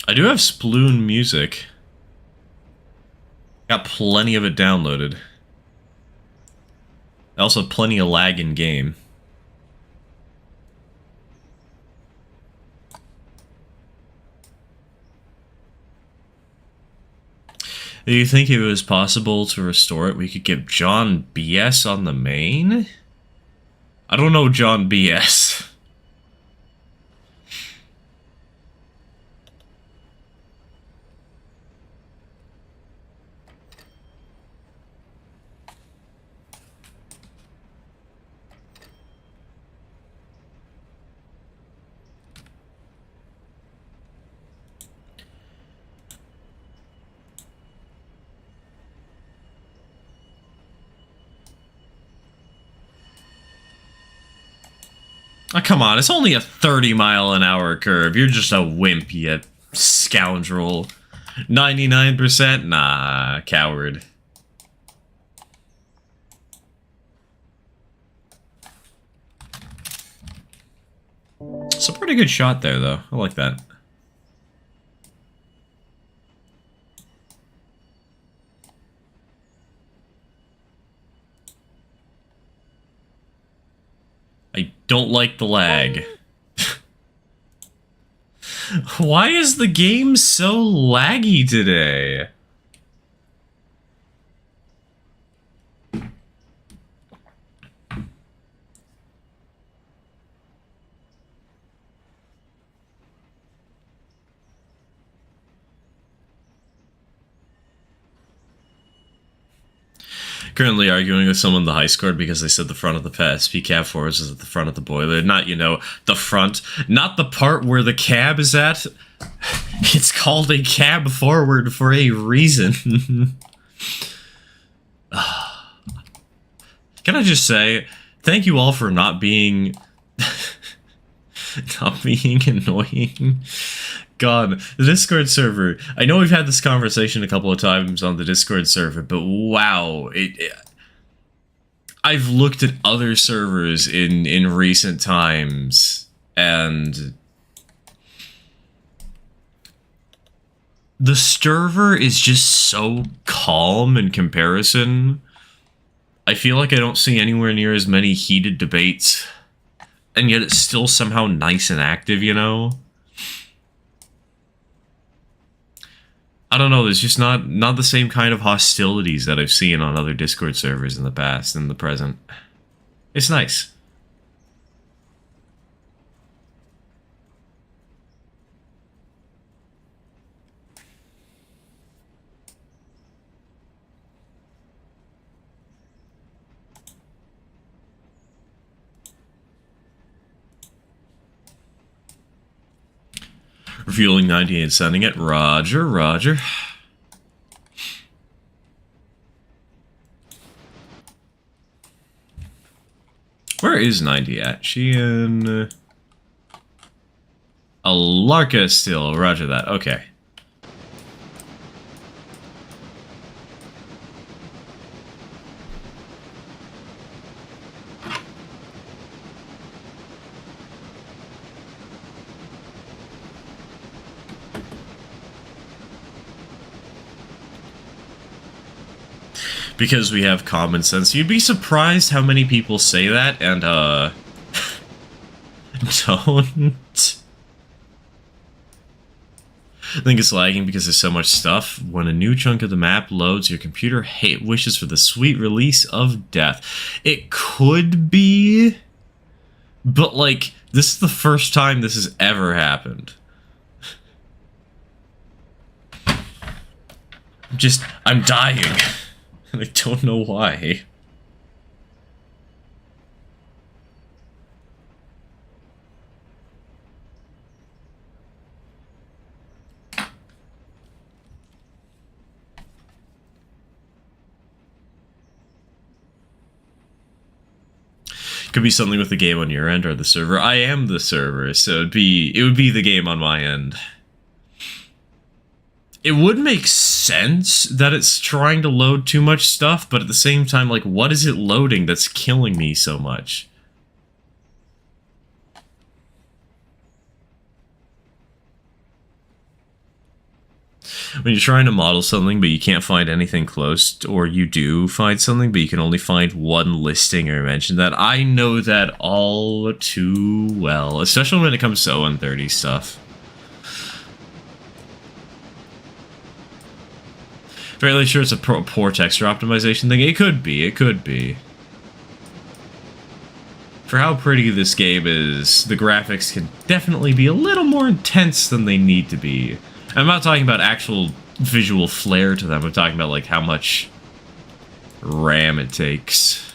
I do have Sploon music. Got plenty of it downloaded. I also have plenty of lag in game. Do you think if it was possible to restore it, we could get John BS on the main? I don't know John BS. Oh, come on, it's only a 30-mile-an-hour curve. You're just a wimp, you scoundrel. 99%? Nah, coward. It's a pretty good shot there, though. I like that. I don't like the lag. Why is the game so laggy today? Currently arguing with someone in the high score because they said the front of the PSP cab forwards is at the front of the boiler. Not, you know, the front. Not the part where the cab is at. It's called a cab forward for a reason. Can I just say, thank you all for not being... not being annoying. God, the Discord server. I know we've had this conversation a couple of times on the Discord server, but wow, I've looked at other servers in recent times, and the server is just so calm in comparison. I feel like I don't see anywhere near as many heated debates, and yet it's still somehow nice and active, you know? I don't know, there's just not the same kind of hostilities that I've seen on other Discord servers in the past and the present. It's nice. Refueling 90 and sending it. Roger, roger. Where is 90 at? She in... Alarka still. Roger that. Okay. Because we have common sense. You'd be surprised how many people say that and, don't. I think it's lagging because there's so much stuff. When a new chunk of the map loads, your computer wishes for the sweet release of death. It could be, but, like, this is the first time this has ever happened. I'm dying. And I don't know why. Could be something with the game on your end or the server. I am the server, so it would be the game on my end. It would make sense that it's trying to load too much stuff, but at the same time, like, what is it loading that's killing me so much? When you're trying to model something, but you can't find anything close, or you do find something, but you can only find one listing or mention that, I know that all too well, especially when it comes to ON30 stuff. Fairly sure it's a poor texture optimization thing. It could be. It could be. For how pretty this game is, the graphics can definitely be a little more intense than they need to be. I'm not talking about actual visual flair to them. I'm talking about, like, how much RAM it takes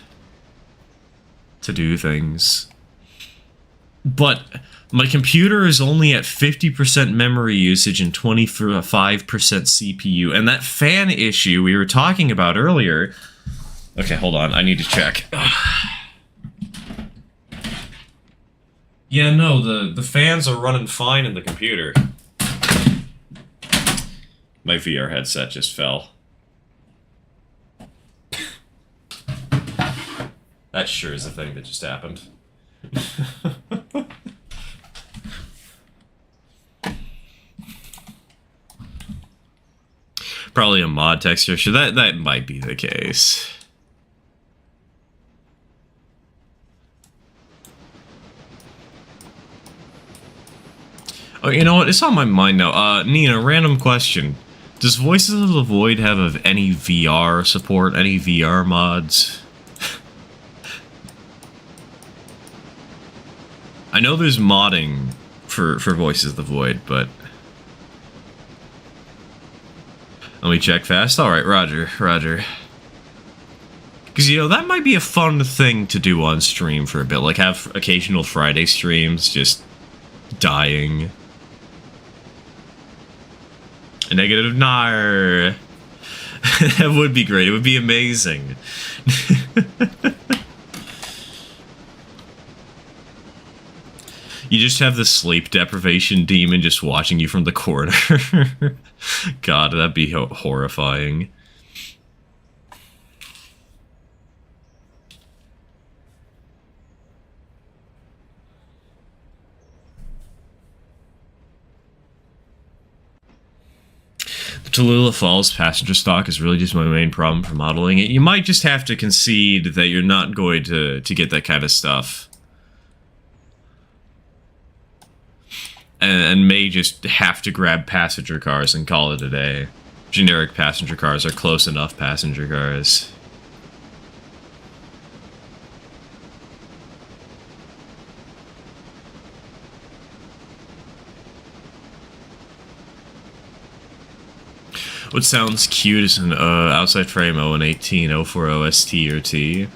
to do things. But my computer is only at 50% memory usage and 25% CPU. And that fan issue we were talking about earlier... Okay, hold on. I need to check. Yeah, no, the fans are running fine in the computer. My VR headset just fell. That sure is a thing that just happened. Probably a mod texture. Sure, that might be the case. Oh, you know what? It's on my mind now. Nina, random question. Does Voices of the Void have any VR support? Any VR mods? I know there's modding for Voices of the Void, but... Let me check fast. Alright, roger, roger. Because, you know, that might be a fun thing to do on stream for a bit. Like, have occasional Friday streams just dying. A negative nar. That would be great. It would be amazing. You just have the sleep deprivation demon just watching you from the corner. God, that'd be horrifying. The Tallulah Falls passenger stock is really just my main problem for modeling it. You might just have to concede that you're not going to get that kind of stuff. And may just have to grab passenger cars and call it a day. Generic passenger cars are close enough passenger cars. What sounds cute is an outside frame 0118 040 ST or T.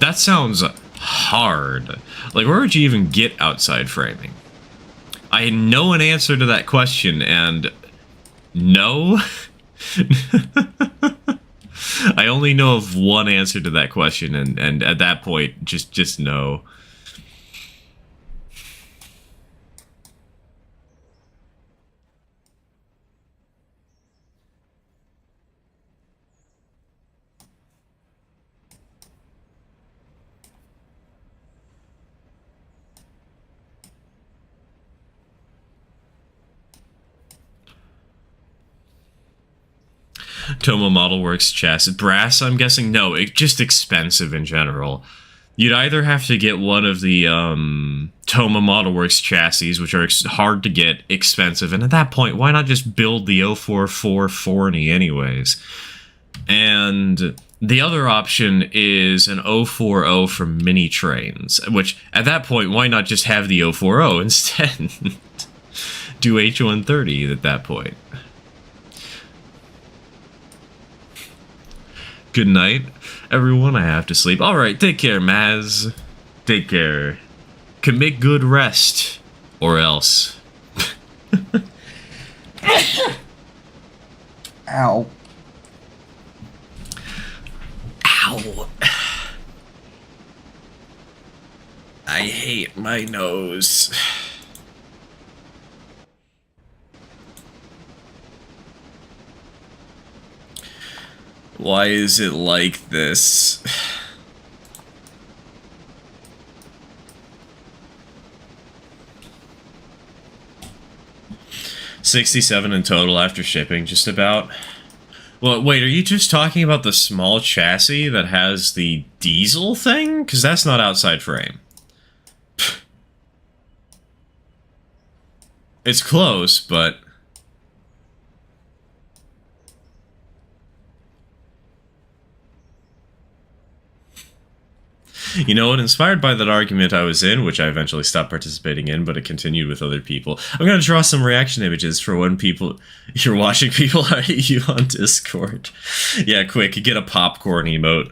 That sounds hard. Like, where would you even get outside framing? I know an answer to that question, and no. I only know of one answer to that question, and at that point, just no. Toma Model Works chassis. Brass, I'm guessing? No, it's just expensive in general. You'd either have to get one of the Toma Model Works chassis, which are hard to get, expensive, and at that point, why not just build the 044 Forney anyways? And the other option is an 040 from Mini Trains, which at that point, why not just have the 040 instead? Do H130 at that point. Good night, everyone. I have to sleep. Alright, take care, Maz. Take care. Commit good rest. Or else. Ow. Ow. I hate my nose. Why is it like this? $67 in total after shipping, just about. Well, wait, are you just talking about the small chassis that has the diesel thing? Because that's not outside frame. It's close, but... You know what? Inspired by that argument I was in, which I eventually stopped participating in, but it continued with other people, I'm going to draw some reaction images for when you're watching people hate you on Discord. Yeah, quick, get a popcorn emote.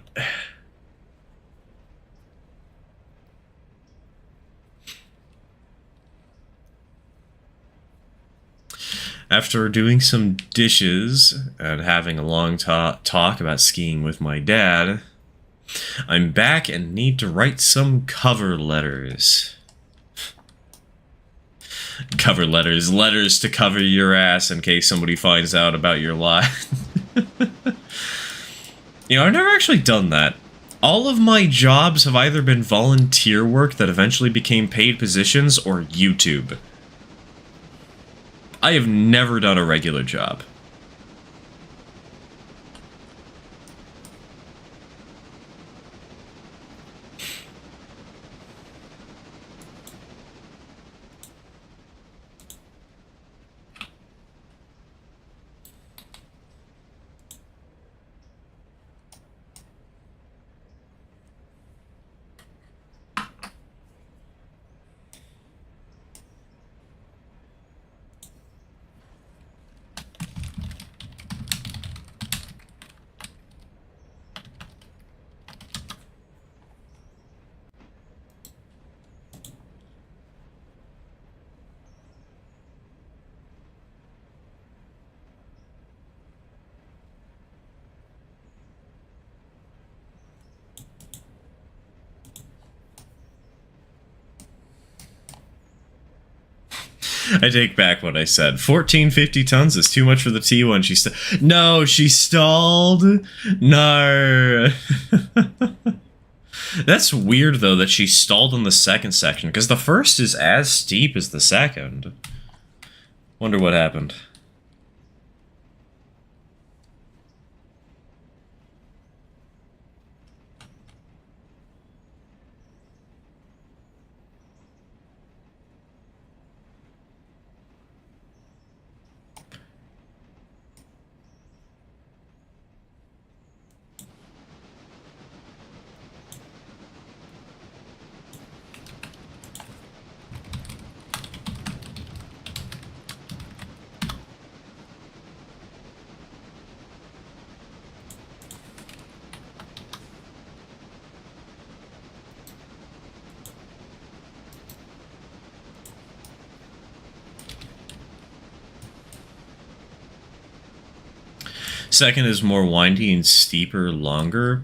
After doing some dishes and having a long talk about skiing with my dad, I'm back and need to write some cover letters. Cover letters. Letters to cover your ass in case somebody finds out about your life. You know, I've never actually done that. All of my jobs have either been volunteer work that eventually became paid positions or YouTube. I have never done a regular job. I take back what I said. 1450 tons is too much for the T1. No, she stalled. No. That's weird, though, that she stalled in the second section, because the first is as steep as the second. Wonder what happened. Second is more windy and steeper, longer.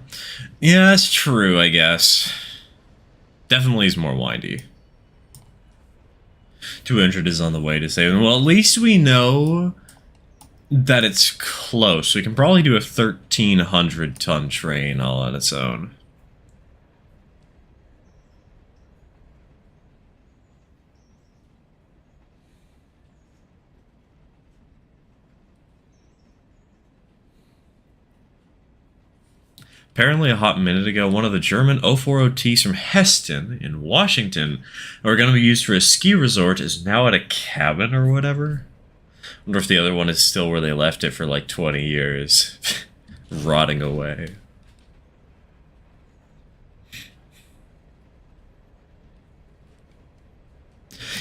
Yeah, that's true, I guess. Definitely is more windy. 200 is on the way to save. Well, at least we know that it's close. We can probably do a 1,300-ton train all on its own. Apparently, a hot minute ago, one of the German 040Ts from Heston in Washington that were going to be used for a ski resort is now at a cabin or whatever. I wonder if the other one is still where they left it for like 20 years. Rotting away.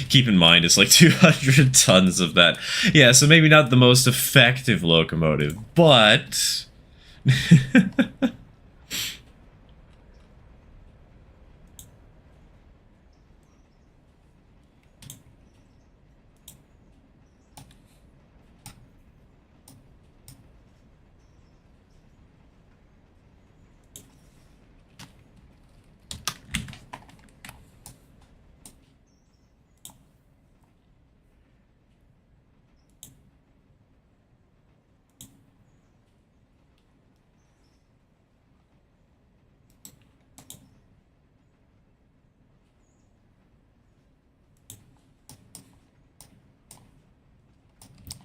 Keep in mind, it's like 200 tons of that. Yeah, so maybe not the most effective locomotive, but...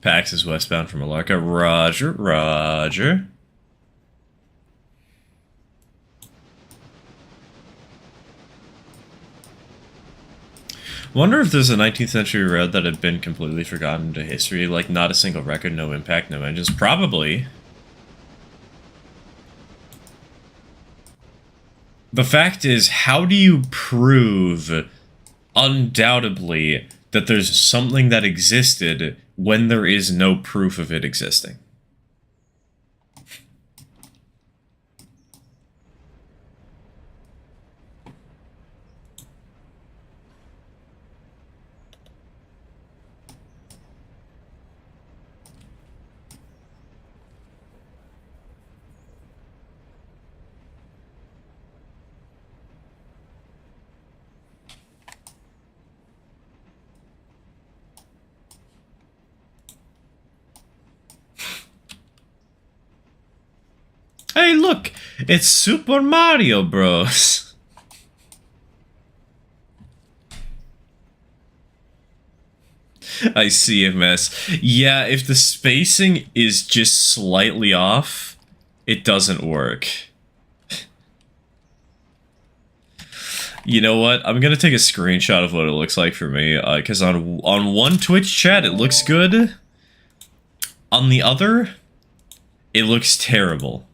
Pax is westbound from Alarka. Roger, roger. Wonder if there's a 19th century road that had been completely forgotten to history, like not a single record, no impact, no engines. Probably. The fact is, how do you prove, undoubtedly, that there's something that existed when there is no proof of it existing? Hey, look! It's Super Mario Bros. I see a mess. Yeah, if the spacing is just slightly off, it doesn't work. You know what? I'm gonna take a screenshot of what it looks like for me, because on one Twitch chat it looks good. On the other, it looks terrible.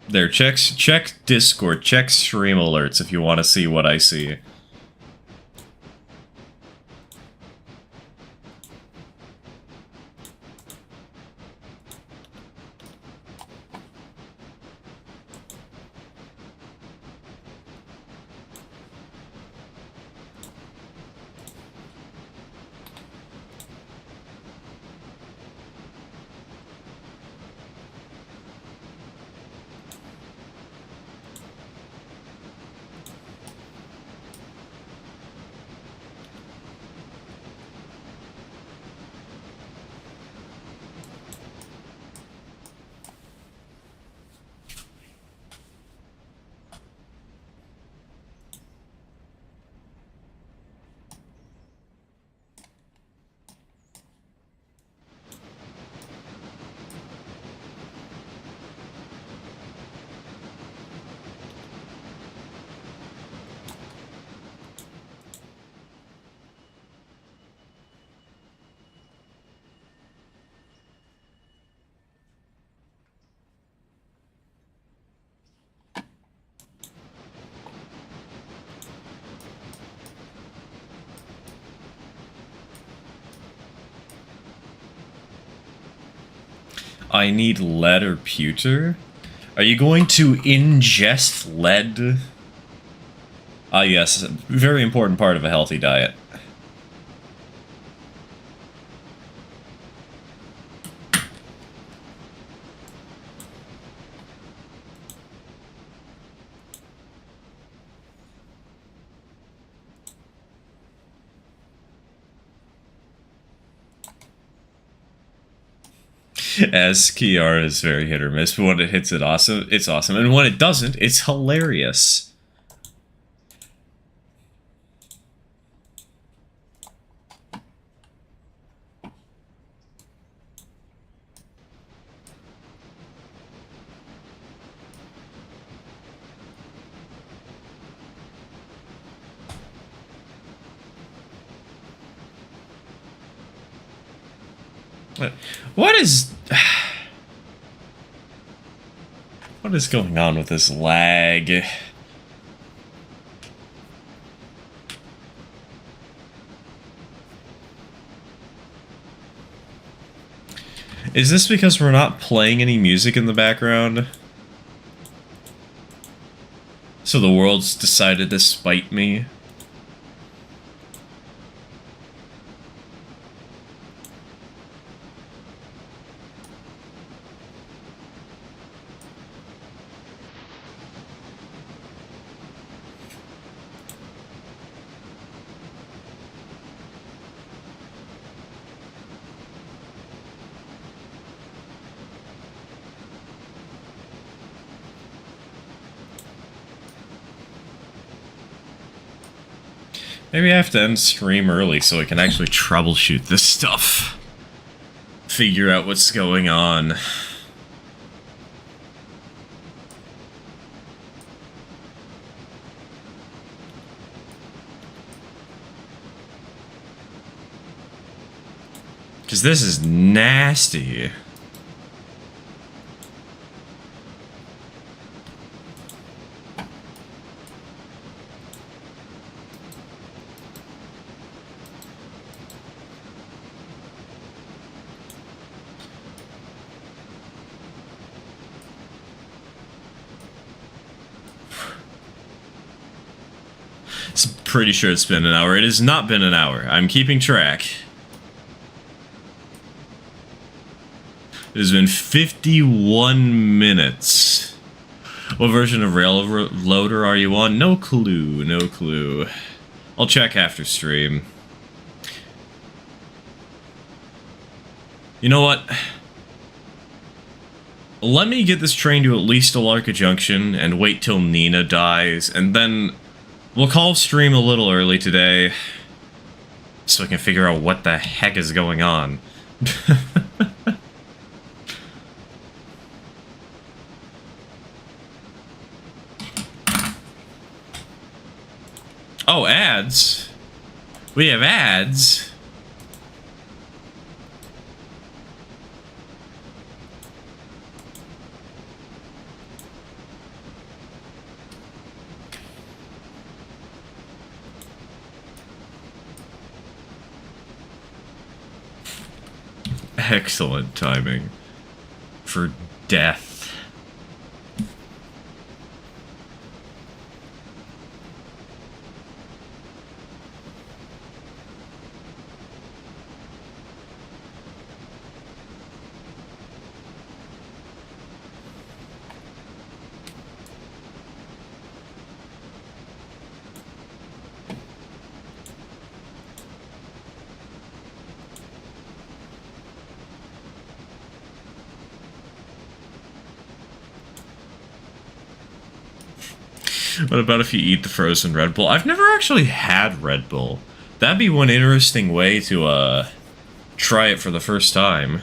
There, check Discord, check stream alerts if you want to see what I see. I need lead or pewter? Are you going to ingest lead? Ah, yes, very important part of a healthy diet. As Kiara is very hit or miss, but when it hits, it's awesome, and when it doesn't, it's hilarious. What is... What is going on with this lag? Is this because we're not playing any music in the background? So the world's decided to spite me? Maybe I have to end stream early so I can actually troubleshoot this stuff. Figure out what's going on. Because this is nasty. Pretty sure it's been an hour. It has not been an hour. I'm keeping track. It has been 51 minutes. What version of Railroader are you on? No clue. No clue. I'll check after stream. You know what? Let me get this train to at least Alarka Junction and wait till Nina dies, and then we'll call stream a little early today so I can figure out what the heck is going on. Oh, ads? We have ads? Excellent timing for death. What about if you eat the frozen Red Bull? I've never actually had Red Bull. That'd be one interesting way to, try it for the first time.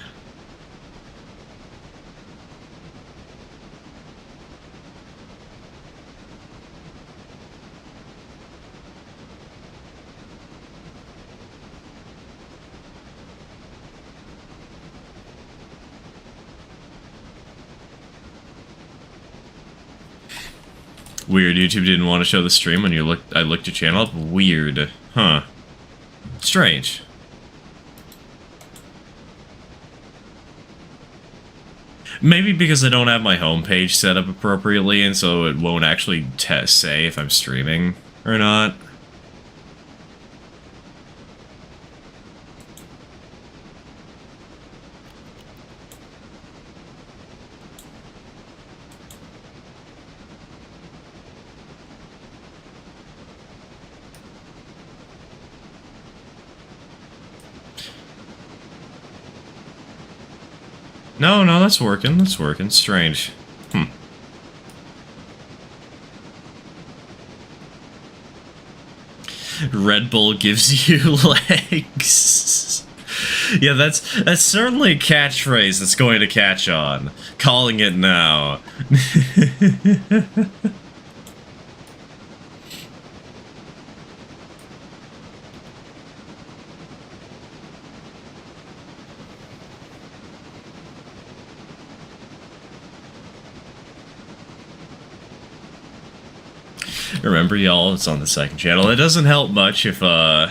Weird, YouTube didn't want to show the stream when I looked your channel up? Weird. Huh. Strange. Maybe because I don't have my homepage set up appropriately, and so it won't actually say if I'm streaming. Or not. No, that's working. That's working. Strange. Red Bull gives you legs. Yeah, that's certainly a catchphrase that's going to catch on. Calling it now. Remember, y'all, it's on the second channel. It doesn't help much if, Oh,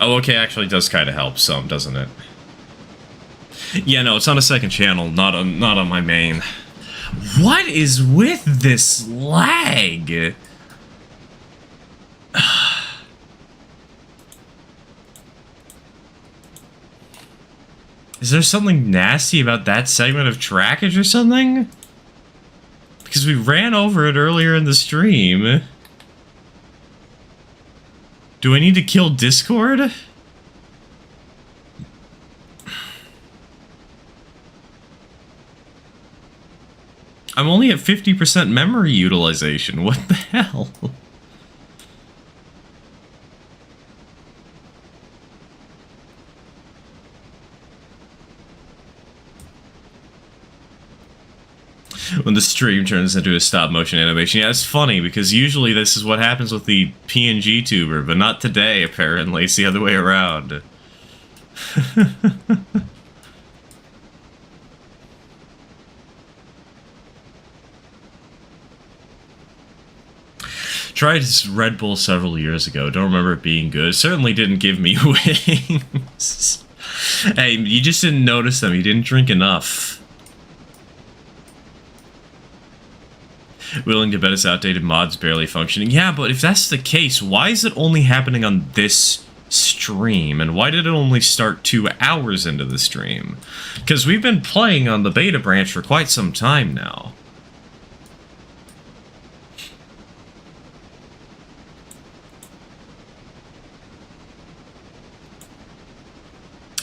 okay, actually does kind of help some, doesn't it? Yeah, no, it's on a second channel, not on my main. What is with this lag? Is there something nasty about that segment of trackage or something? Because we ran over it earlier in the stream. Do I need to kill Discord? I'm only at 50% memory utilization. What the hell? When the stream turns into a stop-motion animation. Yeah, it's funny, because usually this is what happens with the PNG tuber, but not today, apparently. It's the other way around. Tried Red Bull several years ago. Don't remember it being good. It certainly didn't give me wings. Hey, you just didn't notice them. You didn't drink enough. Willing to bet its outdated mod's barely functioning. Yeah, but if that's the case, why is it only happening on this stream? And why did it only start 2 hours into the stream? Because we've been playing on the beta branch for quite some time now.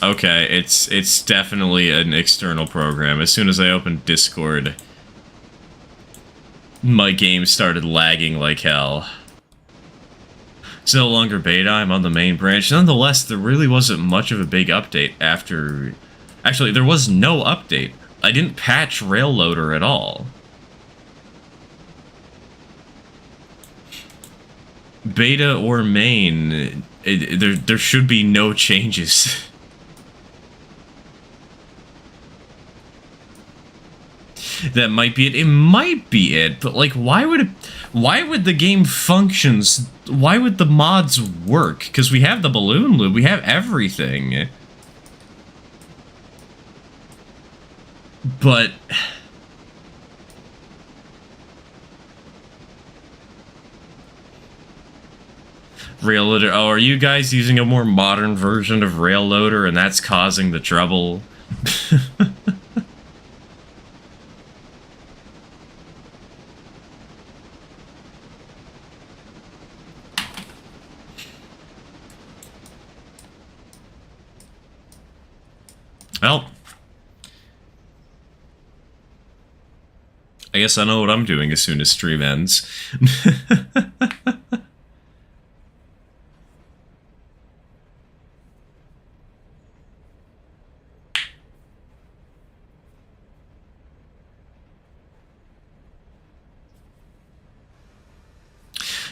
Okay, it's definitely an external program. As soon as I opened Discord, my game started lagging like hell. It's no longer beta, I'm on the main branch. Nonetheless, there really wasn't much of a big update after... Actually, there was no update. I didn't patch Railloader at all. Beta or main, there should be no changes. That might be it. It might be it, but like, why would the game functions? Why would the mods work? Because we have the balloon loop, we have everything. But Railloader. Oh, are you guys using a more modern version of Railloader, and that's causing the trouble? Well, I guess I know what I'm doing as soon as stream ends.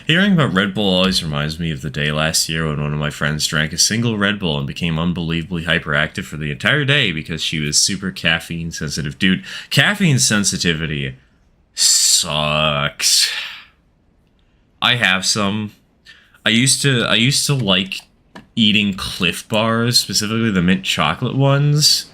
Hearing about Red Bull always reminds me of the day last year when one of my friends drank a single Red Bull and became unbelievably hyperactive for the entire day because she was super caffeine sensitive. Dude, caffeine sensitivity sucks. I have some. I used to like eating Cliff Bars, specifically the mint chocolate ones.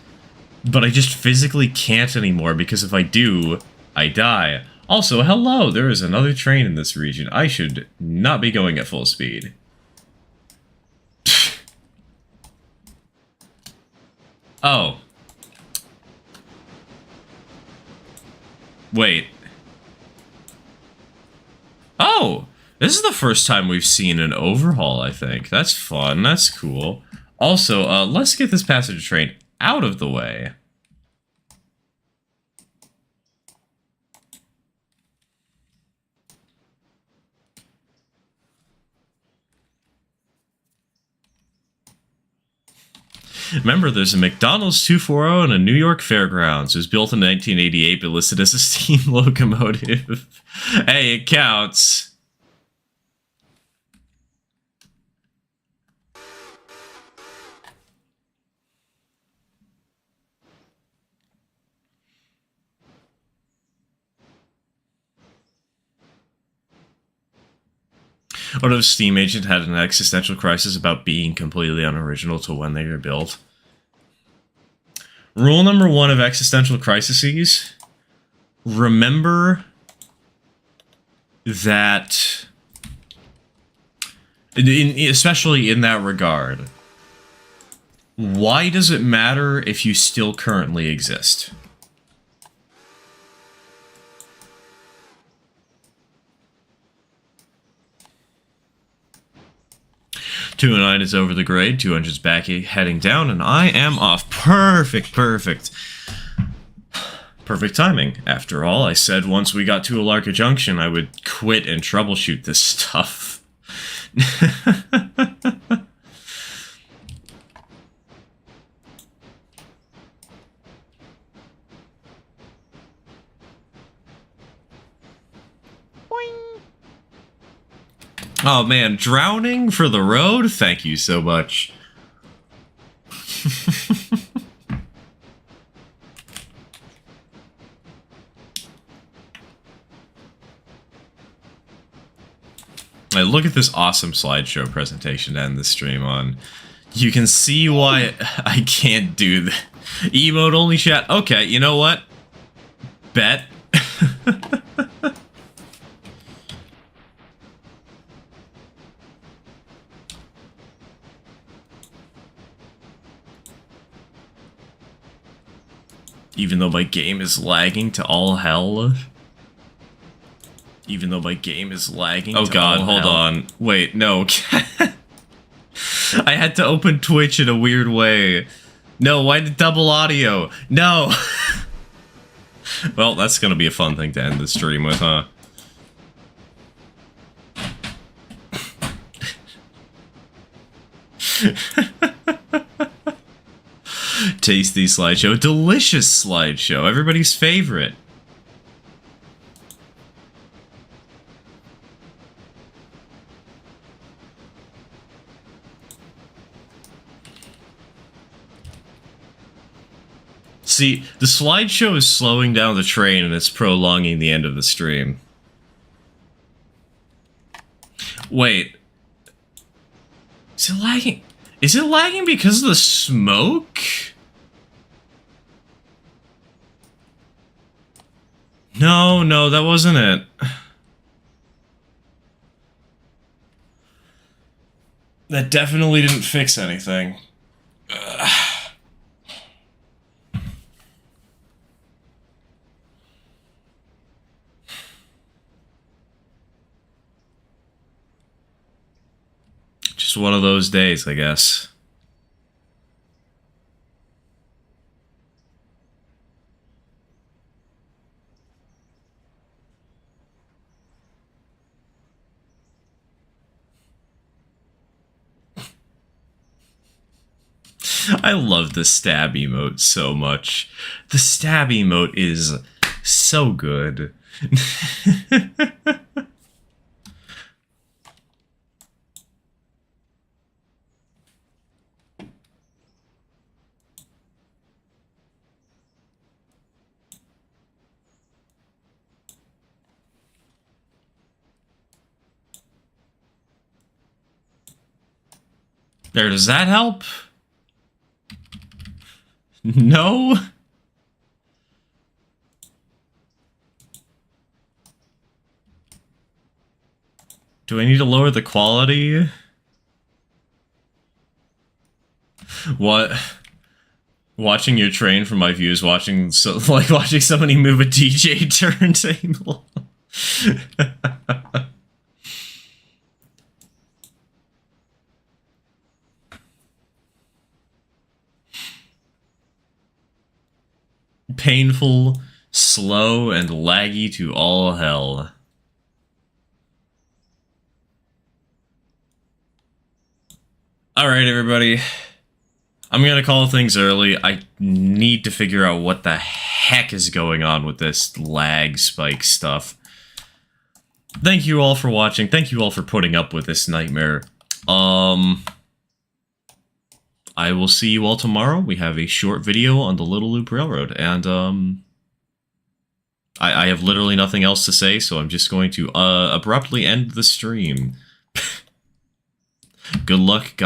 But I just physically can't anymore, because if I do, I die. Also, hello, there is another train in this region. I should not be going at full speed. Oh. Wait. Oh! This is the first time we've seen an overhaul, I think. That's fun. That's cool. Also, let's get this passenger train out of the way. Remember, there's a McDonald's 240 and a New York Fairgrounds. It was built in 1988 but listed as a steam locomotive. Hey, it counts. What if Steam Agent had an existential crisis about being completely unoriginal to when they were built? Rule number 1 of existential crises: remember that, especially in that regard, why does it matter if you still currently exist? 209 is over the grade, 200's back heading down, and I am off. Perfect, perfect. Perfect timing. After all, I said once we got to Alarka Junction, I would quit and troubleshoot this stuff. Oh man, drowning for the road? Thank you so much. Look at this awesome slideshow presentation to end the stream on. You can see why I can't do the emote only chat. Okay, you know what? Bet. Even though my game is lagging to all hell. Even though my game is lagging. Oh god, hold on. Wait, no. I had to open Twitch in a weird way. No, why did double audio? No! Well, that's gonna be a fun thing to end the stream with, huh? Tasty slideshow. Delicious slideshow. Everybody's favorite. See, the slideshow is slowing down the train and it's prolonging the end of the stream. Wait. Is it lagging? Is it lagging because of the smoke? No, no, that wasn't it. That definitely didn't fix anything. Just one of those days, I guess. I love the stab emote so much. The stab emote is so good. There, does that help? No? Do I need to lower the quality? What? Watching your train from my view is watching watching somebody move a DJ turntable. Painful, slow, and laggy to all hell. Alright, everybody. I'm gonna call things early. I need to figure out what the heck is going on with this lag spike stuff. Thank you all for watching. Thank you all for putting up with this nightmare. I will see you all tomorrow. We have a short video on the Little Loop Railroad, and I have literally nothing else to say, so I'm just going to abruptly end the stream. Good luck, guys.